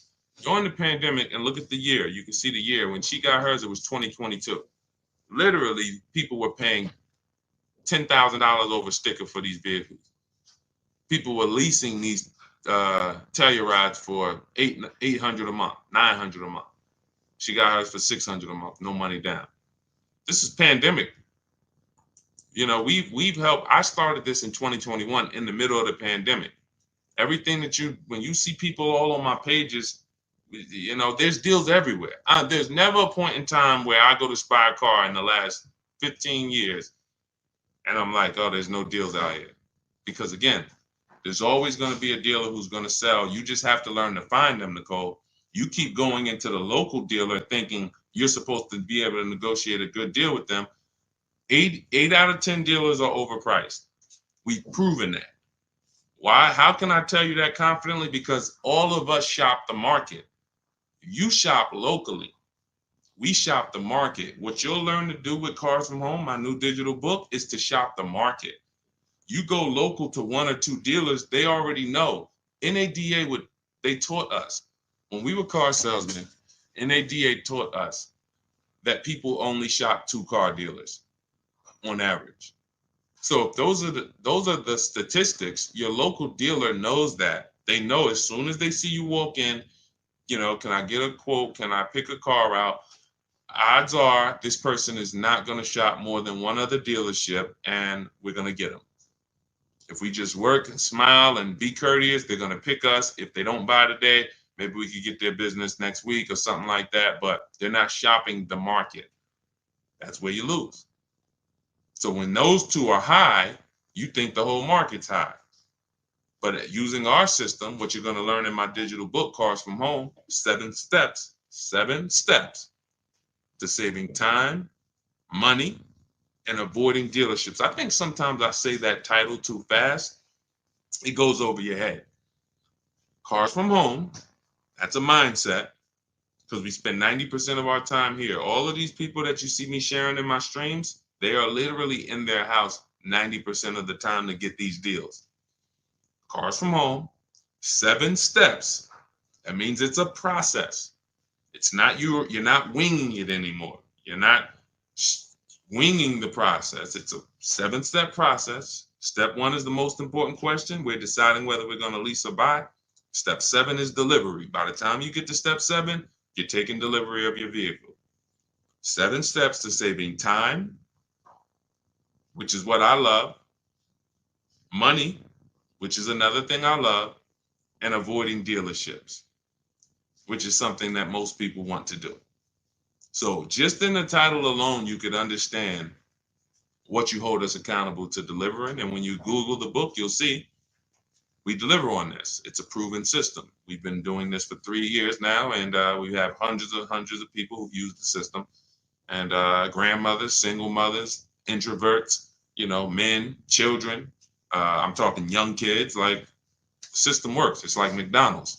During the pandemic, and look at the year. You can see the year. When she got hers, it was 2022. Literally, people were paying $10,000 over sticker for these vehicles. People were leasing these Tellurides for $800 a month, $900 a month. She got hers for $600 a month, no money down. This is pandemic. You know, we've helped. I started this in 2021 in the middle of the pandemic. Everything that when you see people all on my pages, you know, there's deals everywhere. There's never a point in time where I go to spy a car in the last 15 years and I'm like, oh, there's no deals out here. Because again, there's always going to be a dealer who's going to sell. You just have to learn to find them, Nicole. You keep going into the local dealer thinking you're supposed to be able to negotiate a good deal with them. Eight out of 10 dealers are overpriced. We've proven that. Why? How can I tell you that confidently? Because all of us shop the market. You shop locally. We shop the market. What you'll learn to do with Cars from Home, my new digital book, is to shop the market. You go local to one or two dealers, they already know. NADA they taught us. When we were car salesmen, NADA taught us that people only shop 2 car dealers on average. So if those are the statistics, your local dealer knows that. They know as soon as they see you walk in, you know, can I get a quote? Can I pick a car out? Odds are this person is not going to shop more than one other dealership, and we're going to get them. If we just work and smile and be courteous, they're going to pick us. If they don't buy today, maybe we could get their business next week or something like that, but they're not shopping the market. That's where you lose. So when those two are high, you think the whole market's high. But using our system, what you're going to learn in my digital book, Cars from Home, 7 steps to saving time, money, and avoiding dealerships. I think sometimes I say that title too fast. It goes over your head. Cars from Home, that's a mindset, because we spend 90% of our time here. All of these people that you see me sharing in my streams, they are literally in their house 90% of the time to get these deals. Cars from Home, 7 steps. That means it's a process. It's not you're not winging it anymore. You're not winging the process. It's a 7-step process. Step 1 is the most important question. We're deciding whether we're going to lease or buy. Step 7 is delivery. By the time you get to step 7, you're taking delivery of your vehicle. 7 steps to saving time, which is what I love, money, which is another thing I love, and avoiding dealerships, which is something that most people want to do. So just in the title alone, you could understand what you hold us accountable to delivering. And when you Google the book, you'll see we deliver on this. It's a proven system. We've been doing this for 3 years now, and we have hundreds of people who've used the system. And grandmothers, single mothers, introverts, men, children. I'm talking young kids. Like, system works. It's like McDonald's.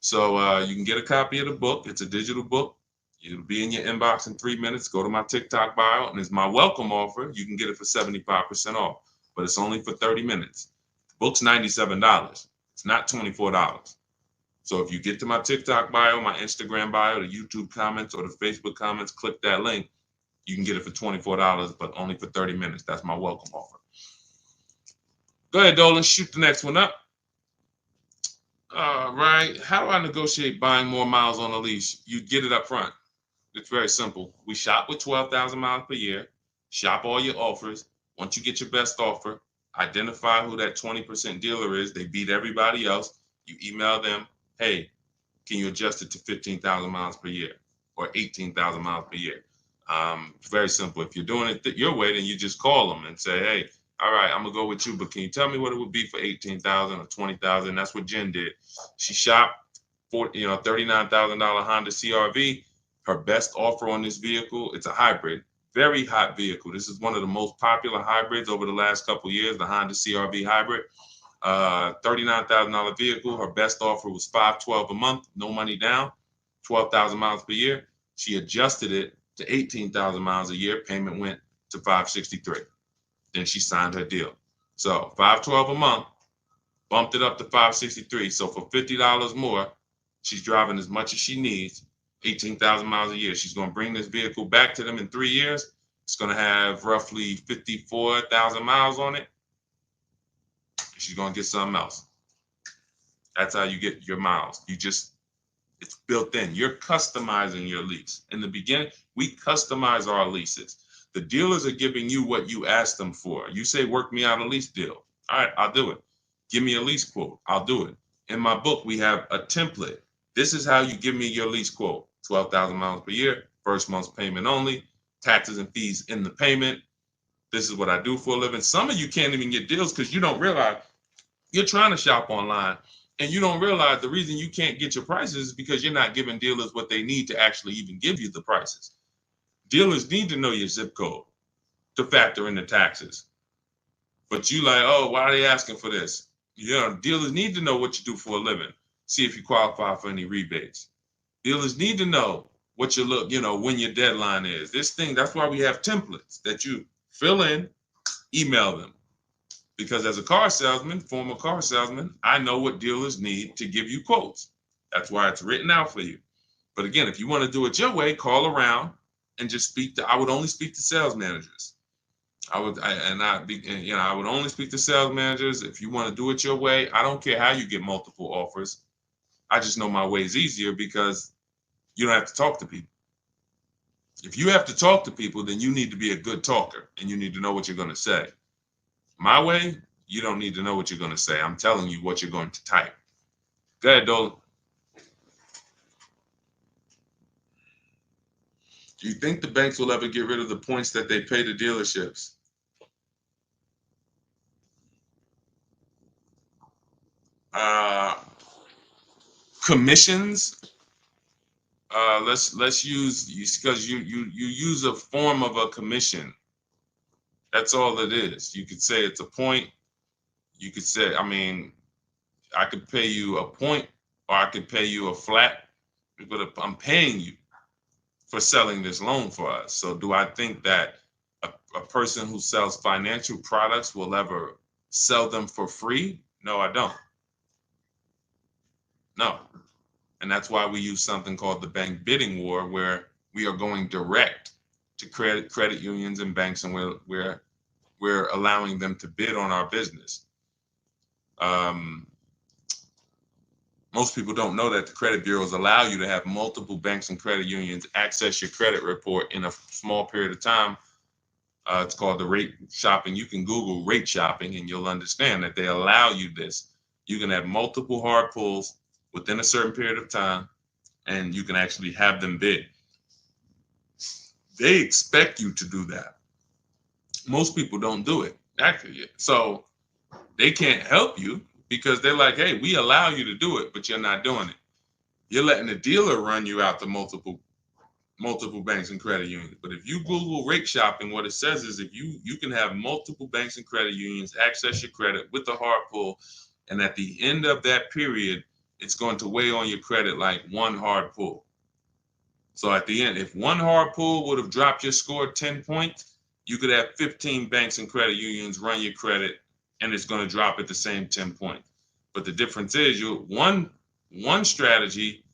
So you can get a copy of the book. It's a digital book. It'll be in your inbox in 3 minutes. Go to my TikTok bio, and it's my welcome offer. You can get it for 75% off, but it's only for 30 minutes. The book's $97. It's not $24. So if you get to my TikTok bio, my Instagram bio, the YouTube comments, or the Facebook comments, click that link. You can get it for $24, but only for 30 minutes. That's my welcome offer. Go ahead, Dolan. Shoot the next one up. All right. How do I negotiate buying more miles on a lease? You get it up front. It's very simple. We shop with 12,000 miles per year. Shop all your offers. Once you get your best offer, identify who that 20% dealer is. They beat everybody else. You email them, hey, can you adjust it to 15,000 miles per year or 18,000 miles per year? It's very simple. If you're doing it your way, then you just call them and say, hey, all right, I'm gonna go with you, but can you tell me what it would be for 18,000 or 20,000? That's what Jen did. She shopped for $39,000 Honda CRV. Her best offer on this vehicle, it's a hybrid, very hot vehicle. This is one of the most popular hybrids over the last couple of years, the Honda CRV hybrid. $39,000 vehicle. Her best offer was $512 a month, no money down, 12,000 miles per year. She adjusted it to 18,000 miles a year. Payment went to $563. Then she signed her deal. So $512 a month, bumped it up to $563. So for $50 more, she's driving as much as she needs. 18,000 miles a year. She's going to bring this vehicle back to them in 3 years. It's going to have roughly 54,000 miles on it. She's going to get something else. That's how you get your miles. It's built in. You're customizing your lease. In the beginning, we customize our leases. The dealers are giving you what you asked them for. You say, work me out a lease deal. All right, I'll do it. Give me a lease quote. I'll do it. In my book, we have a template. This is how you give me your lease quote. 12,000 miles per year, first month's payment only, taxes and fees in the payment. This is what I do for a living. Some of you can't even get deals because you don't realize you're trying to shop online and you don't realize the reason you can't get your prices is because you're not giving dealers what they need to actually even give you the prices. Dealers need to know your zip code to factor in the taxes. But you like, oh, why are they asking for this? Dealers need to know what you do for a living. See if you qualify for any rebates. Dealers need to know what you look, when your deadline is. That's why we have templates that you fill in, email them. Because as a former car salesman, I know what dealers need to give you quotes. That's why it's written out for you. But again, if you want to do it your way, call around and just I would only speak to sales managers. I would only speak to sales managers. If you want to do it your way, I don't care how you get multiple offers. I just know my way is easier because you don't have to talk to people. If you have to talk to people, then you need to be a good talker and you need to know what you're going to say. My way, you don't need to know what you're going to say. I'm telling you what you're going to type. Go ahead, Dolan. Do you think the banks will ever get rid of the points that they pay to dealerships? Commissions. Let's use because you use a form of a commission. That's all it is. You could say it's a point. You could say, I could pay you a point or I could pay you a flat, but I'm paying you for selling this loan for us. So do I think that a person who sells financial products will ever sell them for free? No, I don't. No. And that's why we use something called the bank bidding war, where we are going direct to credit unions and banks, and we're allowing them to bid on our business. Most people don't know that the credit bureaus allow you to have multiple banks and credit unions access your credit report in a small period of time. It's called the rate shopping. You can Google rate shopping and you'll understand that they allow you this. You can have multiple hard pulls within a certain period of time, and you can actually have them bid. They expect you to do that. Most people don't do it, actually. So they can't help you because they're like, hey, we allow you to do it, but you're not doing it. You're letting the dealer run you out to multiple banks and credit unions. But if you Google rate shopping, what it says is if you can have multiple banks and credit unions access your credit with a hard pull, and at the end of that period, it's going to weigh on your credit like one hard pull. So at the end, if one hard pull would have dropped your score 10 points, you could have 15 banks and credit unions run your credit, and it's going to drop at the same 10 points. But the difference is one strategy,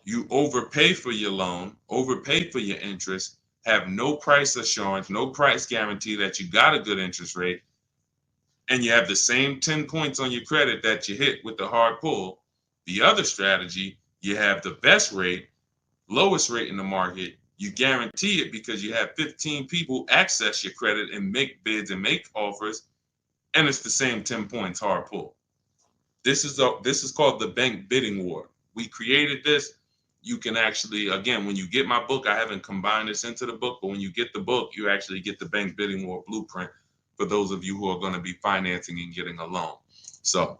you overpay for your loan, overpay for your interest, have no price assurance, no price guarantee that you got a good interest rate, and you have the same 10 points on your credit that you hit with the hard pull. The other strategy, you have the best rate, lowest rate in the market. You guarantee it because you have 15 people access your credit and make bids and make offers, and it's the same 10 points hard pull. This is called the bank bidding war. We created this. You can actually, again, when you get my book, I haven't combined this into the book, but when you get the book, you actually get the bank bidding war blueprint for those of you who are going to be financing and getting a loan. So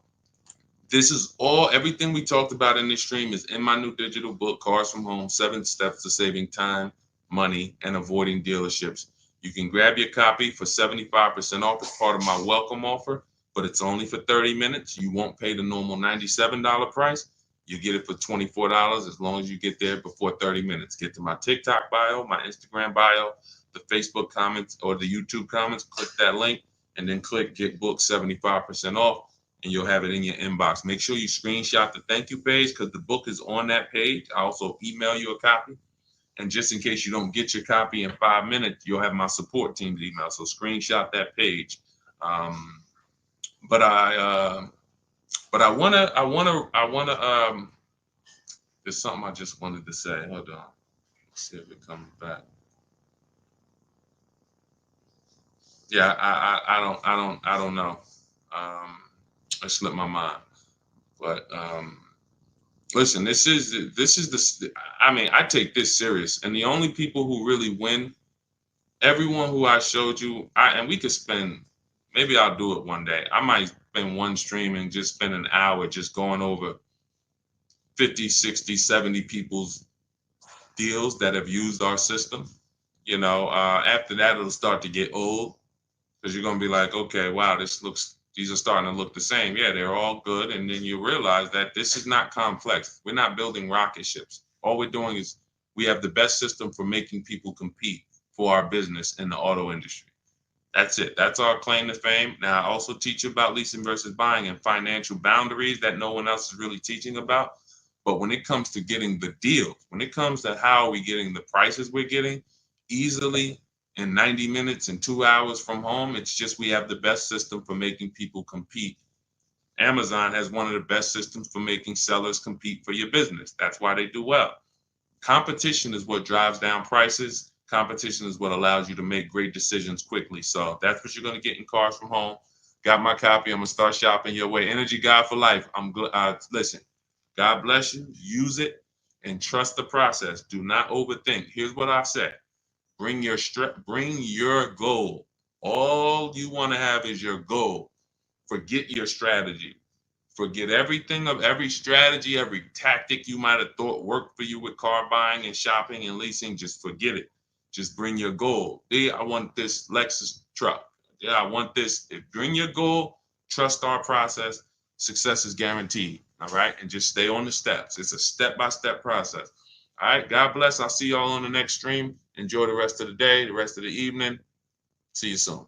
this is everything we talked about in this stream is in my new digital book, Cars from Home, 7 Steps to Saving Time, Money, and Avoiding Dealerships. You can grab your copy for 75% off as part of my welcome offer, but it's only for 30 minutes. You won't pay the normal $97 price. You get it for $24 as long as you get there before 30 minutes. Get to my TikTok bio, my Instagram bio, the Facebook comments, or the YouTube comments. Click that link and then click Get Book 75% off, and you'll have it in your inbox. Make sure you screenshot the thank you page because the book is on that page. I also email you a copy. And just in case you don't get your copy in 5 minutes, you'll have my support team's email. So screenshot that page. But I wanna. There's something I just wanted to say. Hold on. Let's see if it comes back. Yeah, I don't know. It slipped my mind. But listen, this is the. I mean, I take this serious, and the only people who really win, everyone who I showed you, and we could spend. Maybe I'll do it one day. I might spend one stream and just spend an hour just going over 50, 60, 70 people's deals that have used our system. After that, it'll start to get old because you're going to be like, okay, wow, these are starting to look the same. Yeah, they're all good. And then you realize that this is not complex. We're not building rocket ships. All we're doing is we have the best system for making people compete for our business in the auto industry. That's it. That's our claim to fame. Now, I also teach you about leasing versus buying and financial boundaries that no one else is really teaching about. But when it comes to getting the deals, when it comes to how are we getting the prices we're getting easily in 90 minutes and 2 hours from home, it's just we have the best system for making people compete. Amazon has one of the best systems for making sellers compete for your business. That's why they do well. Competition is what drives down prices. Competition is what allows you to make great decisions quickly. So that's what you're going to get in Cars from Home. Got my copy. I'm going to start shopping your way. Energy God for life. Listen, God bless you. Use it and trust the process. Do not overthink. Here's what I said. Bring your goal. All you want to have is your goal. Forget your strategy. Forget everything of every strategy, every tactic you might have thought worked for you with car buying and shopping and leasing. Just forget it. Just bring your goal. I want this Lexus truck. Yeah, I want this. Bring your goal, trust our process. Success is guaranteed. All right. And just stay on the steps. It's a step-by-step process. All right. God bless. I'll see y'all on the next stream. Enjoy the rest of the day, the rest of the evening. See you soon.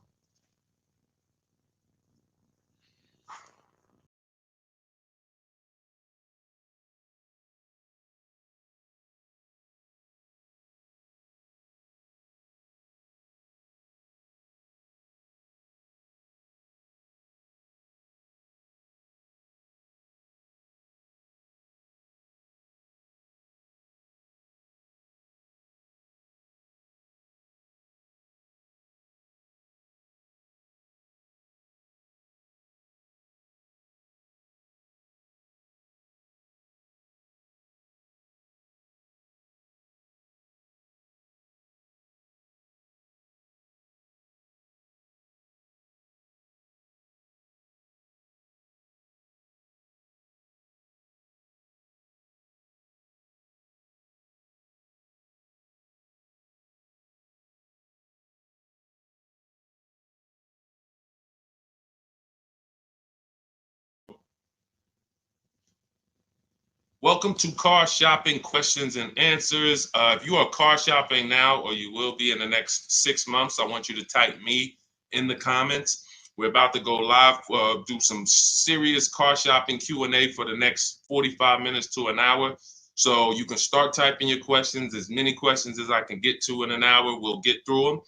Welcome to Car Shopping Questions and Answers. If you are car shopping now, or you will be in the next 6 months, I want you to type me in the comments. We're about to go live, do some serious car shopping Q&A for the next 45 minutes to an hour. So you can start typing your questions. As many questions as I can get to in an hour, we'll get through them.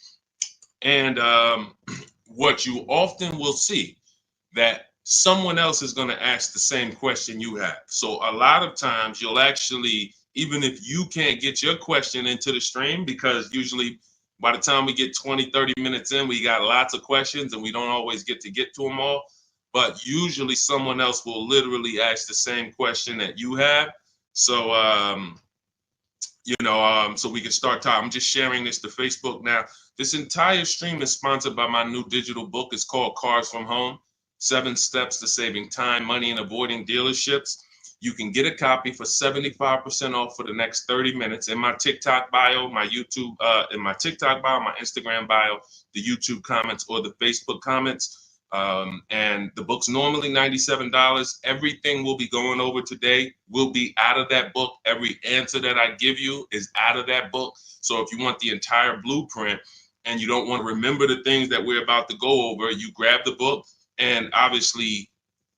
And what you often will see, that someone else is going to ask the same question you have. So a lot of times you'll actually, even if you can't get your question into the stream, because usually by the time we get 20, 30 minutes in, we got lots of questions and we don't always get to them all. But usually someone else will literally ask the same question that you have. So, so we can start talking. I'm just sharing this to Facebook now. This entire stream is sponsored by my new digital book. It's called Cars from Home: 7 Steps to Saving Time, Money, and Avoiding Dealerships. You can get a copy for 75% off for the next 30 minutes in my TikTok bio, my YouTube, in my TikTok bio, my Instagram bio, the YouTube comments, or the Facebook comments. And the book's normally $97. Everything we'll be going over today will be out of that book. Every answer that I give you is out of that book. So if you want the entire blueprint and you don't want to remember the things that we're about to go over, you grab the book. And obviously,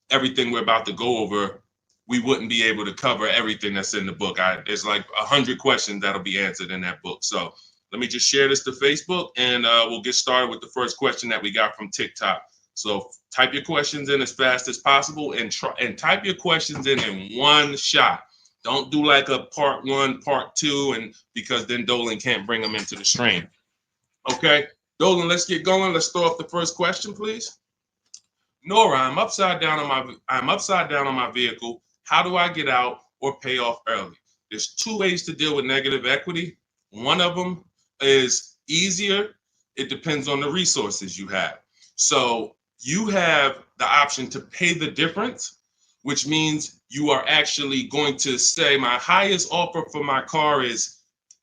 everything we're about to go over, we wouldn't be able to cover everything that's in the book. There's like 100 questions that'll be answered in that book. So let me just share this to Facebook, and we'll get started with the first question that we got from TikTok. So type your questions in as fast as possible, and type your questions in one shot. Don't do like a part 1, part 2, and because then Dolan can't bring them into the stream. Okay, Dolan, let's get going. Let's throw off the first question, please. Nora, I'm upside down on my vehicle. How do I get out or pay off early? There's 2 ways to deal with negative equity. One of them is easier. It depends on the resources you have. So you have the option to pay the difference, which means you are actually going to say, my highest offer for my car is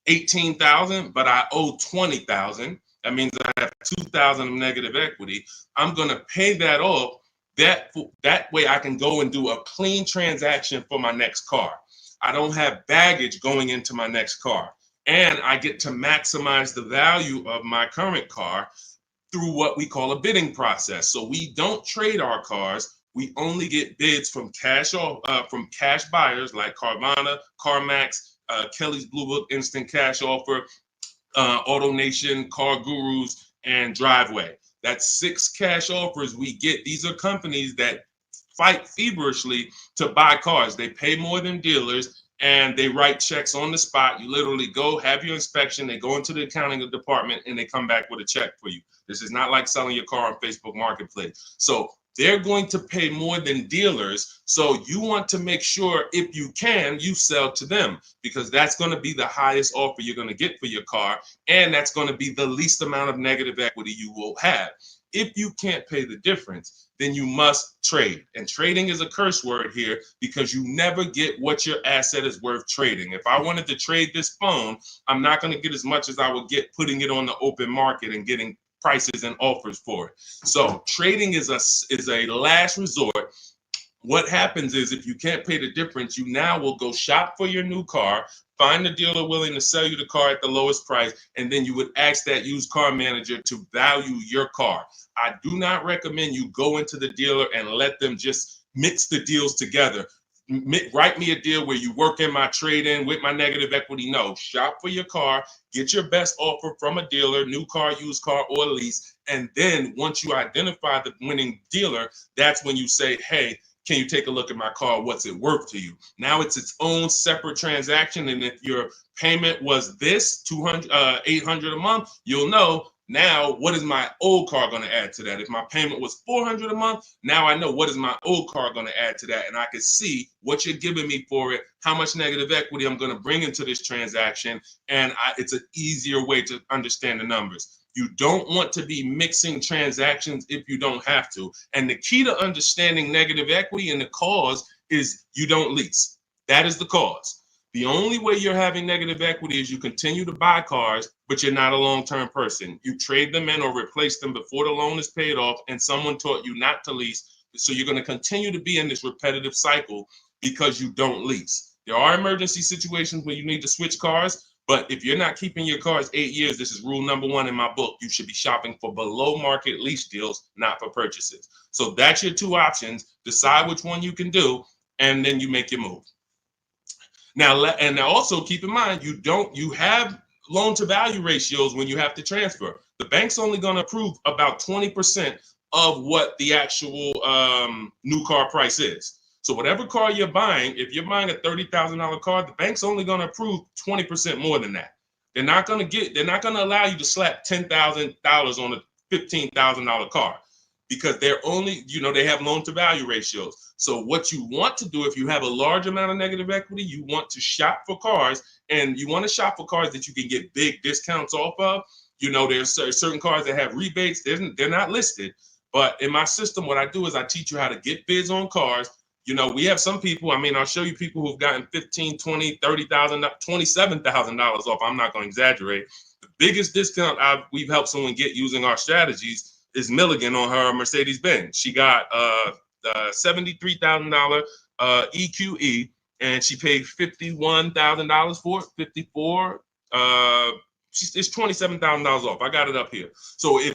$18,000, but I owe $20,000. That means I have $2,000 of negative equity. I'm going to pay that off. That way I can go and do a clean transaction for my next car. I don't have baggage going into my next car. And I get to maximize the value of my current car through what we call a bidding process. So we don't trade our cars. We only get bids from cash buyers like Carvana, CarMax, Kelly's Blue Book Instant Cash Offer, AutoNation, Car Gurus, and Driveway. That's 6 cash offers we get. These are companies that fight feverishly to buy cars. They pay more than dealers, and they write checks on the spot. You literally go, have your inspection, they go into the accounting department, and they come back with a check for you. This is not like selling your car on Facebook Marketplace. So they're going to pay more than dealers. So you want to make sure, if you can, you sell to them, because that's going to be the highest offer you're going to get for your car. And that's going to be the least amount of negative equity you will have. If you can't pay the difference, then you must trade. And trading is a curse word here, because you never get what your asset is worth trading. If I wanted to trade this phone, I'm not going to get as much as I would get putting it on the open market and getting prices and offers for it. So trading is a last resort. What happens is, if you can't pay the difference, you now will go shop for your new car, find a dealer willing to sell you the car at the lowest price, and then you would ask that used car manager to value your car. I do not recommend you go into the dealer and let them just mix the deals together. Write me a deal where you work in my trade-in with my negative equity. No, shop for your car, get your best offer from a dealer, new car, used car, or lease. And then once you identify the winning dealer, that's when you say, hey, can you take a look at my car? What's it worth to you? Now it's its own separate transaction. And if your payment was this $800 a month, you'll know, now what is my old car going to add to that? If my payment was $400 a month, now I know what is my old car going to add to that. And I can see what you're giving me for it, how much negative equity I'm going to bring into this transaction. And it's an easier way to understand the numbers. You don't want to be mixing transactions if you don't have to. And the key to understanding negative equity and the cause is you don't lease. That is the cause. The only way you're having negative equity is you continue to buy cars, but you're not a long-term person. You trade them in or replace them before the loan is paid off, and someone taught you not to lease. So you're going to continue to be in this repetitive cycle because you don't lease. There are emergency situations where you need to switch cars, but if you're not keeping your cars 8 years, this is rule number 1 in my book. You should be shopping for below market lease deals, not for purchases. So that's your 2 options. Decide which one you can do, and then you make your move. Now, and also keep in mind, you have loan to value ratios when you have to transfer. The bank's only going to approve about 20% of what the actual new car price is. So whatever car you're buying, if you're buying a $30,000 car, the bank's only going to approve 20% more than that. They're not going to allow you to slap $10,000 on a $15,000 car, because they're only, they have loan to value ratios. So what you want to do, if you have a large amount of negative equity, you want to shop for cars, and you want to shop for cars that you can get big discounts off of. There's certain cars that have rebates. They're not listed. But in my system, what I do is I teach you how to get bids on cars. We have some people, I'll show you people who've gotten $15,000, $20,000, $30,000, $27,000 off. I'm not going to exaggerate. The biggest discount we've helped someone get using our strategies is Milligan on her Mercedes-Benz. She got $73,000 EQE, and she paid $51,000 for it. 54. It's $27,000 off. I got it up here. So if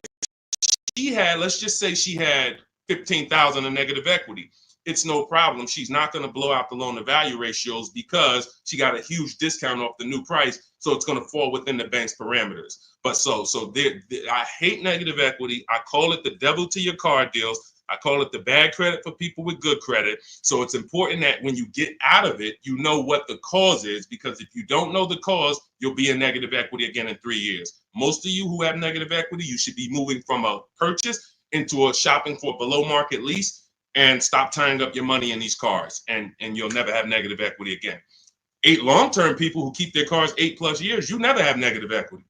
she had, let's just say she had $15,000 in negative equity, it's no problem. She's not going to blow out the loan to value ratios because she got a huge discount off the new price. So it's going to fall within the bank's parameters. But I hate negative equity. I call it the devil to your car deals. I call it the bad credit for people with good credit. So it's important that when you get out of it, you know what the cause is, because if you don't know the cause, you'll be in negative equity again in 3 years. Most of you who have negative equity, you should be moving from a purchase into a shopping for below market lease, and stop tying up your money in these cars, and you'll never have negative equity again. 8 long-term people who keep their cars 8+ years, you never have negative equity.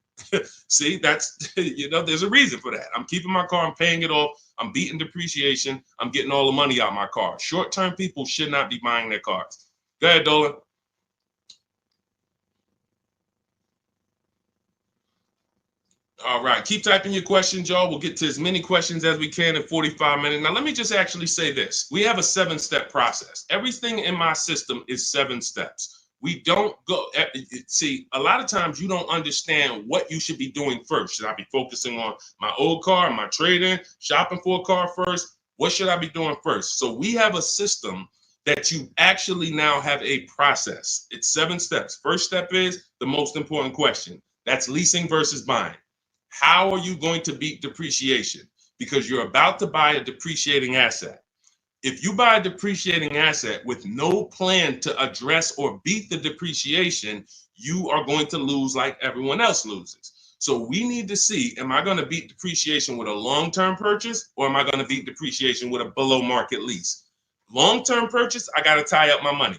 See, that's, there's a reason for that. I'm keeping my car, I'm paying it off, I'm beating depreciation, I'm getting all the money out of my car. Short-term people should not be buying their cars. Go ahead, Dolan. All right, keep typing your questions, y'all. We'll get to as many questions as we can in 45 minutes. Now, let me just actually say this. We have a 7-step process. Everything in my system is 7 steps. We don't go, see, a lot of times you don't understand what you should be doing first. Should I be focusing on my old car, my trade-in, shopping for a car first? What should I be doing first? So we have a system that you actually now have a process. It's 7 steps. First step is the most important question. That's leasing versus buying. How are you going to beat depreciation? Because you're about to buy a depreciating asset. If you buy a depreciating asset with no plan to address or beat the depreciation, you are going to lose like everyone else loses. So we need to see, am I going to beat depreciation with a long-term purchase, or am I going to beat depreciation with a below market lease? Long-term purchase, I got to tie up my money.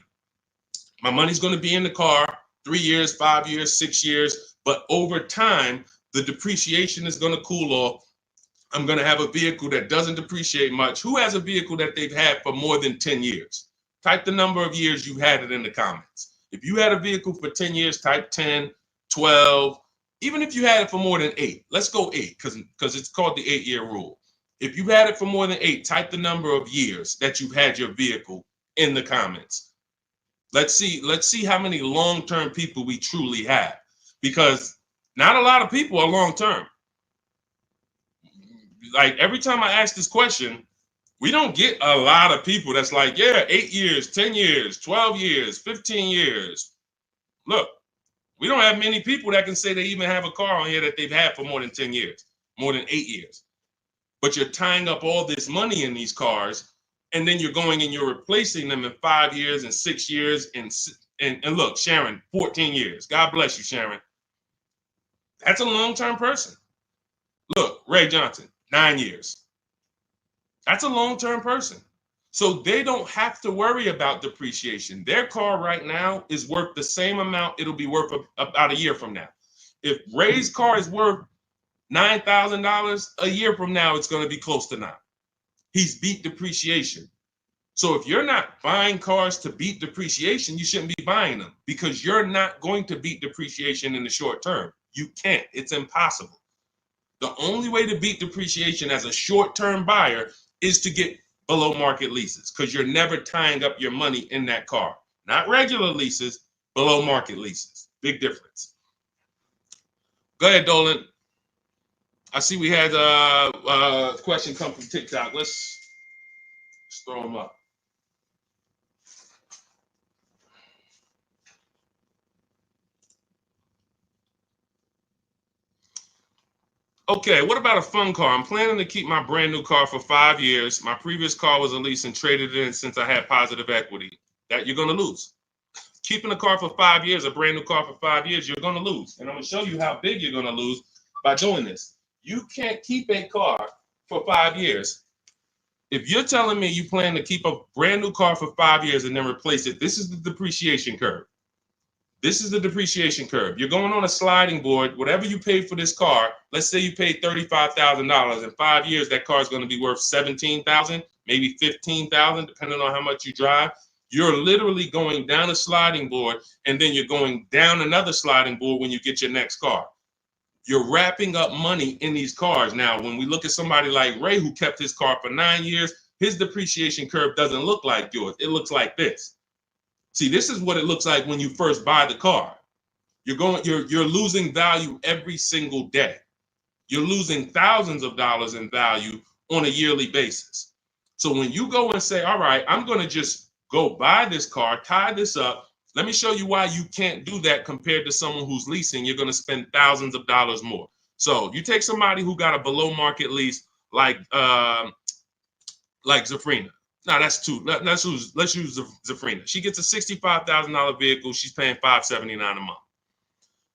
My money's going to be in the car 3 years, 5 years, 6 years, but over time, the depreciation is going to cool off. I'm going to have a vehicle that doesn't depreciate much. Who has a vehicle that they've had for more than 10 years? Type the number of years you had it in the comments. If you had a vehicle for 10 years, type 10, 12. Even if you had it for more than 8, let's go 8, because it's called the 8-year rule. If you've had it for more than 8, type the number of years that you've had your vehicle in the comments. Let's see how many long-term people we truly have, because not a lot of people are long-term. Like, every time I ask this question, we don't get a lot of people that's like, yeah, 8 years, 10 years, 12 years, 15 years. Look, we don't have many people that can say they even have a car on here that they've had for more than 10 years, more than 8 years. But you're tying up all this money in these cars, and then you're going and you're replacing them in 5 years and 6 years. And look, Sharon, 14 years. God bless you, Sharon. That's a long-term person. Look, Ray Johnson, 9 years. That's a long-term person. So they don't have to worry about depreciation. Their car right now is worth the same amount it'll be worth about a year from now. If Ray's car is worth $9,000, a year from now, it's going to be close to 9. He's beat depreciation. So if you're not buying cars to beat depreciation, you shouldn't be buying them, because you're not going to beat depreciation in the short term. You can't. It's impossible. The only way to beat depreciation as a short-term buyer is to get below market leases, because you're never tying up your money in that car. not regular leases, below market leases. Big difference. Go ahead, Dolan. I see we had a question come from TikTok. Let's throw them up. Okay, what about a fun car? I'm planning to keep my brand new car for 5 years. My previous car was a lease and traded in since I had positive equity. That you're going to lose. Keeping a car for 5 years, a brand new car for 5 years, you're going to lose. And I'm going to show you how big you're going to lose by doing this. You can't keep a car for 5 years. If you're telling me you plan to keep a brand new car for 5 years and then replace it, this is the depreciation curve. This is the depreciation curve. You're going on a sliding board. Whatever you paid for this car, let's say you paid $35,000. In 5 years, that car is going to be worth $17,000, maybe $15,000, depending on how much you drive. You're literally going down a sliding board, and then you're going down another sliding board when you get your next car. You're wrapping up money in these cars. Now, when we look at somebody like Ray, who kept his car for 9 years, his depreciation curve doesn't look like yours. It looks like this. See, this is what it looks like when you first buy the car. You're losing value every single day. You're losing thousands of dollars in value on a yearly basis. So when you go and say, all right, I'm going to just go buy this car, tie this up. Let me show you why you can't do that compared to someone who's leasing. You're going to spend thousands of dollars more. So you take somebody who got a below market lease like Zafrina. No, that's too. Let's use Zafrina. She gets a $65,000 vehicle. She's paying $579 a month.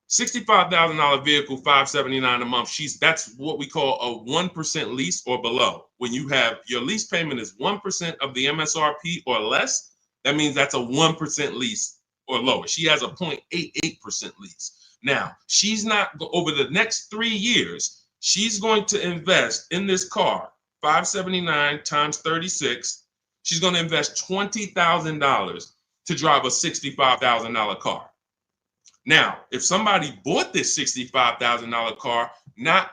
$65,000 vehicle, $579 a month. That's what we call a 1% lease or below. When you have your lease payment is 1% of the MSRP or less, that means that's a 1% lease or lower. She has a 0.88% lease. Now, she's not over the next 3 years. She's going to invest in this car, $579 times 36. She's going to invest $20,000 to drive a $65,000 car. Now, if somebody bought this $65,000 car,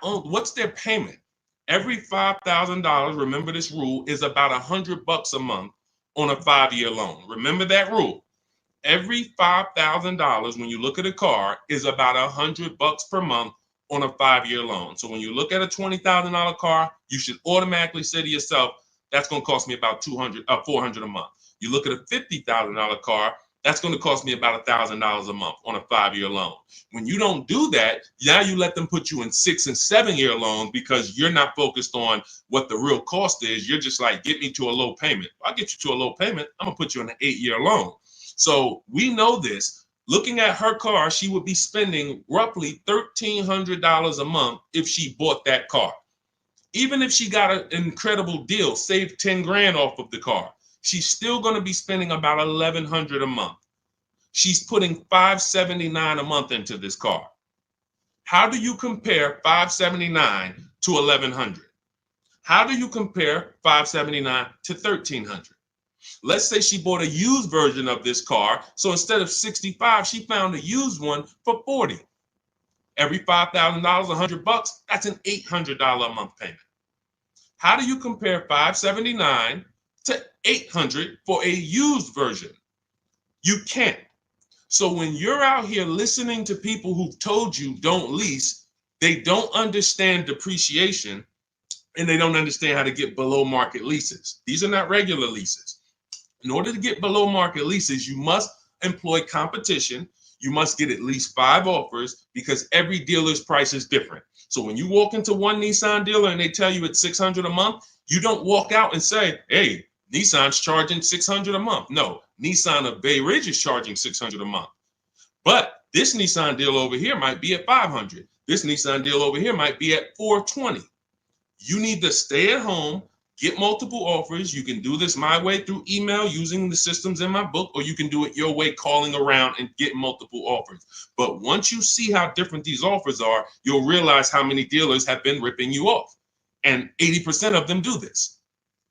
what's their payment? Every $5,000, remember this rule, is about $100 a month on a 5-year loan. Remember that rule. Every $5,000 when you look at a car is about $100 per month on a 5-year loan. So when you look at a $20,000 car, you should automatically say to yourself, that's going to cost me about $400 a month. You look at a $50,000 car, that's going to cost me about $1,000 a month on a 5-year loan. When you don't do that, now you let them put you in 6- and 7-year loans because you're not focused on what the real cost is. You're just like, get me to a low payment. I'll get you to a low payment. I'm going to put you in an 8-year loan. So we know this. Looking at her car, she would be spending roughly $1,300 a month if she bought that car. Even if she got an incredible deal, saved 10 grand off of the car, she's still going to be spending about $1,100 a month. She's putting $579 a month into this car. How do you compare $579 to $1,100? How do you compare $579 to $1,300? Let's say she bought a used version of this car. So instead of $65, she found a used one for $40. Every $5,000, $100, that's an $800 a month payment. How do you compare $579 to $800 for a used version? You can't. So when you're out here listening to people who've told you don't lease, they don't understand depreciation and they don't understand how to get below market leases. These are not regular leases. In order to get below market leases, you must employ competition. You must get at least 5 offers because every dealer's price is different. So when you walk into one Nissan dealer and they tell you it's $600 a month, you don't walk out and say, hey, Nissan's charging $600 a month. No, Nissan of Bay Ridge is charging $600 a month. But this Nissan deal over here might be at $500. This Nissan deal over here might be at $420. You need to stay at home, get multiple offers. You can do this my way through email using the systems in my book, or you can do it your way, calling around and get multiple offers. But once you see how different these offers are, you'll realize how many dealers have been ripping you off. And 80% of them do this.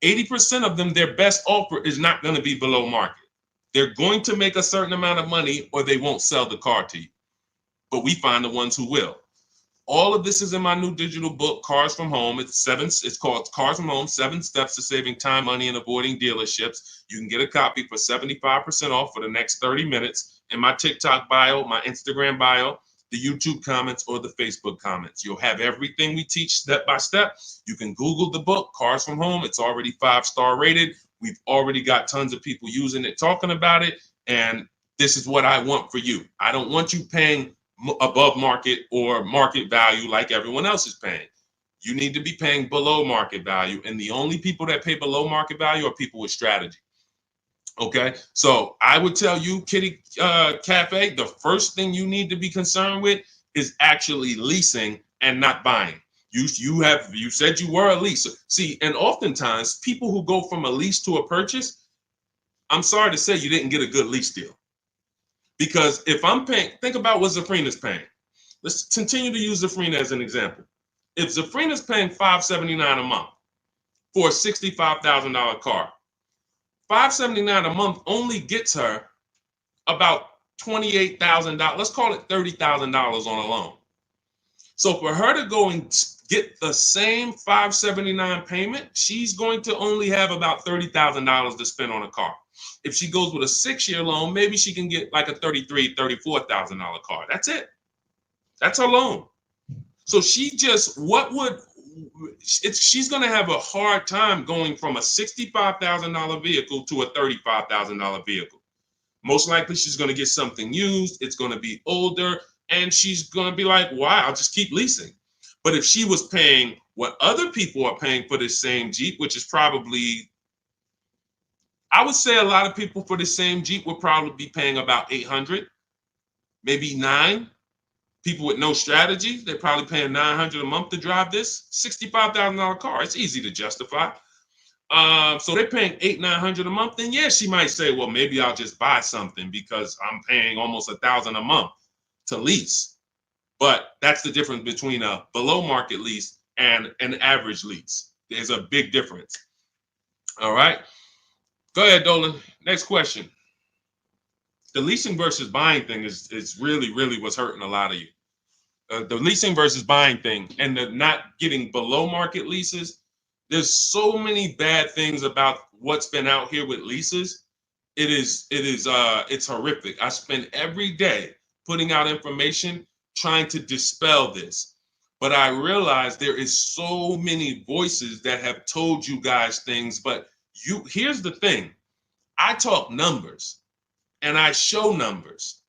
80% of them, their best offer is not going to be below market. They're going to make a certain amount of money or they won't sell the car to you. But we find the ones who will. All of this is in my new digital book, Cars from Home. It's called Cars from Home, 7 Steps to Saving Time, Money, and Avoiding Dealerships. You can get a copy for 75% off for the next 30 minutes in my TikTok bio, my Instagram bio, the YouTube comments, or the Facebook comments. You'll have everything we teach step by step. You can Google the book, Cars from Home. It's already 5-star rated. We've already got tons of people using it, talking about it. And this is what I want for you. I don't want you paying above market or market value like everyone else is paying. You need to be paying below market value. And the only people that pay below market value are people with strategy. Okay, so I would tell you, Kitty Cafe, the first thing you need to be concerned with is actually leasing and not buying. You said you were a leaser. See, and oftentimes people who go from a lease to a purchase, I'm sorry to say you didn't get a good lease deal. Because if I'm paying, think about what Zafrina's paying. Let's continue to use Zafrina as an example. If Zafrina's paying $579 a month for a $65,000 car, $579 a month only gets her about $28,000. Let's call it $30,000 on a loan. So for her to go and get the same $579 payment, she's going to only have about $30,000 to spend on a car. If she goes with a 6-year loan, maybe she can get like a $33,000, $34,000 car. That's it. That's her loan. So she's going to have a hard time going from a $65,000 vehicle to a $35,000 vehicle. Most likely she's going to get something used. It's going to be older, and she's going to be like, "Why? I'll just keep leasing." But if she was paying what other people are paying for this same Jeep, which is probably, I would say a lot of people for the same Jeep would probably be paying about $800, maybe $900. People with no strategy, they're probably paying $900 a month to drive this $65,000 car. It's easy to justify. So they're paying $800-900 a month. Then yeah, she might say, well, maybe I'll just buy something because I'm paying almost $1,000 a month to lease. But that's the difference between a below market lease and an average lease. There's a big difference. All right. Go ahead, Dolan. Next question. The leasing versus buying thing is really, really what's hurting a lot of you. The leasing versus buying thing and the not getting below market leases. There's so many bad things about what's been out here with leases. It's horrific. I spend every day putting out information trying to dispel this. But I realize there is so many voices that have told you guys things. But here's the thing. I talk numbers and I show numbers.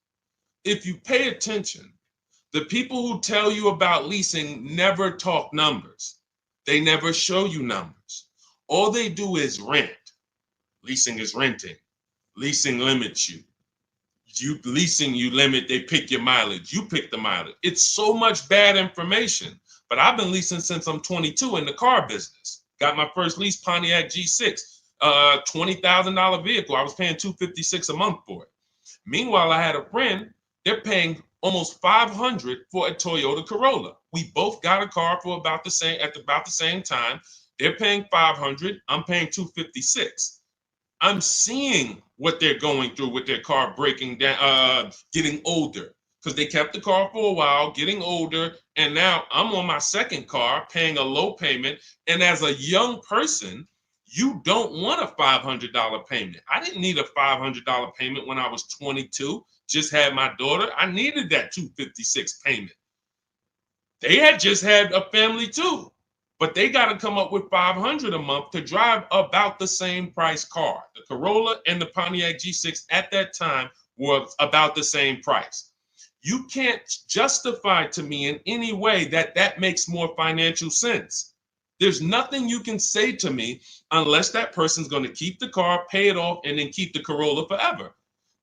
If you pay attention, the people who tell you about leasing never talk numbers. They never show you numbers. All they do is rent. Leasing is renting. Leasing limits you. You limit, they pick your mileage. You pick the mileage. It's so much bad information. But I've been leasing since I'm 22 in the car business. Got my first lease, Pontiac G6, $20,000 vehicle. I was paying $256 a month for it. Meanwhile, I had a friend, they're paying almost $500 for a Toyota Corolla. We both got a car for about the same time. They're paying $500. I'm paying $256. I'm seeing what they're going through with their car breaking down, getting older, because they kept the car for a while, getting older, and now I'm on my second car, paying a low payment. And as a young person, you don't want a $500 payment. I didn't need a $500 payment when I was 22. Just had my daughter. I needed that $256 payment. They had just had a family too, but they got to come up with $500 a month to drive about the same price car. The Corolla and the Pontiac G6 at that time were about the same price. You can't justify to me in any way that makes more financial sense. There's nothing you can say to me unless that person's going to keep the car, pay it off, and then keep the Corolla forever.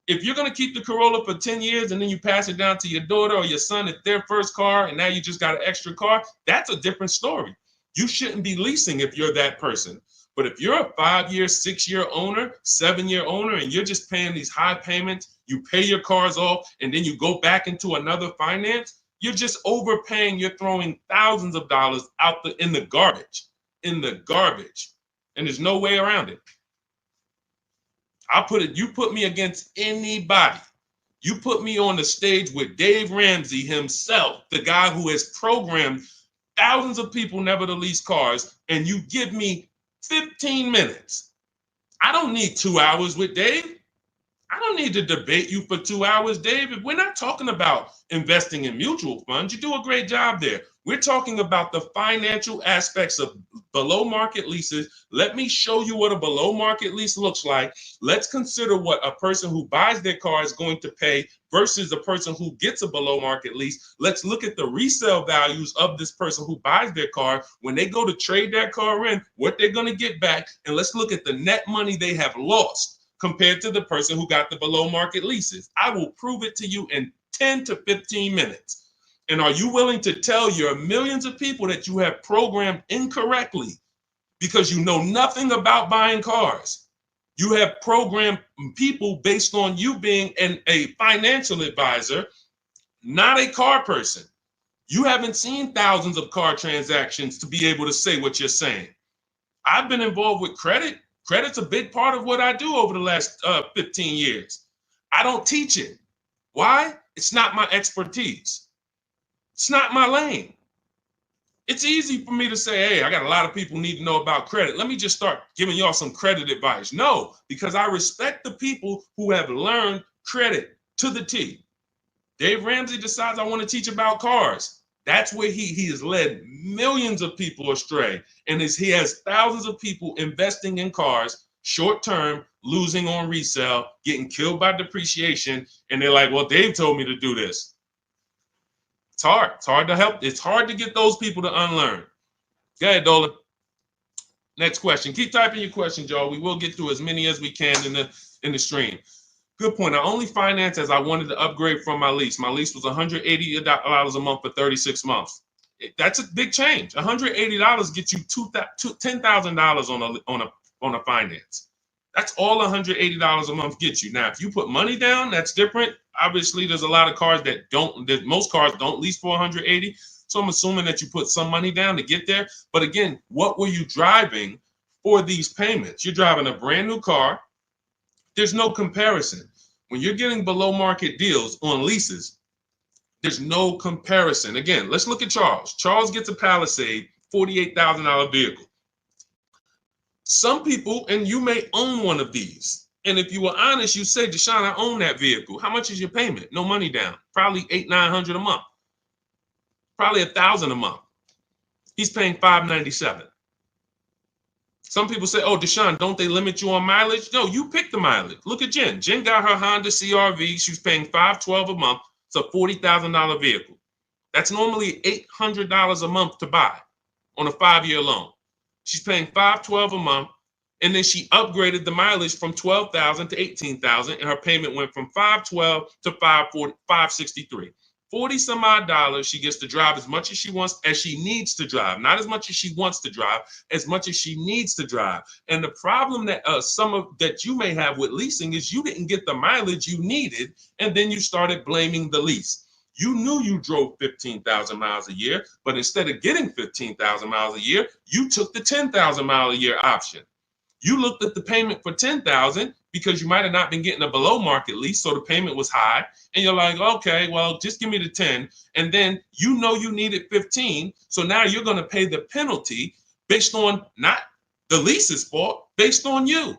If you're going to keep the Corolla for 10 years and then you pass it down to your daughter or your son, it's their first car, and now you just got an extra car, that's a different story. You shouldn't be leasing if you're that person. But if you're a 5-year, 6-year owner, 7-year owner, and you're just paying these high payments, you pay your cars off, and then you go back into another finance, you're just overpaying. You're throwing thousands of dollars out in the garbage, and there's no way around it. You put me against anybody. You put me on the stage with Dave Ramsey himself, the guy who has programmed thousands of people never to lease cars, and you give me 15 minutes. I don't need 2 hours with Dave. I don't need to debate you for 2 hours, Dave. If we're not talking about investing in mutual funds, you do a great job there. We're talking about the financial aspects of below market leases. Let me show you what a below market lease looks like. Let's consider what a person who buys their car is going to pay versus the person who gets a below market lease. Let's look at the resale values of this person who buys their car. When they go to trade that car in, what they're going to get back. And let's look at the net money they have lost compared to the person who got the below market leases. I will prove it to you in 10 to 15 minutes. And are you willing to tell your millions of people that you have programmed incorrectly because you know nothing about buying cars? You have programmed people based on you being a financial advisor, not a car person. You haven't seen thousands of car transactions to be able to say what you're saying. I've been involved with credit. Credit's a big part of what I do over the last 15 years. I don't teach it. Why? It's not my expertise. It's not my lane. It's easy for me to say, hey, I got a lot of people need to know about credit. Let me just start giving y'all some credit advice. No, because I respect the people who have learned credit to the T. Dave Ramsey decides I want to teach about cars. That's where he has led millions of people astray. And he has thousands of people investing in cars, short term, losing on resale, getting killed by depreciation. And they're like, well, Dave told me to do this. It's hard. It's hard to help. It's hard to get those people to unlearn. Go ahead, Dolan. Next question. Keep typing your questions, y'all. We will get through as many as we can in the stream. Good point. I only financed as I wanted to upgrade from my lease. My lease was $180 a month for 36 months. That's a big change. $180 gets you $10,000 on a finance. That's all $180 a month gets you. Now, if you put money down, that's different. Obviously, there's a lot of cars that don't. Most cars don't lease for $180. So I'm assuming that you put some money down to get there. But again, what were you driving for these payments? You're driving a brand new car. There's no comparison. When you're getting below market deals on leases, there's no comparison. Again, let's look at Charles. Charles gets a Palisade, $48,000 vehicle. Some people, and you may own one of these. And if you were honest, you say, Deshone, I own that vehicle. How much is your payment? No money down. Probably $800-900 a month. Probably $1,000 a month. He's paying $597. Some people say, oh, Deshone, don't they limit you on mileage? No, you pick the mileage. Look at Jen. Jen got her Honda CRV. She's paying $512 a month. It's a $40,000 vehicle. That's normally $800 a month to buy on a 5-year loan. She's paying $512 a month, and then she upgraded the mileage from $12,000 to $18,000, and her payment went from $512 to $563. 40 some odd dollars. She gets to drive as much as she wants, as she needs to drive, not as much as she wants to drive, as much as she needs to drive. And the problem that that you may have with leasing is you didn't get the mileage you needed, and then you started blaming the lease. You knew you drove 15,000 miles a year, but instead of getting 15,000 miles a year, you took the 10,000 mile a year option. You looked at the payment for 10,000 because you might have not been getting a below market lease, so the payment was high, and you're like, okay, well, just give me the 10, and then you know you needed 15, so now you're going to pay the penalty based on not the lease's fault, based on you.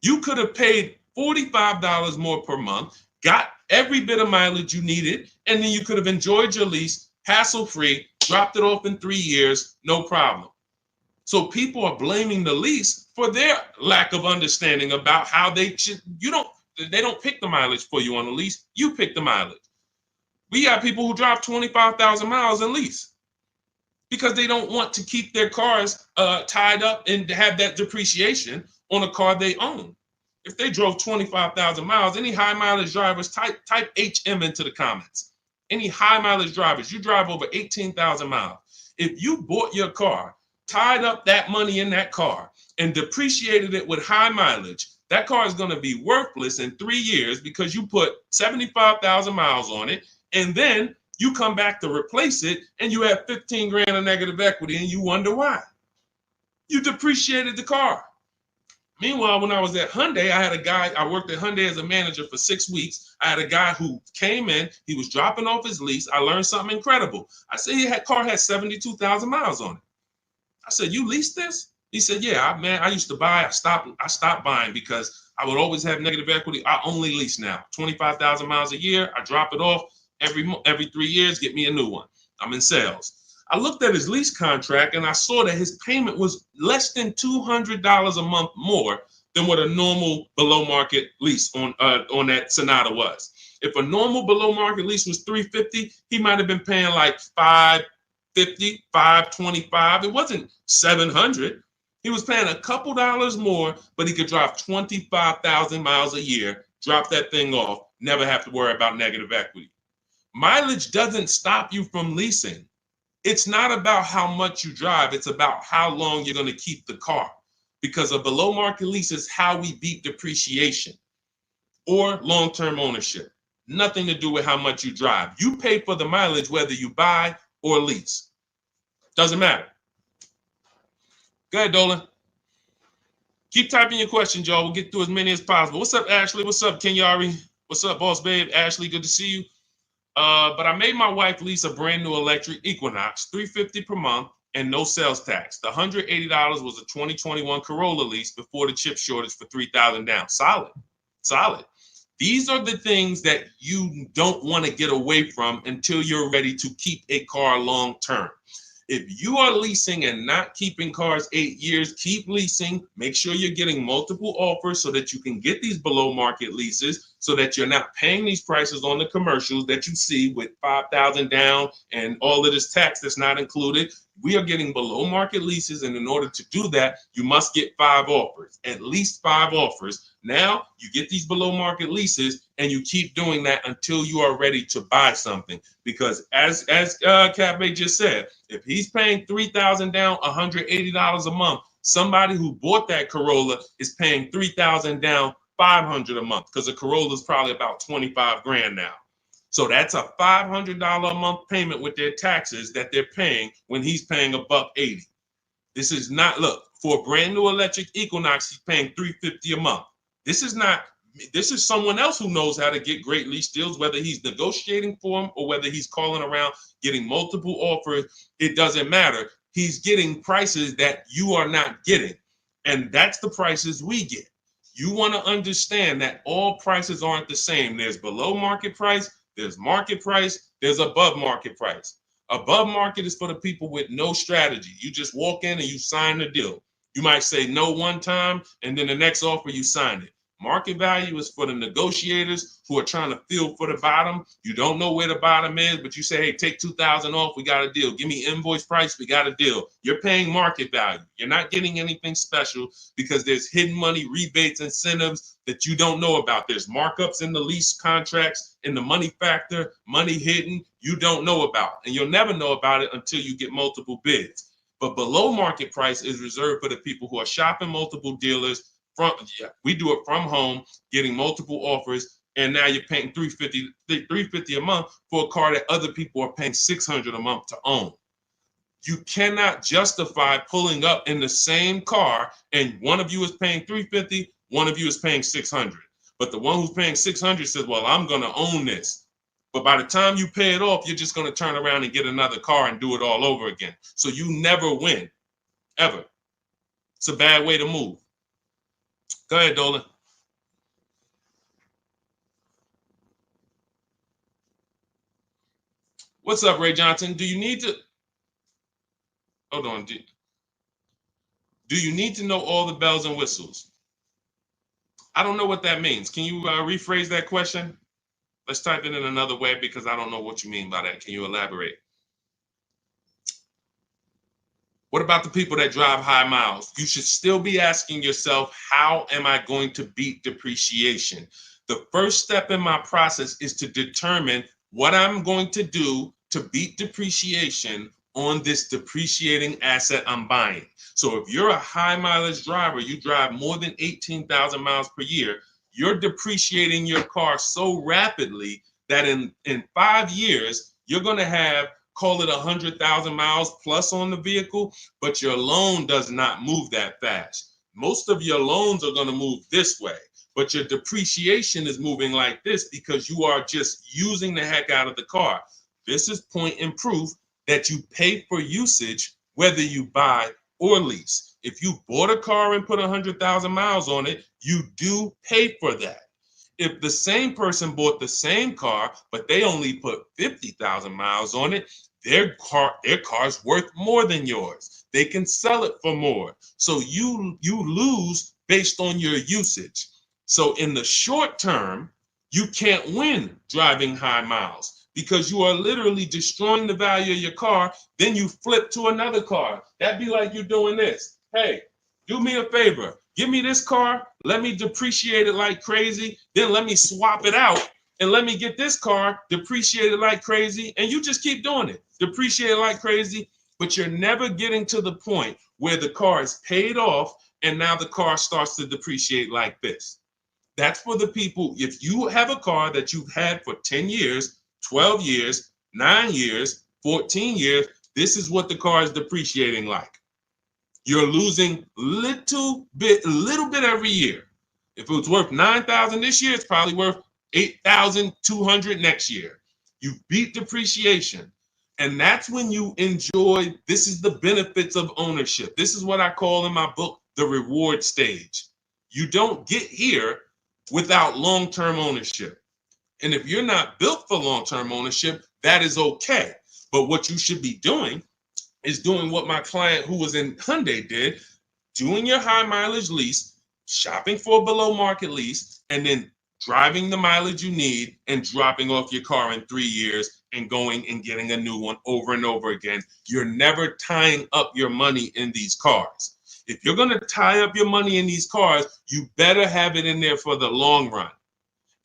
You could have paid $45 more per month, got every bit of mileage you needed, and then you could have enjoyed your lease hassle-free, dropped it off in 3 years, no problem. So people are blaming the lease for their lack of understanding about how they should. They don't pick the mileage for you on the lease. You pick the mileage. We got people who drive 25,000 miles in lease because they don't want to keep their cars tied up and have that depreciation on a car they own. If they drove 25,000 miles, any high mileage drivers, type HM into the comments. Any high mileage drivers, you drive over 18,000 miles. If you bought your car, tied up that money in that car, and depreciated it with high mileage, that car is going to be worthless in 3 years because you put 75,000 miles on it, and then you come back to replace it, and you have 15 grand of negative equity, and you wonder why. You depreciated the car. Meanwhile, when I was at Hyundai, I had a guy, I worked at Hyundai as a manager for 6 weeks. I had a guy who came in, he was dropping off his lease. I learned something incredible. I said, car had 72,000 miles on it. I said, you leased this? He said, yeah, man, I used to buy, I stopped buying because I would always have negative equity. I only lease now, 25,000 miles a year. I drop it off every 3 years, get me a new one. I'm in sales. I looked at his lease contract and I saw that his payment was less than $200 a month more than what a normal below market lease on that Sonata was. If a normal below market lease was $350, he might have been paying like $550, $525. It wasn't $700. He was paying a couple dollars more, but he could drive 25,000 miles a year, drop that thing off, never have to worry about negative equity. Mileage doesn't stop you from leasing. It's not about how much you drive. It's about how long you're going to keep the car, because a below market lease is how we beat depreciation or long-term ownership. Nothing to do with how much you drive. You pay for the mileage whether you buy or lease. Doesn't matter. Go ahead, Dolan. Keep typing your questions, y'all. We'll get through as many as possible. What's up, Ashley? What's up, Kenyari? What's up, Boss Babe? Ashley, good to see you. But I made my wife lease a brand new electric Equinox, $350 per month, and no sales tax. The $180 was a 2021 Corolla lease before the chip shortage for $3,000 down. Solid. These are the things that you don't want to get away from until you're ready to keep a car long term. If you are leasing and not keeping cars 8 years, keep leasing. Make sure you're getting multiple offers so that you can get these below market leases, so that you're not paying these prices on the commercials that you see with $5,000 down and all of this tax that's not included. We are getting below market leases, and in order to do that, you must get 5 offers, at least 5 offers. Now you get these below market leases, and you keep doing that until you are ready to buy something. Because as Cafe just said, if he's paying $3,000 down, $180 a month, somebody who bought that Corolla is paying $3,000 down, $500 a month, because a Corolla is probably about 25 grand now. So that's a $500 a month payment with their taxes that they're paying when he's paying $180. This is not, look, for a brand new electric Equinox, he's paying $350 a month. This is someone else who knows how to get great lease deals, whether he's negotiating for them or whether he's calling around getting multiple offers. It doesn't matter. He's getting prices that you are not getting. And that's the prices we get. You want to understand that all prices aren't the same. There's below market price, there's market price, there's above market price. Above market is for the people with no strategy. You just walk in and you sign the deal. You might say no one time, and then the next offer you sign it. Market value is for the negotiators who are trying to feel for the bottom. You don't know where the bottom is, but you say, hey, take 2,000 off. We got a deal. Give me invoice price. We got a deal. You're paying market value. You're not getting anything special because there's hidden money, rebates, incentives that you don't know about. There's markups in the lease contracts, in the money factor, money hidden you don't know about. And you'll never know about it until you get multiple bids. But below market price is reserved for the people who are shopping multiple dealers. We do it from home, getting multiple offers, and now you're paying $350 a month for a car that other people are paying $600 a month to own. You cannot justify pulling up in the same car and one of you is paying $350, one of you is paying $600. But the one who's paying $600 says, well, I'm going to own this. But by the time you pay it off, you're just going to turn around and get another car and do it all over again. So you never win, ever. It's a bad way to move. Go ahead, Dolan. What's up, Ray Johnson? Do you need to... Hold on. Do you need to know all the bells and whistles? I don't know what that means. Can you rephrase that question? Let's type it in another way because I don't know what you mean by that. Can you elaborate? What about the people that drive high miles? You should still be asking yourself, how am I going to beat depreciation? The first step in my process is to determine what I'm going to do to beat depreciation on this depreciating asset I'm buying. So if you're a high mileage driver, you drive more than 18,000 miles per year, you're depreciating your car so rapidly that in 5 years, you're going to have, call it 100,000 miles plus on the vehicle, but your loan does not move that fast. Most of your loans are going to move this way, but your depreciation is moving like this because you are just using the heck out of the car. This is point and proof that you pay for usage, whether you buy or lease. If you bought a car and put 100,000 miles on it, you do pay for that. If the same person bought the same car, but they only put 50,000 miles on it, their car's worth more than yours. They can sell it for more. So you lose based on your usage. So in the short term, you can't win driving high miles because you are literally destroying the value of your car. Then you flip to another car. That'd be like you doing this. Hey, do me a favor. Give me this car. Let me depreciate it like crazy. Then let me swap it out and let me get this car depreciated like crazy. And you just keep doing it. Depreciate it like crazy. But you're never getting to the point where the car is paid off and now the car starts to depreciate like this. That's for the people. If you have a car that you've had for 10 years, 12 years, 9 years, 14 years, this is what the car is depreciating like. You're losing a little bit every year. If it was worth 9,000 this year, it's probably worth 8,200 next year. You beat depreciation. And that's when you enjoy, this is the benefits of ownership. This is what I call in my book, the reward stage. You don't get here without long-term ownership. And if you're not built for long-term ownership, that is okay. But what you should be doing is doing what my client who was in Hyundai did, doing your high mileage lease, shopping for a below market lease, and then driving the mileage you need and dropping off your car in 3 years and going and getting a new one over and over again. You're never tying up your money in these cars. If you're going to tie up your money in these cars, you better have it in there for the long run.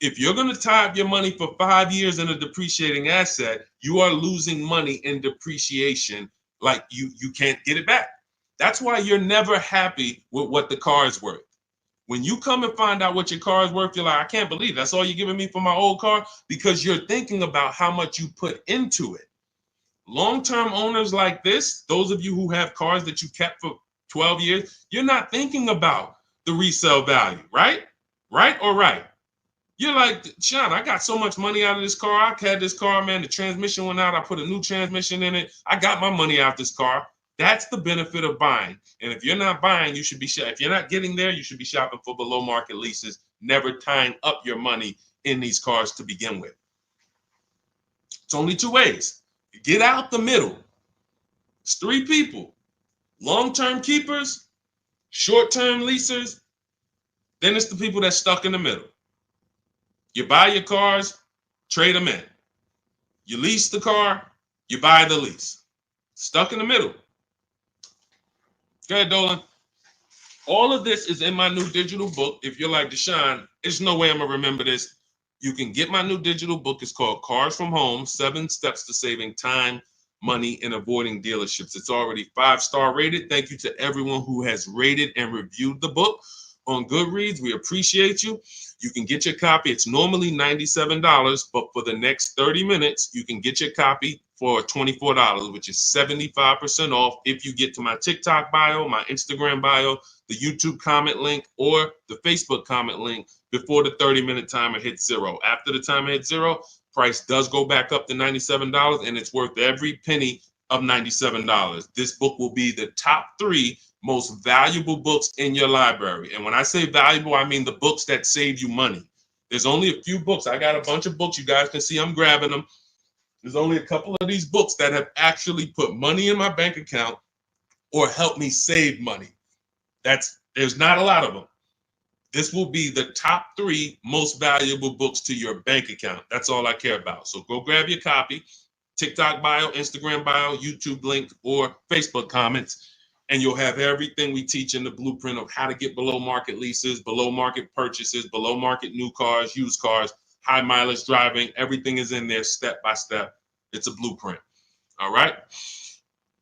If you're going to tie up your money for 5 years in a depreciating asset, you are losing money in depreciation like you can't get it back. That's why you're never happy with what the car is worth. When you come and find out what your car is worth, you're like, I can't believe that's all you're giving me for my old car, because you're thinking about how much you put into it. Long-term owners like this, those of you who have cars that you kept for 12 years, you're not thinking about the resale value, right? Right or right? You're like, Sean, I got so much money out of this car. I had this car, man, the transmission went out. I put a new transmission in it. I got my money out this car. That's the benefit of buying. And if you're not buying, you should be, if you're not getting there, you should be shopping for below market leases, never tying up your money in these cars to begin with. It's only two ways. Get out the middle. It's three people: long-term keepers, short-term leasers, then it's the people that's stuck in the middle. You buy your cars, trade them in. You lease the car, you buy the lease. Stuck in the middle. Go ahead, Dolan. All of this is in my new digital book. If you're like, Deshone, there's no way I'm going to remember this. You can get my new digital book. It's called Cars from Home, 7 Steps to Saving Time, Money, and Avoiding Dealerships. It's already 5-star rated. Thank you to everyone who has rated and reviewed the book on Goodreads. We appreciate you. You can get your copy. It's normally $97, but for the next 30 minutes, you can get your copy for $24, which is 75% off if you get to my TikTok bio, my Instagram bio, the YouTube comment link, or the Facebook comment link before the 30-minute timer hits zero. After the timer hits zero, price does go back up to $97, and it's worth every penny of $97. This book will be the top 3 most valuable books in your library. And when I say valuable, I mean the books that save you money. There's only a few books. I got a bunch of books. You guys can see I'm grabbing them. There's only a couple of these books that have actually put money in my bank account or helped me save money. There's not a lot of them. This will be the top 3 most valuable books to your bank account. That's all I care about. So go grab your copy, TikTok bio, Instagram bio, YouTube link, or Facebook comments, and you'll have everything we teach in the blueprint of how to get below market leases, below market purchases, below market new cars, used cars, high mileage driving. Everything is in there step by step. It's a blueprint. All right.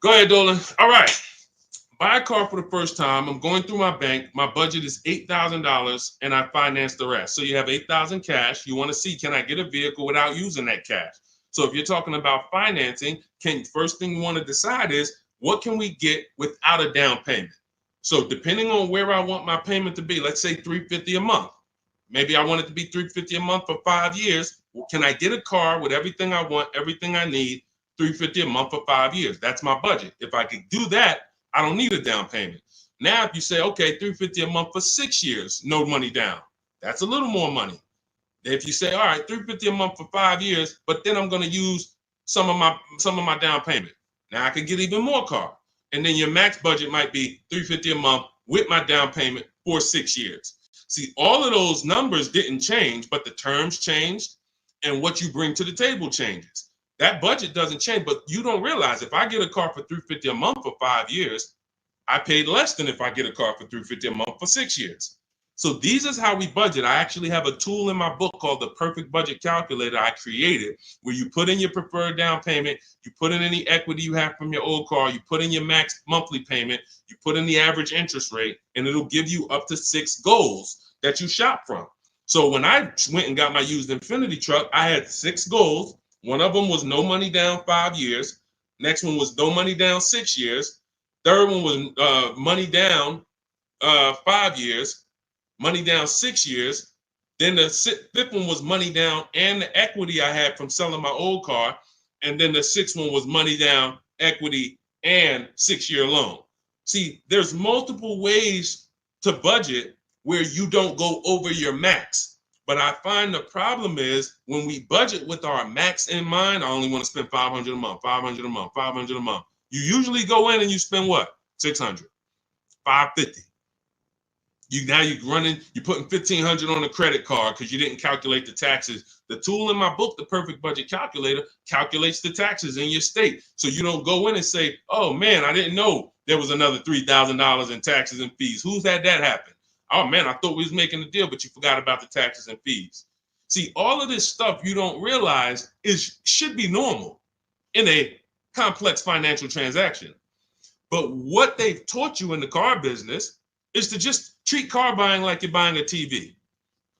Go ahead, Dolan. All right. Buy a car for the first time. I'm going through my bank. My budget is $8,000 and I finance the rest. So you have $8,000 cash. You want to see, can I get a vehicle without using that cash? So if you're talking about financing, first thing you want to decide is, what can we get without a down payment? So depending on where I want my payment to be, let's say $350 a month. Maybe I want it to be $350 a month for 5 years. Well, can I get a car with everything I want, everything I need, $350 a month for 5 years? That's my budget. If I could do that, I don't need a down payment. Now, if you say, okay, $350 a month for 6 years, no money down, that's a little more money. If you say, all right, $350 a month for 5 years, but then I'm going to use some of my down payment. Now I can get even more car. And then your max budget might be $350 a month with my down payment for 6 years. See, all of those numbers didn't change, but the terms changed and what you bring to the table changes. That budget doesn't change, but you don't realize if I get a car for $350 a month for 5 years, I paid less than if I get a car for $350 a month for 6 years. So these is how we budget. I actually have a tool in my book called the Perfect Budget Calculator I created, where you put in your preferred down payment, you put in any equity you have from your old car, you put in your max monthly payment, you put in the average interest rate, and it'll give you up to 6 goals that you shop from. So when I went and got my used Infiniti truck, I had 6 goals. One of them was no money down 5 years. Next one was no money down 6 years. Third one was money down 5 years. Money down 6 years. Then the fifth one was money down and the equity I had from selling my old car. And then the sixth one was money down, equity, and 6-year loan. See, there's multiple ways to budget where you don't go over your max. But I find the problem is when we budget with our max in mind, I only want to spend $500 a month, $500 a month, $500 a month. You usually go in and you spend what? $600, $550. You're putting $1,500 on a credit card because you didn't calculate the taxes. The tool in my book, the Perfect Budget Calculator, calculates the taxes in your state. So you don't go in and say, oh man, I didn't know there was another $3,000 in taxes and fees. Who's had that happen? Oh man, I thought we was making a deal, but you forgot about the taxes and fees. See, all of this stuff you don't realize should be normal in a complex financial transaction. But what they've taught you in the car business is to just treat car buying like you're buying a TV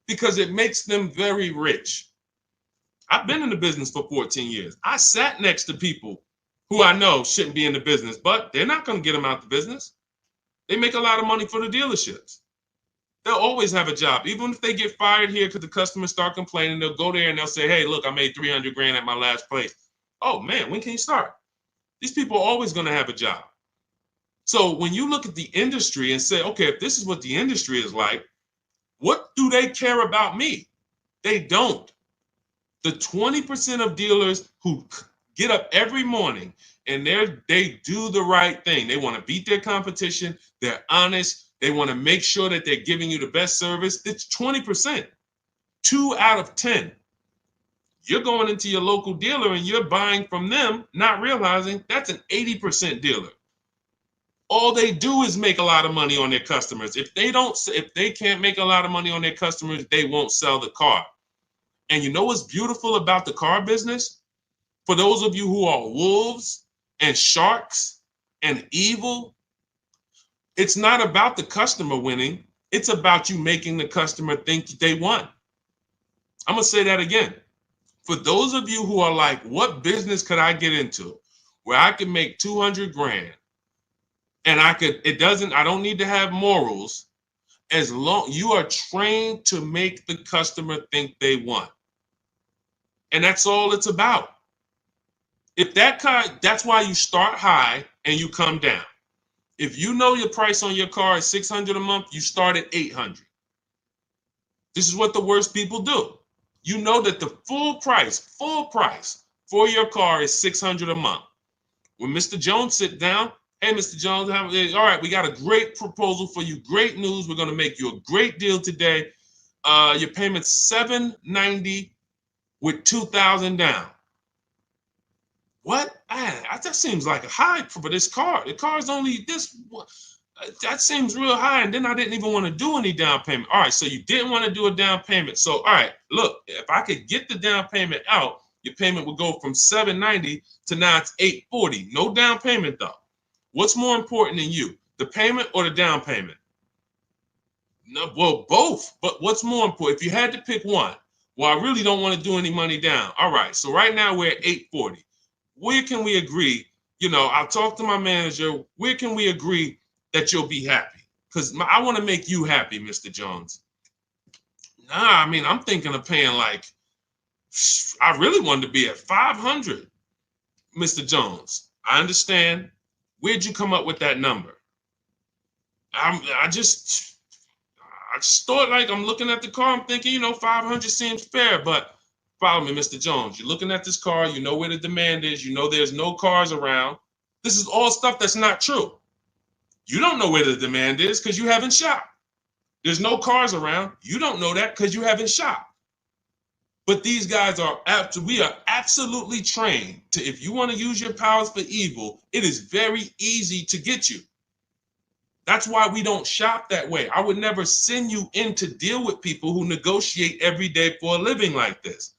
because it makes them very rich. I've been in the business for 14 years. I sat next to people who I know shouldn't be in the business, but they're not going to get them out the business. They make a lot of money for the dealerships. They'll always have a job. Even if they get fired here because the customers start complaining, they'll go there and they'll say, hey, look, I made 300 grand at my last place. Oh man, when can you start? These people are always going to have a job. So when you look at the industry and say, okay, if this is what the industry is like, what do they care about me? They don't. The 20% of dealers who get up every morning and they do the right thing. They want to beat their competition. They're honest. They want to make sure that they're giving you the best service. It's 20%, 2 out of 10. You're going into your local dealer and you're buying from them, not realizing that's an 80% dealer. All they do is make a lot of money on their customers. If they can't make a lot of money on their customers, they won't sell the car. And you know what's beautiful about the car business? For those of you who are wolves and sharks and evil, it's not about the customer winning. It's about you making the customer think they won. I'm going to say that again. For those of you who are like, what business could I get into where I can make 200 grand? And I don't need to have morals as long you are trained to make the customer think they want. And that's all it's about. That's why you start high and you come down. If you know your price on your car is $600 a month, you start at $800. This is what the worst people do. You know that the full price for your car is $600 a month. When Mr. Jones sit down, hey, Mr. Jones, all right, we got a great proposal for you. Great news. We're going to make you a great deal today. Your payment's $790 with $2,000 down. What? That seems like a high for this car. The car is only this. That seems real high. And then I didn't even want to do any down payment. All right, so you didn't want to do a down payment. So, all right, look, if I could get the down payment out, your payment would go from $790 to now it's $840. No down payment, though. What's more important than you, the payment or the down payment? No, well, both. But what's more important? If you had to pick one, well, I really don't want to do any money down. All right, so right now we're at $840. Where can we agree? I'll talk to my manager. Where can we agree that you'll be happy. Because I want to make you happy, Mr. Jones. Nah, I mean, I'm thinking of paying like, I really wanted to be at 500, Mr. Jones. I understand. Where'd you come up with that number? I just thought, like, I'm looking at the car, I'm thinking, 500 seems fair, but follow me, Mr. Jones. You're looking at this car, you know where the demand is, you know there's no cars around. This is all stuff that's not true. You don't know where the demand is because you haven't shopped. There's no cars around. You don't know that because you haven't shopped. But these guys we are absolutely trained to, if you want to use your powers for evil, it is very easy to get you. That's why we don't shop that way. I would never send you in to deal with people who negotiate every day for a living like this.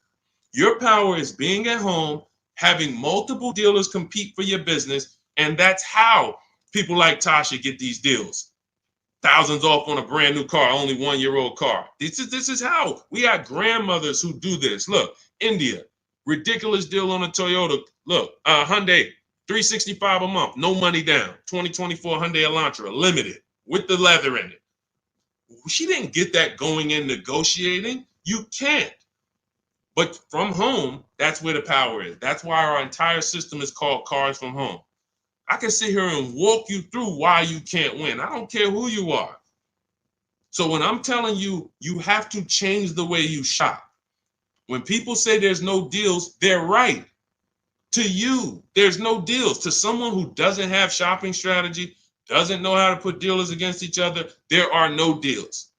Your power is being at home, having multiple dealers compete for your business, and that's how people like Tasha get these deals. Thousands off on a brand new car, only 1-year-old car. This is how. We got grandmothers who do this. Look, India, ridiculous deal on a Toyota. Look, Hyundai, $365 a month, no money down. 2024 Hyundai Elantra, limited, with the leather in it. She didn't get that going in negotiating. You can't. But from home, that's where the power is. That's why our entire system is called Cars from Home. I can sit here and walk you through why you can't win. I don't care who you are. So when I'm telling you, you have to change the way you shop. When people say there's no deals, they're right. To you, there's no deals. To someone who doesn't have shopping strategy, doesn't know how to put dealers against each other, there are no deals.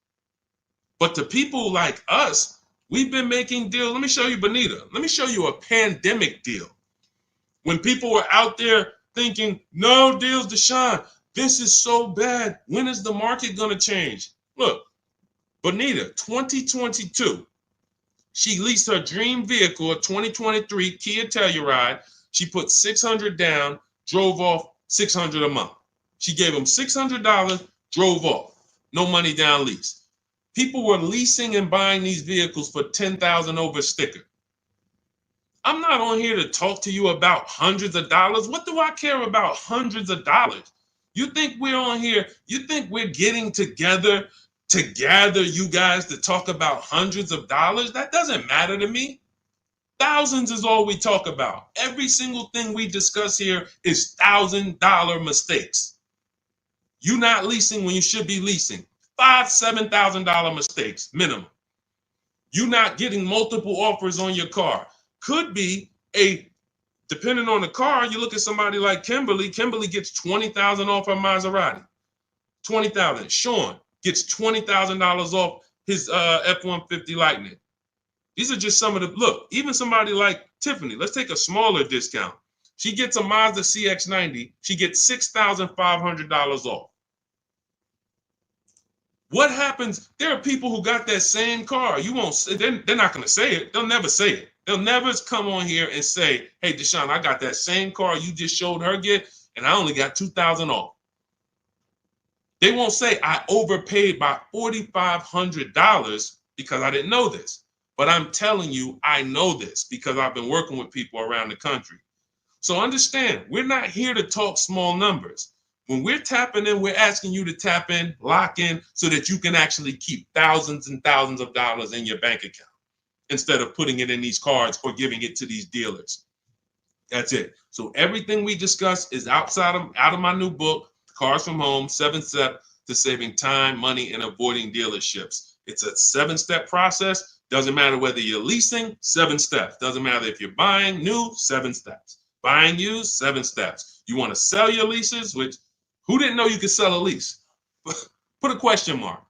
But to people like us, we've been making deals. Let me show you, Benita. Let me show you a pandemic deal. When people were out there thinking, no deals, Deshone, this is so bad. When is the market going to change? Look, Benita, 2022. She leased her dream vehicle, a 2023 Kia Telluride. She put $600 down, drove off $600 a month. She gave them $600, drove off. No money down lease. People were leasing and buying these vehicles for $10,000 over sticker. I'm not on here to talk to you about hundreds of dollars. What do I care about hundreds of dollars? You think we're on here? You think we're getting together to gather you guys to talk about hundreds of dollars? That doesn't matter to me. Thousands is all we talk about. Every single thing we discuss here is $1,000 mistakes. You not leasing when you should be leasing. $5,000, $7,000 mistakes minimum. You not getting multiple offers on your car. Could be depending on the car, you look at somebody like Kimberly. Kimberly gets $20,000 off her Maserati. $20,000. Sean gets $20,000 off his F-150 Lightning. These are just some of the, look, even somebody like Tiffany, let's take a smaller discount. She gets a Mazda CX-90. She gets $6,500 off. What happens? There are people who got that same car. You won't. They're not going to say it. They'll never say it. They'll never come on here and say, "Hey, Deshone, I got that same car you just showed her get, and I only got $2,000 off." They won't say I overpaid by $4,500 because I didn't know this. But I'm telling you, I know this because I've been working with people around the country. So understand, we're not here to talk small numbers. When we're tapping in, we're asking you to tap in, lock in, so that you can actually keep thousands and thousands of dollars in your bank account instead of putting it in these cards or giving it to these dealers. That's it. So everything we discuss is out of my new book, Cars from Home, 7 Steps to Saving Time, Money, and Avoiding Dealerships. It's a 7-step process. Doesn't matter whether you're leasing, 7 steps. Doesn't matter if you're buying new, 7 steps. Buying used, 7 steps. You want to sell your leases, which who didn't know you could sell a lease? Put a question mark.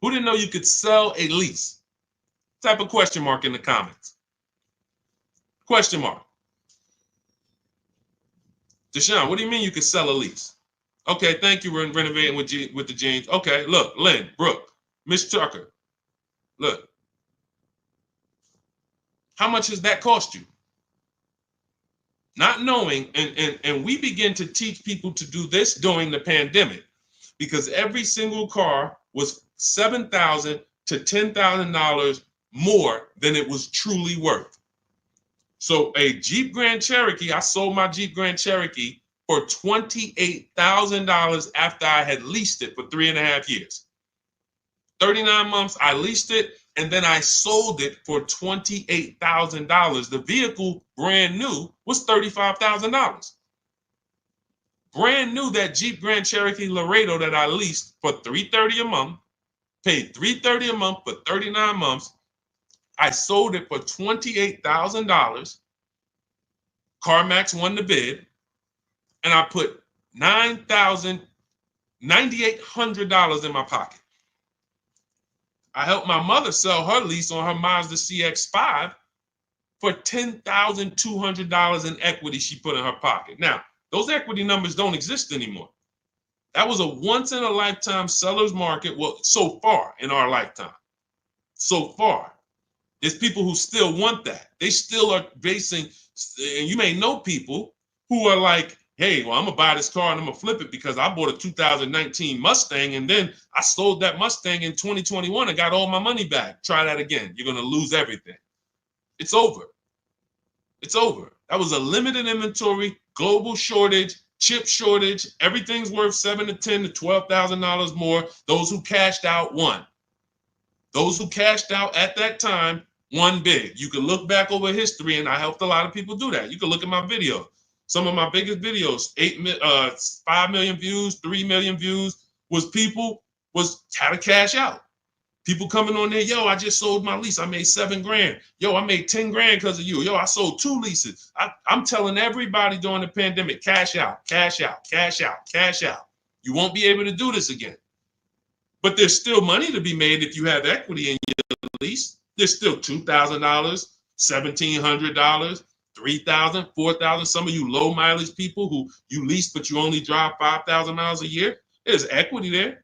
Who didn't know you could sell a lease? Type a question mark in the comments. Question mark. Deshone, what do you mean you could sell a lease? Okay, thank you. We're renovating with the jeans. Okay, look, Lynn, Brooke, Miss Tucker. Look. How much has that cost you? Not knowing, and we begin to teach people to do this during the pandemic because every single car was $7,000 to $10,000 more than it was truly worth. So a Jeep Grand Cherokee, I sold my Jeep Grand Cherokee for $28,000 after I had leased it for 3.5 years. 39 months, I leased it, and then I sold it for $28,000. The vehicle, brand new, was $35,000. Brand new, that Jeep Grand Cherokee Laredo that I leased for $330 a month, paid $330 a month for 39 months. I sold it for $28,000. CarMax won the bid, and I put $9,800 in my pocket. I helped my mother sell her lease on her Mazda CX-5 for $10,200 in equity she put in her pocket. Now, those equity numbers don't exist anymore. That was a once-in-a-lifetime seller's market, well, so far in our lifetime. So far. There's people who still want that. They still are basing, and you may know people who are like, hey, well, I'm going to buy this car and I'm going to flip it because I bought a 2019 Mustang and then I sold that Mustang in 2021 and got all my money back. Try that again. You're going to lose everything. It's over. It's over. That was a limited inventory, global shortage, chip shortage. Everything's worth $7,000 to $10,000 to $12,000 more. Those who cashed out won. Those who cashed out at that time won big. You can look back over history, and I helped a lot of people do that. You can look at my video. Some of my biggest videos, 5 million views, 3 million views, was how to cash out. People coming on there, yo, I just sold my lease. I made $7,000. Yo, I made $10,000 because of you. Yo, I sold 2 leases. I'm telling everybody during the pandemic, cash out, cash out, cash out, cash out. You won't be able to do this again. But there's still money to be made if you have equity in your lease. There's still $2,000, $1,700, $3,000, $4,000. Some of you low mileage people who you lease, but you only drive 5,000 miles a year. There's equity there.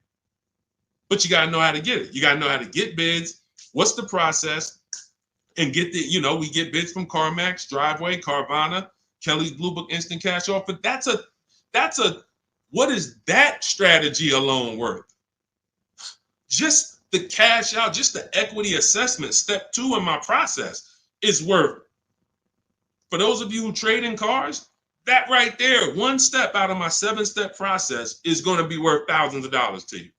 But you got to know how to get it. You got to know how to get bids. What's the process? And get the, we get bids from CarMax, Driveway, Carvana, Kelly's Blue Book Instant Cash Offer. What is that strategy alone worth? Just the cash out, just the equity assessment, step 2 in my process is worth, for those of you who trade in cars, that right there, 1 step out of my 7-step process is going to be worth thousands of dollars to you.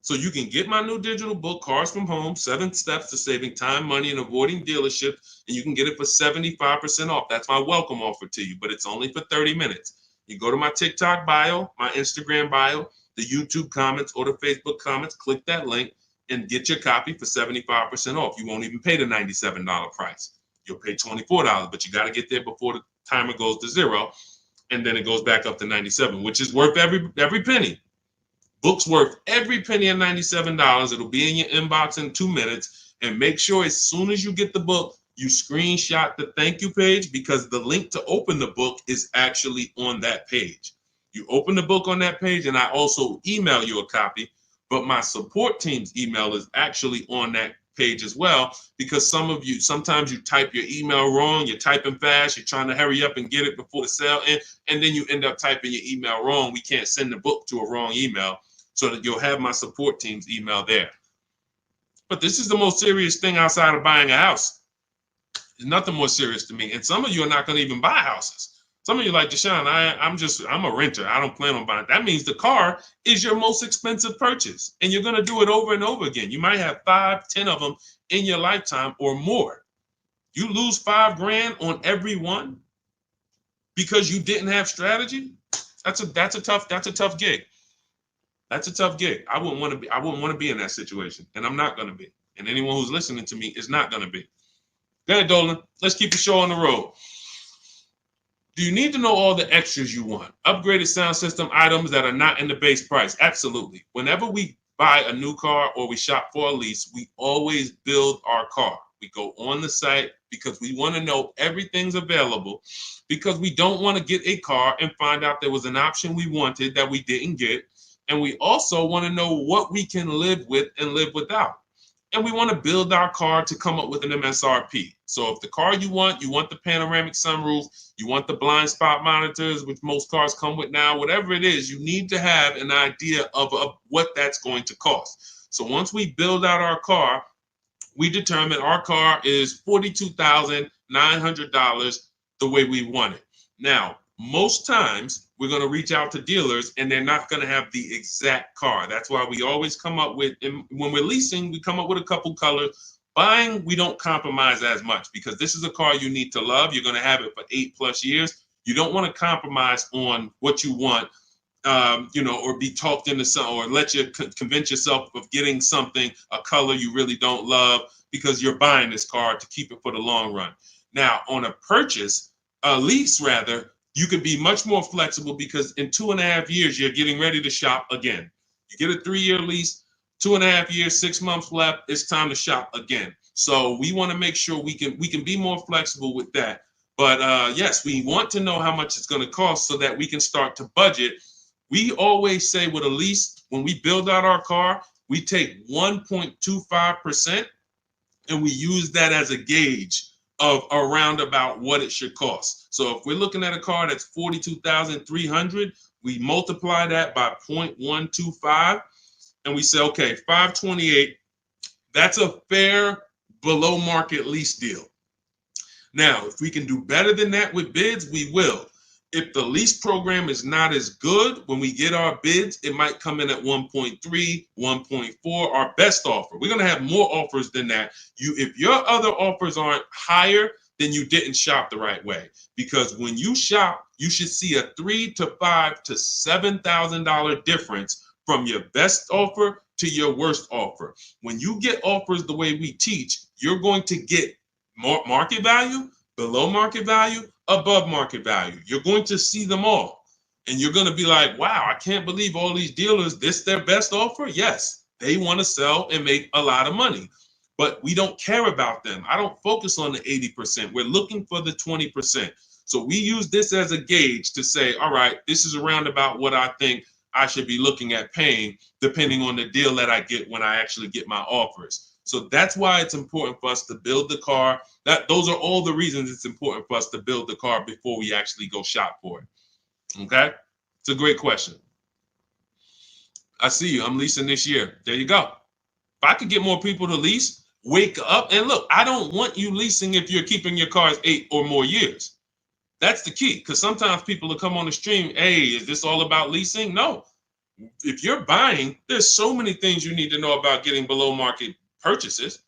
So you can get my new digital book, Cars from Home, 7 Steps to Saving Time, Money, and Avoiding Dealership, and you can get it for 75% off. That's my welcome offer to you, but it's only for 30 minutes. You go to my TikTok bio, my Instagram bio, the YouTube comments, or the Facebook comments, click that link and get your copy for 75% off. You won't even pay the $97 price. You'll pay $24, but you got to get there before the timer goes to 0, and then it goes back up to $97, which is worth every penny. Book's worth every penny at $97. It'll be in your inbox in 2 minutes, and make sure as soon as you get the book, you screenshot the thank you page, because the link to open the book is actually on that page. You open the book on that page, and I also email you a copy, but my support team's email is actually on that page as well, because sometimes you type your email wrong, you're typing fast, you're trying to hurry up and get it before the sale ends, and then you end up typing your email wrong. We can't send the book to a wrong email, so that you'll have my support team's email there. But this is the most serious thing outside of buying a house. There's nothing more serious to me. And some of you are not going to even buy houses. Some of you are like, Deshone, I'm a renter. I don't plan on buying. That means the car is your most expensive purchase. And you're going to do it over and over again. You might have 5, 10 of them in your lifetime or more. You lose $5,000 on every one because you didn't have strategy. That's a tough gig. That's a tough gig. I wouldn't want to be in that situation. And I'm not going to be. And anyone who's listening to me is not going to be. Go ahead, Dolan. Let's keep the show on the road. Do you need to know all the extras you want? Upgraded sound system items that are not in the base price? Absolutely. Whenever we buy a new car or we shop for a lease, we always build our car. We go on the site because we want to know everything's available, because we don't want to get a car and find out there was an option we wanted that we didn't get. And we also want to know what we can live with and live without. And we want to build our car to come up with an MSRP. So if the car you want the panoramic sunroof, you want the blind spot monitors, which most cars come with now, whatever it is, you need to have an idea of what that's going to cost. So once we build out our car, we determine our car is $42,900 the way we want it. Now, Most times we're going to reach out to dealers and they're not going to have the exact car. That's why we always come up with, and when we're leasing, we come up with a couple colors. Buying, we don't compromise as much because this is a car you need to love. You're going to have it for 8+ years. You don't want to compromise on what you want, or be talked into some, or let you convince yourself of getting something, a color you really don't love, because you're buying this car to keep it for the long run. Now, on a purchase, a lease rather, you can be much more flexible because in 2.5 years, you're getting ready to shop again. You get a 3-year lease, 2.5 years, 6 months left, it's time to shop again. So we want to make sure we can be more flexible with that. But yes, we want to know how much it's going to cost so that we can start to budget. We always say with a lease, when we build out our car, we take 1.25% and we use that as a gauge of around about what it should cost. So if we're looking at a car that's $42,300, we multiply that by 0.125 and we say, okay, $528, that's a fair below market lease deal. Now, if we can do better than that with bids, we will. If the lease program is not as good, when we get our bids, it might come in at 1.3, 1.4, our best offer. We're going to have more offers than that. If your other offers aren't higher, then you didn't shop the right way. Because when you shop, you should see a $3,000 to $5,000 to $7,000 difference from your best offer to your worst offer. When you get offers the way we teach, you're going to get more market value, below market value, above market value. You're going to see them all. And you're going to be like, wow, I can't believe all these dealers, this their best offer? Yes, they want to sell and make a lot of money. But we don't care about them. I don't focus on the 80%. We're looking for the 20%. So we use this as a gauge to say, all right, this is around about what I think I should be looking at paying, depending on the deal that I get when I actually get my offers. So that's why it's important for us to build the car. Those are all the reasons it's important for us to build the car before we actually go shop for it. Okay? It's a great question. I see you. I'm leasing this year. There you go. If I could get more people to lease, wake up and look. I don't want you leasing if you're keeping your cars 8 or more years. That's the key, because sometimes people will come on the stream, hey, is this all about leasing? No. If you're buying, there's so many things you need to know about getting below market purchases.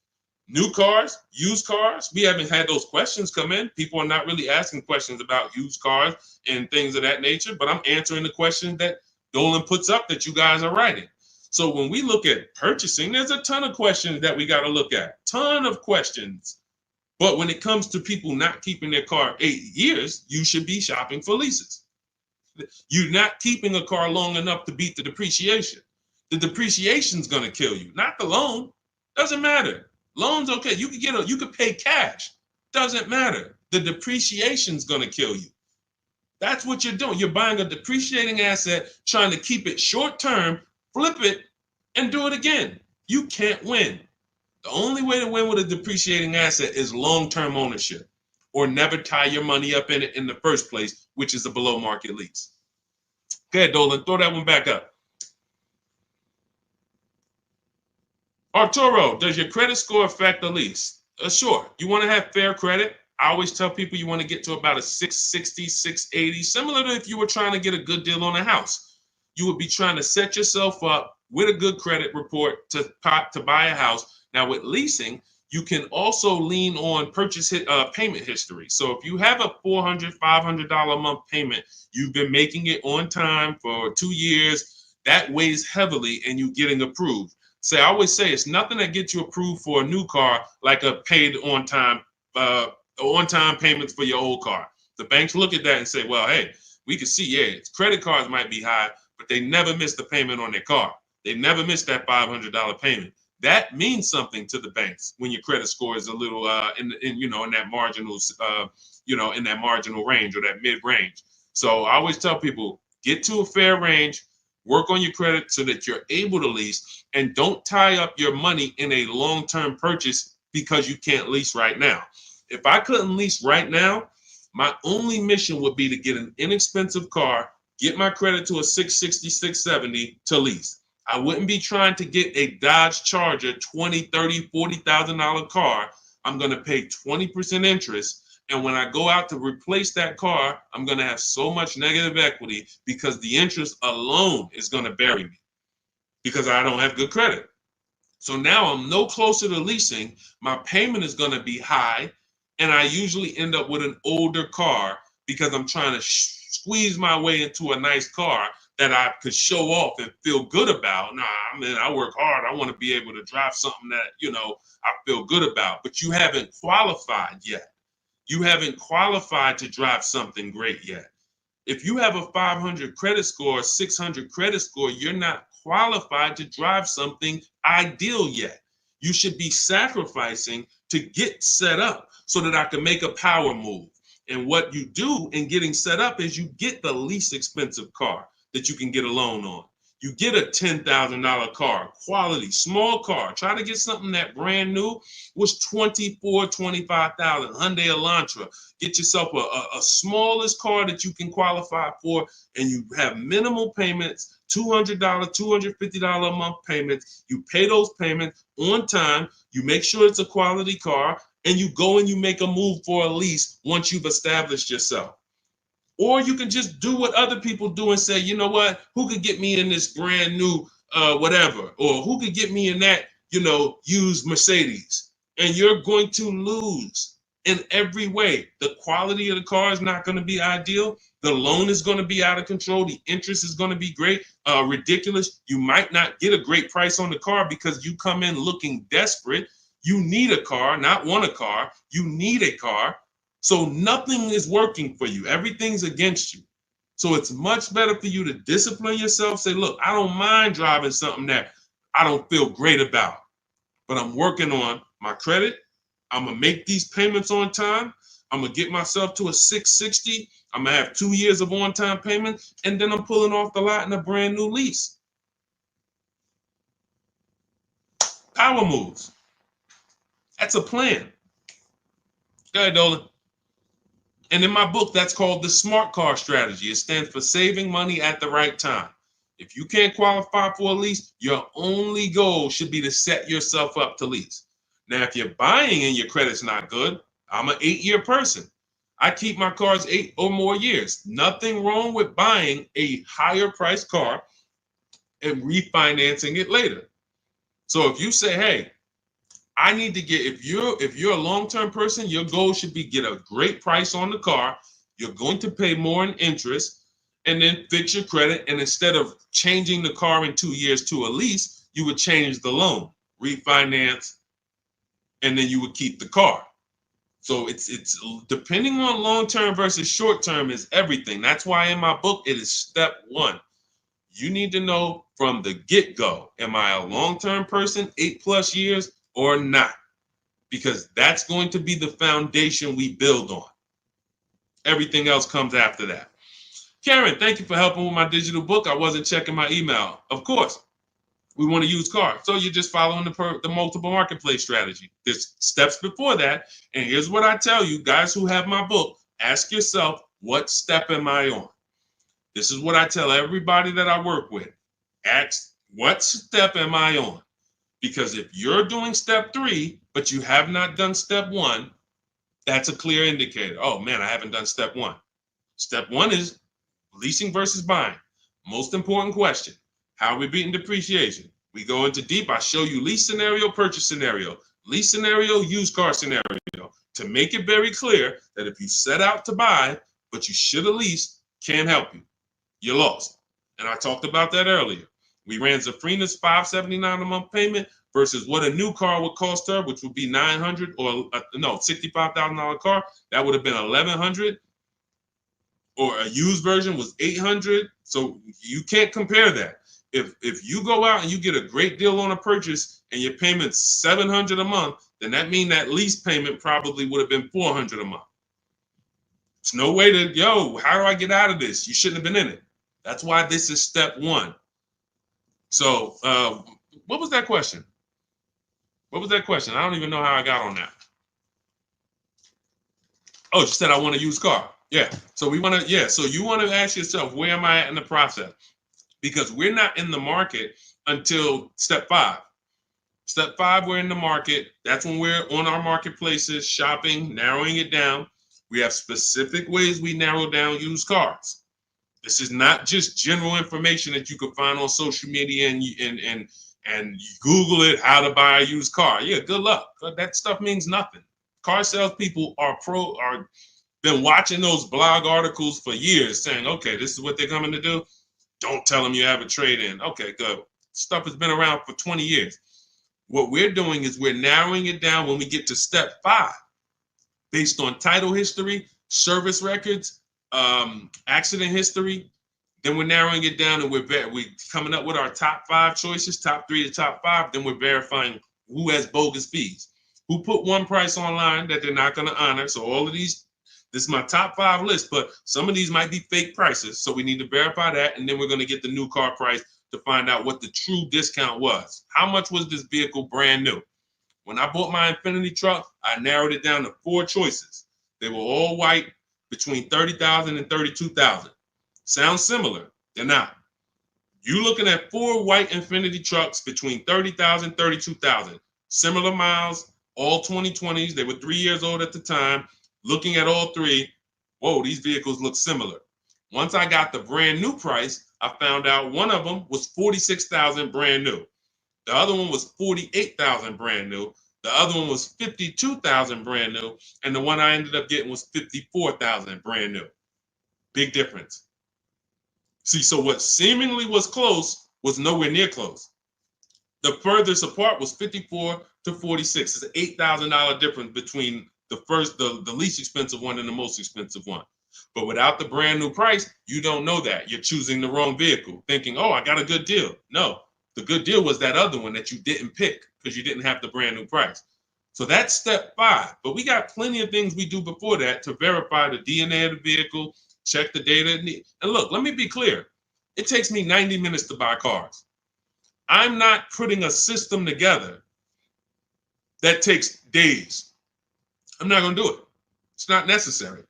New cars, used cars, we haven't had those questions come in. People are not really asking questions about used cars and things of that nature, but I'm answering the questions that Dolan puts up that you guys are writing. So when we look at purchasing, there's a ton of questions that we got to look at, ton of questions. But when it comes to people not keeping their car 8 years, you should be shopping for leases. You're not keeping a car long enough to beat the depreciation. The depreciation's going to kill you, not the loan. Doesn't matter. Loan's okay. You could pay cash. Doesn't matter. The depreciation's going to kill you. That's what you're doing. You're buying a depreciating asset, trying to keep it short term, flip it, and do it again. You can't win. The only way to win with a depreciating asset is long-term ownership, or never tie your money up in it in the first place, which is a below market lease. Okay, Dolan, throw that one back up. Arturo, does your credit score affect the lease? Sure. You want to have fair credit. I always tell people you want to get to about a 660, 680, similar to if you were trying to get a good deal on a house. You would be trying to set yourself up with a good credit report to buy a house. Now with leasing, you can also lean on payment history. So if you have a $400, $500 a month payment, you've been making it on time for 2 years, that weighs heavily and you getting approved. I always say it's nothing that gets you approved for a new car like a paid on-time payments for your old car. The banks look at that and say, well, hey, we can see, yeah, credit cards might be high, but they never miss the payment on their car. They never miss that $500 payment. That means something to the banks when your credit score is a little in that marginal in that marginal range or that mid range. So I always tell people, get to a fair range, work on your credit so that you're able to lease, and don't tie up your money in a long-term purchase because you can't lease right now. If I couldn't lease right now, my only mission would be to get an inexpensive car, get my credit to a 660, 670 to lease. I wouldn't be trying to get a Dodge Charger, $20,000, $30,000, $40,000 car. I'm going to pay 20% interest And when I go out to replace that car, I'm going to have so much negative equity because the interest alone is going to bury me because I don't have good credit. So now I'm no closer to leasing. My payment is going to be high. And I usually end up with an older car because I'm trying to squeeze my way into a nice car that I could show off and feel good about. Nah, I mean, I work hard. I want to be able to drive something that, I feel good about. But you haven't qualified yet. You haven't qualified to drive something great yet. If you have a 500 credit score, 600 credit score, you're not qualified to drive something ideal yet. You should be sacrificing to get set up so that I can make a power move. And what you do in getting set up is you get the least expensive car that you can get a loan on. You get a $10,000 car, quality, small car. Try to get something that brand new was $24,000, $25,000, Hyundai Elantra. Get yourself a smallest car that you can qualify for, and you have minimal payments, $200, $250 a month payments. You pay those payments on time. You make sure it's a quality car, and you go and you make a move for a lease once you've established yourself. Or you can just do what other people do and say, you know what, who could get me in this brand new whatever? Or who could get me in that, used Mercedes? And you're going to lose in every way. The quality of the car is not going to be ideal. The loan is going to be out of control. The interest is going to be ridiculous. You might not get a great price on the car because you come in looking desperate. You need a car, not want a car. You need a car. So nothing is working for you. Everything's against you. So it's much better for you to discipline yourself. Say, look, I don't mind driving something that I don't feel great about, but I'm working on my credit. I'm going to make these payments on time. I'm going to get myself to a 660. I'm going to have 2 years of on-time payment, and then I'm pulling off the lot in a brand new lease. Power moves. That's a plan. Go ahead, Dolan. And in my book, that's called the SMART car strategy. It stands for saving money at the right time. If you can't qualify for a lease, your only goal should be to set yourself up to lease. Now, if you're buying and your credit's not good, I'm an 8-year person. I keep my cars 8 or more years. Nothing wrong with buying a higher priced car and refinancing it later. So if you say, hey, I need to get, if you're a long-term person, your goal should be get a great price on the car. You're going to pay more in interest and then fix your credit. And instead of changing the car in 2 years to a lease, you would change the loan, refinance, and then you would keep the car. So it's depending on long-term versus short-term is everything. That's why in my book, it is step 1. You need to know from the get-go, am I a long-term person, 8+ years? Or not, because that's going to be the foundation we build on. Everything else comes after that. Karen, thank you for helping with my digital book. I wasn't checking my email. Of course, we want to use cars. So you're just following the multiple marketplace strategy. There's steps before that. And here's what I tell you, guys who have my book, ask yourself, what step am I on? This is what I tell everybody that I work with. Ask, what step am I on? Because if you're doing step 3, but you have not done step 1, that's a clear indicator. Oh man, I haven't done step 1. Step 1 is leasing versus buying. Most important question. How are we beating depreciation? We go into deep. I show you lease scenario, purchase scenario, lease scenario, used car scenario, to make it very clear that if you set out to buy, but you should have leased, can't help you. You're lost. And I talked about that earlier. We ran Zafrina's $579 a month payment versus what a new car would cost her, which would be $900 or $65,000 car. That would have been $1,100. Or a used version was $800. So you can't compare that. If you go out and you get a great deal on a purchase and your payment's $700 a month, then that means that lease payment probably would have been $400 a month. It's no way to, how do I get out of this? You shouldn't have been in it. That's why this is step 1. So what was that question? What was that question? I don't even know how I got on that. Oh, you said I want to use car. Yeah. So so you want to ask yourself, where am I at in the process? Because we're not in the market until step 5. Step 5, we're in the market. That's when we're on our marketplaces, shopping, narrowing it down. We have specific ways we narrow down used cars. This is not just general information that you can find on social media and you Google it, how to buy a used car. Yeah, good luck. That stuff means nothing. Car salespeople are been watching those blog articles for years saying, okay, this is what they're coming to do. Don't tell them you have a trade-in. Okay, good. Stuff has been around for 20 years. What we're doing is we're narrowing it down when we get to step 5, based on title history, service records, accident history. Then we're narrowing it down and we're coming up with our top 5 choices, top 3 to top 5. Then we're verifying who has bogus fees, who put one price online that they're not going to honor. So all of these, this is my top 5 list, but some of these might be fake prices. So we need to verify that. And then we're going to get the new car price to find out what the true discount was. How much was this vehicle brand new? When I bought my Infinity truck, I narrowed it down to 4 choices. They were all white, between $30,000 and $32,000. Sounds similar. They're not. You looking at 4 white Infinity trucks between $30,000 and $32,000. Similar miles, all 2020s. They were 3 years old at the time. Looking at all 3, whoa, these vehicles look similar. Once I got the brand new price, I found out one of them was $46,000 brand new. The other one was $48,000 brand new. The other one was $52,000 brand new. And the one I ended up getting was $54,000 brand new. Big difference. See, so what seemingly was close was nowhere near close. The furthest apart was 54 to 46. It's an $8,000 difference between the least expensive one and the most expensive one. But without the brand new price, you don't know that. You're choosing the wrong vehicle, thinking, oh, I got a good deal. No, the good deal was that other one that you didn't pick because you didn't have the brand new price. So that's step 5. But we got plenty of things we do before that to verify the DNA of the vehicle, check the data. And look, let me be clear. It takes me 90 minutes to buy cars. I'm not putting a system together that takes days. I'm not going to do it. It's not necessary.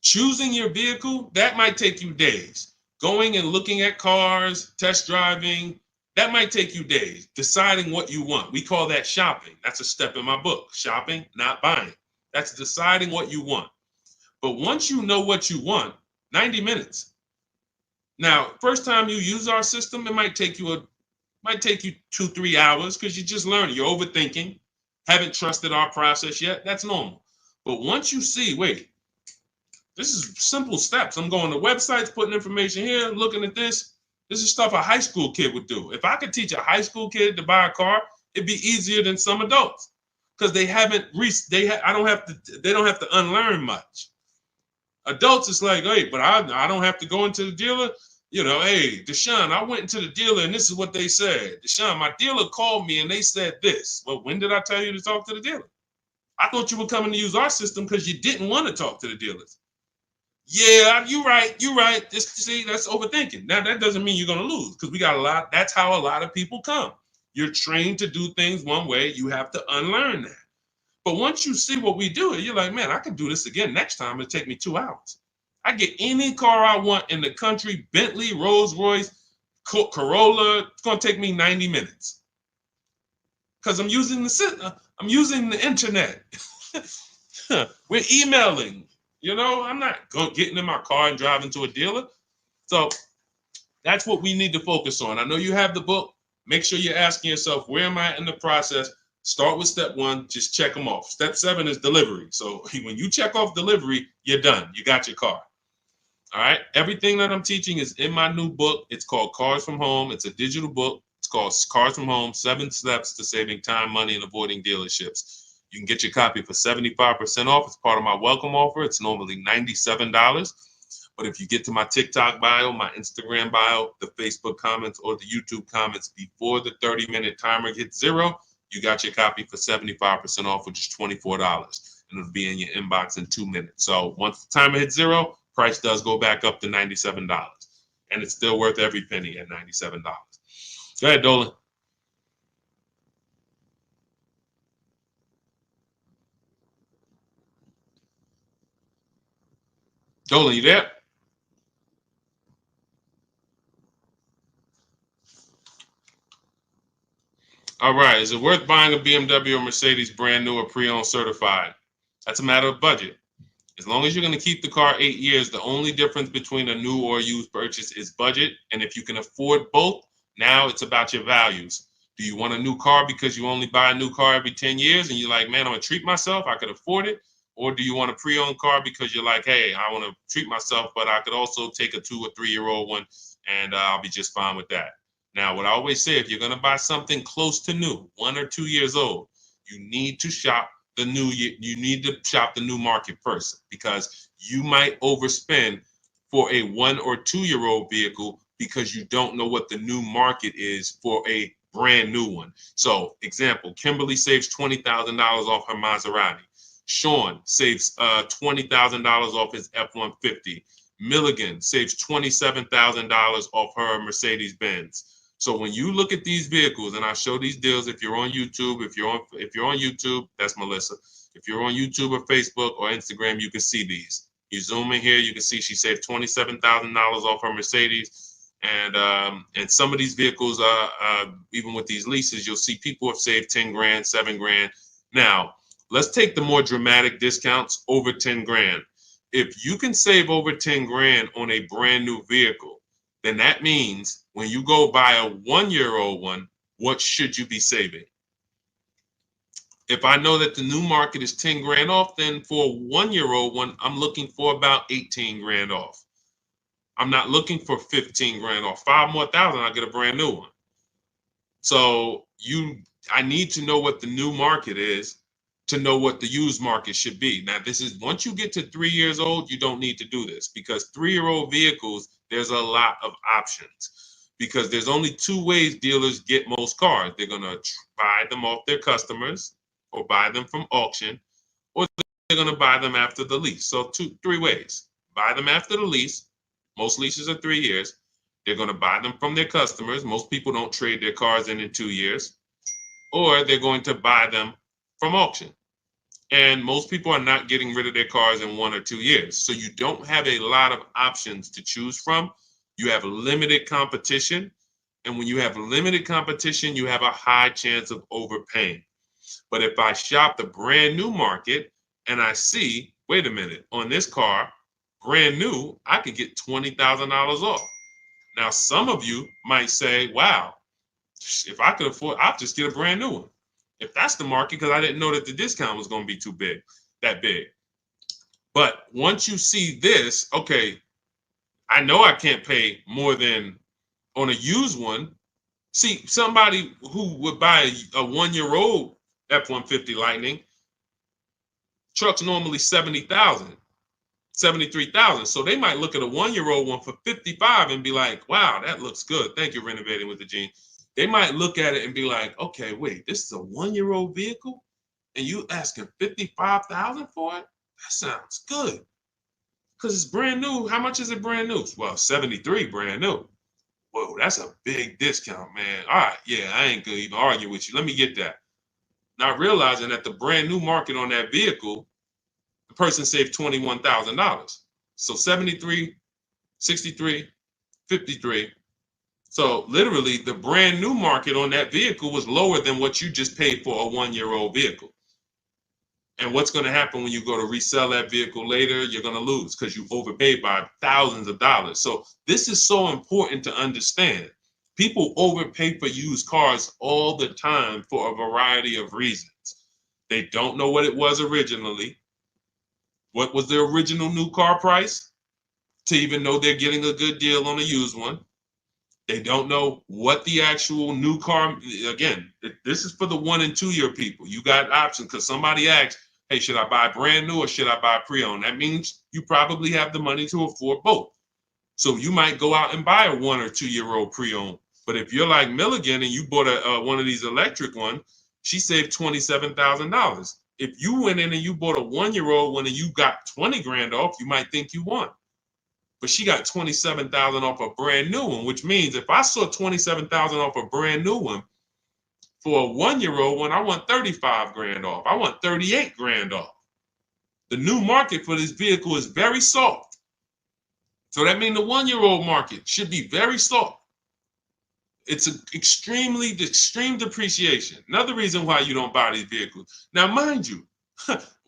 Choosing your vehicle, that might take you days. Going and looking at cars, test driving, that might take you days. Deciding what you want. We call that shopping. That's a step in my book. Shopping, not buying. That's deciding what you want. But once you know what you want, 90 minutes. Now, first time you use our system, it might take you 2-3 hours because you're just learning. You're overthinking. Haven't trusted our process yet. That's normal. But once you see, wait, this is simple steps. I'm going to websites, putting information here, looking at this. This is stuff a high school kid would do. If I could teach a high school kid to buy a car, it'd be easier than some adults because they don't have to unlearn much. Adults, it's like, hey, but I don't have to go into the dealer. You know, hey, Deshone, I went into the dealer and this is what they said. Deshone, my dealer called me and they said this. Well, when did I tell you to talk to the dealer? I thought you were coming to use our system because you didn't want to talk to the dealers. Yeah, you're right. See, that's overthinking. Now, that doesn't mean you're going to lose because we got a lot. That's how a lot of people come. You're trained to do things one way. You have to unlearn that. But once you see what we do, you're like, man, I can do this again next time. It'll take me 2 hours. I get any car I want in the country, Bentley, Rolls Royce, Corolla. It's going to take me 90 minutes because I'm using the internet. We're emailing. You know, I'm not getting in my car and driving to a dealer. So that's what we need to focus on. I know you have the book. Make sure you're asking yourself, where am I in the process? Start with step 1, just check them off. Step 7 is delivery. So when you check off delivery, you're done. You got your car. All right. Everything that I'm teaching is in my new book. It's called Cars from Home. It's a digital book. It's called Cars from Home, 7 Steps to Saving Time, Money, and Avoiding Dealerships. You can get your copy for 75% off. It's part of my welcome offer. It's normally $97. But if you get to my TikTok bio, my Instagram bio, the Facebook comments, or the YouTube comments before the 30-minute timer hits 0, you got your copy for 75% off, which is $24. And it'll be in your inbox in 2 minutes. So once the timer hits 0, price does go back up to $97. And it's still worth every penny at $97. Go ahead, Dolan. Dolan, you there? All right. Is it worth buying a BMW or Mercedes brand new or pre-owned certified? That's a matter of budget. As long as you're going to keep the car 8 years, the only difference between a new or used purchase is budget. And if you can afford both, now it's about your values. Do you want a new car because you only buy a new car every 10 years and you're like, man, I'm going to treat myself, I could afford it? Or do you want a pre-owned car because you're like, hey, I want to treat myself, but I could also take a 2 or 3 year old one and I'll be just fine with that. Now, what I always say, if you're going to buy something close to new, 1 or 2 years old, you need to shop the new market first, because you might overspend for a 1 or 2 year old vehicle because you don't know what the new market is for a brand new one. So, example, Kimberly saves $20,000 off her Maserati. Sean saves $20,000 off his F-150. Milligan saves $27,000 off her Mercedes-Benz. So when you look at these vehicles, and I show these deals, if you're on YouTube, if you're on YouTube, that's Melissa. If you're on YouTube or Facebook or Instagram, you can see these. You zoom in here, you can see she saved $27,000 off her Mercedes, and some of these vehicles, even with these leases, you'll see people have saved 10 grand, 7 grand. Now, let's take the more dramatic discounts over 10 grand. If you can save over 10 grand on a brand new vehicle, then that means when you go buy a 1 year old one, what should you be saving? If I know that the new market is 10 grand off, then for a 1 year old one, I'm looking for about 18 grand off. I'm not looking for 15 grand off. 5 more thousand, I get a brand new one. So I need to know what the new market is to know what the used market should be. Now, this is once you get to 3 years old, you don't need to do this, because 3-year-old vehicles, there's a lot of options, because there's only 2 ways dealers get most cars. They're going to buy them off their customers, or buy them from auction, or they're going to buy them after the lease. So 3 ways. Buy them after the lease. Most leases are 3 years. They're going to buy them from their customers. Most people don't trade their cars in 2 years. Or they're going to buy them from auction. And most people are not getting rid of their cars in 1 or 2 years. So you don't have a lot of options to choose from. You have limited competition. And when you have limited competition, you have a high chance of overpaying. But if I shop the brand new market and I see, wait a minute, on this car, brand new, I could get $20,000 off. Now, some of you might say, wow, if I could afford, I'll just get a brand new one. If that's the market, because I didn't know that the discount was going to be that big. But once you see this, okay, I know I can't pay more than on a used one. See, somebody who would buy a 1 year old F-150 Lightning, truck's normally 70,000, 73,000. So they might look at a 1 year old one for 55 and be like, wow, that looks good. Thank you, Renovating with the Gene. They might look at it and be like, okay, wait, this is a 1 year old vehicle and you asking 55,000 for it? That sounds good. Because it's brand new. How much is it brand new? Well, 73 brand new. Whoa, that's a big discount, man. All right, yeah, I ain't gonna even argue with you. Let me get that. Not realizing that the brand new market on that vehicle, the person saved $21,000. So 73, 63, 53. So literally the brand new market on that vehicle was lower than what you just paid for a 1 year old vehicle. And what's going to happen when you go to resell that vehicle later? You're going to lose because you overpaid by thousands of dollars. So this is so important to understand. People overpay for used cars all the time for a variety of reasons. They don't know what it was originally. What was the original new car price to even know they're getting a good deal on a used one? They don't know what the actual new car, again, this is for the 1 and 2 year people. You got options because somebody asked, hey, should I buy brand new or should I buy pre-owned? That means you probably have the money to afford both. So you might go out and buy a 1 or 2 year old pre-owned. But if you're like Milligan and you bought one of these electric ones, she saved $27,000. If you went in and you bought a 1 year old one and you got 20 grand off, you might think you won. But she got 27,000 off a brand new one, which means if I saw 27,000 off a brand new one, for a 1 year old one, I want 35 grand off. I want 38 grand off. The new market for this vehicle is very soft. So that means the 1 year old market should be very soft. It's an extreme depreciation. Another reason why you don't buy these vehicles. Now, mind you,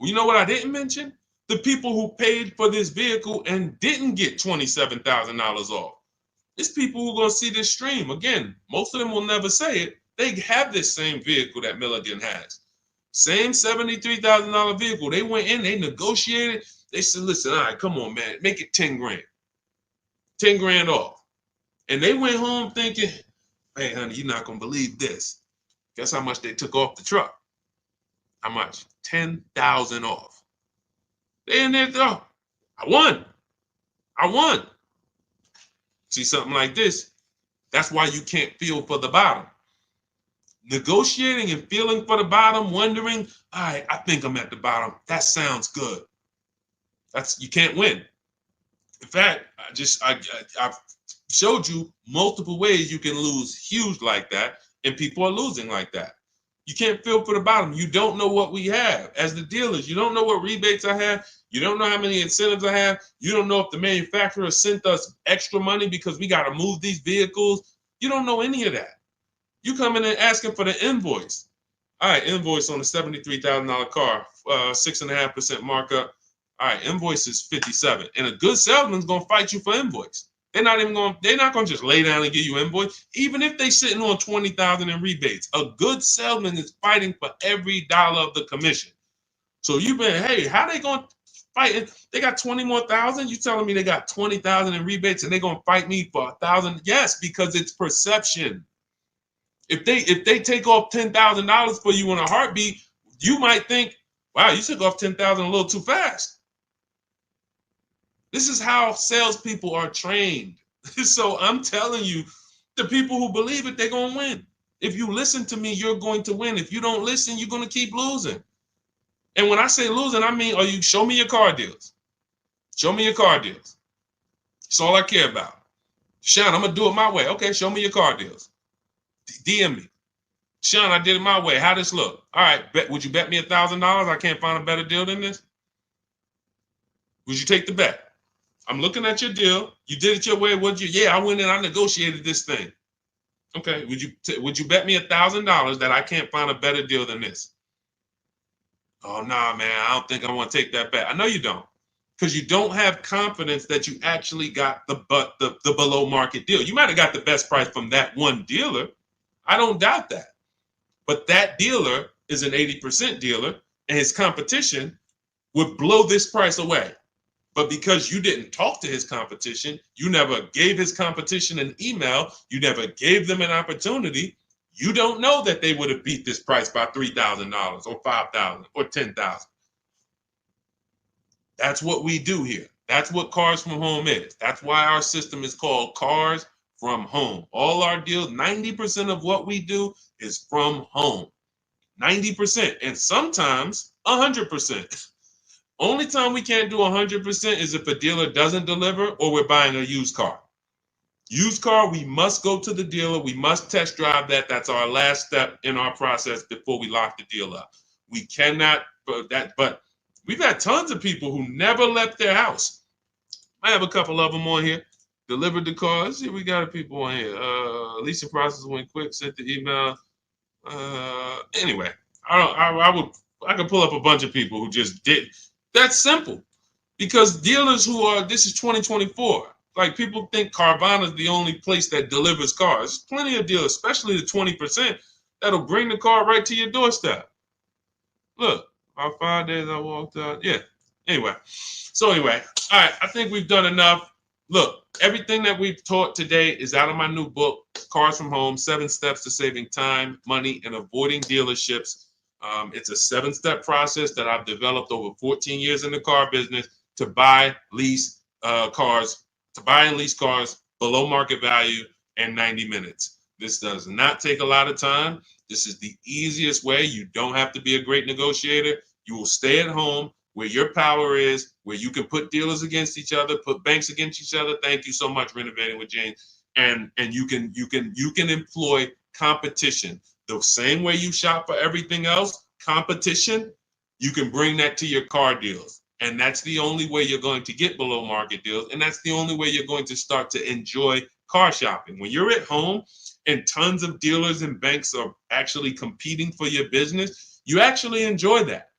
you know what I didn't mention? the people who paid for this vehicle and didn't get $27,000 off. It's people who are going to see this stream. Again, most of them will never say it. They have this same vehicle that Milligan has. Same $73,000 vehicle. They went in, they negotiated. They said, listen, all right, come on, man, make it 10 grand. 10 grand off. And they went home thinking, hey, honey, you're not going to believe this. Guess how much they took off the truck? How much? 10,000 off. They in there, oh, I won. See something like this? That's why you can't feel for the bottom. Negotiating and feeling for the bottom, wondering, all right, I think I'm at the bottom. That sounds good. You can't win. In fact, I've showed you multiple ways you can lose huge like that, and people are losing like that. You can't feel for the bottom. You don't know what we have as the dealers. You don't know what rebates I have. You don't know how many incentives I have. You don't know if the manufacturer sent us extra money because we got to move these vehicles. You don't know any of that. You come in and asking for the invoice. All right, invoice on a $73,000 car, 6.5% markup. All right, invoice is 57, and a good salesman's gonna fight you for invoice. They're not gonna just lay down and give you invoice, even if they sitting on 20,000 in rebates. A good salesman is fighting for every dollar of the commission. So you've been, hey, how they gonna fight? They got 20 more thousand. You telling me they got 20,000 in rebates and they gonna fight me for 1,000? Yes, because it's perception. If they take off $10,000 for you in a heartbeat, you might think, wow, you took off 10,000 a little too fast. This is how salespeople are trained. So I'm telling you, the people who believe it, they're going to win. If you listen to me, you're going to win. If you don't listen, you're going to keep losing. And when I say losing, I mean, show me your car deals. Show me your car deals. That's all I care about. Sean, I'm going to do it my way. Okay, show me your car deals. DM me. Sean, I did it my way. How this look? All right, would you bet me $1,000 I can't find a better deal than this? Would you take the bet? I'm looking at your deal. You did it your way. Yeah, I went in. I negotiated this thing. Okay. Would you bet me $1,000 that I can't find a better deal than this? Oh, nah, man. I don't think I want to take that bet. I know you don't, because you don't have confidence that you actually got the below market deal. You might have got the best price from that one dealer. I don't doubt that. But that dealer is an 80% dealer, and his competition would blow this price away. But because you didn't talk to his competition, you never gave his competition an email, you never gave them an opportunity, you don't know that they would have beat this price by $3,000 or $5,000 or $10,000. That's what we do here. That's what Cars from Home is. That's why our system is called Cars from Home. All our deals, 90% of what we do is from home. 90%, and sometimes 100%. Only time we can't do 100% is if a dealer doesn't deliver or we're buying a used car. Used car, we must go to the dealer. We must test drive that. That's our last step in our process before we lock the deal up. We cannot, but we've had tons of people who never left their house. I have a couple of them on here. Delivered the car. Let's see, we got people on here. Leasing process went quick. Sent the email. Anyway, I could pull up a bunch of people who just did. That's simple, because dealers this is 2024. Like, people think Carvana is the only place that delivers cars. There's plenty of dealers, especially the 20%, that'll bring the car right to your doorstep. Look, about 5 days I walked out. Yeah. Anyway, all right. I think we've done enough. Look, everything that we've taught today is out of my new book, Cars from Home, 7 Steps to Saving Time, Money, and Avoiding Dealerships. It's a 7-step process that I've developed over 14 years in the car business to buy, lease cars, below market value in 90 minutes. This does not take a lot of time. This is the easiest way. You don't have to be a great negotiator. You will stay at home where your power is, where you can put dealers against each other, put banks against each other. Thank you so much, Renovating with James. And you can employ competition. The same way you shop for everything else, competition, you can bring that to your car deals. And that's the only way you're going to get below market deals. And that's the only way you're going to start to enjoy car shopping. When you're at home and tons of dealers and banks are actually competing for your business, you actually enjoy that.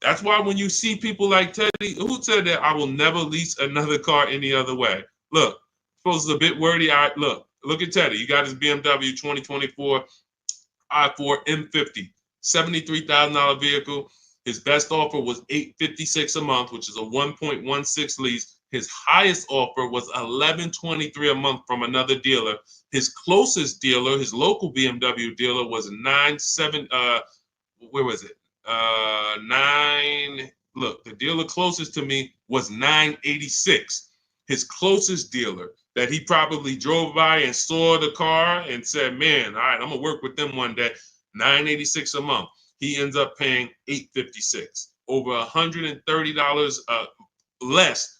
That's why when you see people like Teddy, who said that I will never lease another car any other way. Look, suppose it's a bit wordy. Look at Teddy. You got his BMW 2024 i4 M50, $73,000 vehicle. His best offer was $856 a month, which is a 1.16 lease. His highest offer was $1123 a month from another dealer. His closest dealer, his local BMW dealer, was where was it? Look, the dealer closest to me was 986. His closest dealer that he probably drove by and saw the car and said, man, all right, I'm gonna work with them one day. 986 a month. He ends up paying 856, over $130 less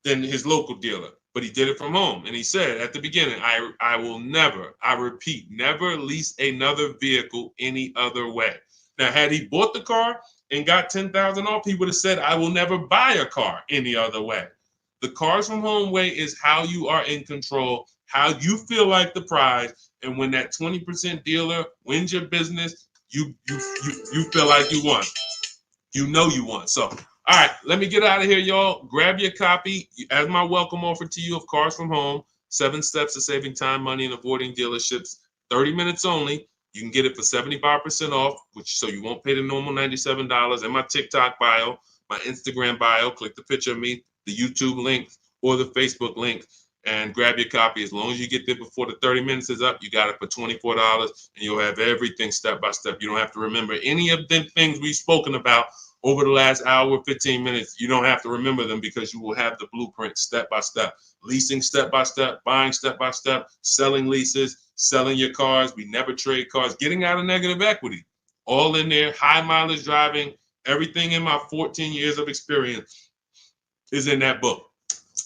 than his local dealer. But he did it from home. And he said at the beginning, I will never, I repeat, never lease another vehicle any other way. Now, had he bought the car and got $10,000 off, he would have said, I will never buy a car any other way. The Cars from Home way is how you are in control, how you feel like the prize. And when that 20% dealer wins your business, you feel like you won. You know you won. So, all right, let me get out of here, y'all. Grab your copy as my welcome offer to you of Cars from Home, 7 steps to saving time, money, and avoiding dealerships. 30 minutes only. You can get it for 75% off, so you won't pay the normal $97. In my TikTok bio, my Instagram bio, click the picture of me, the YouTube link, or the Facebook link, and grab your copy. As long as you get there before the 30 minutes is up, you got it for $24, and you'll have everything step by step. You don't have to remember any of the things we've spoken about over the last hour, 15 minutes. You don't have to remember them because you will have the blueprint step by step. Leasing step by step, buying step by step, selling leases, selling your cars. We never trade cars, getting out of negative equity. All in there, high mileage driving, everything in my 14 years of experience is in that book.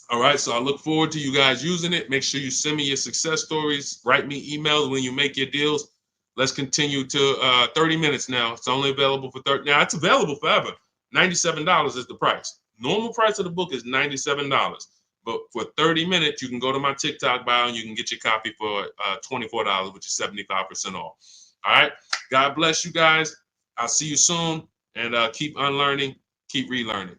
All right, so I look forward to you guys using it. Make sure you send me your success stories. Write me emails when you make your deals. Let's continue to 30 minutes now. It's only available for 30. Now, it's available forever. $97 is the price. Normal price of the book is $97. But for 30 minutes, you can go to my TikTok bio and you can get your copy for $24, which is 75% off. All right. God bless you guys. I'll see you soon. And keep unlearning, keep relearning.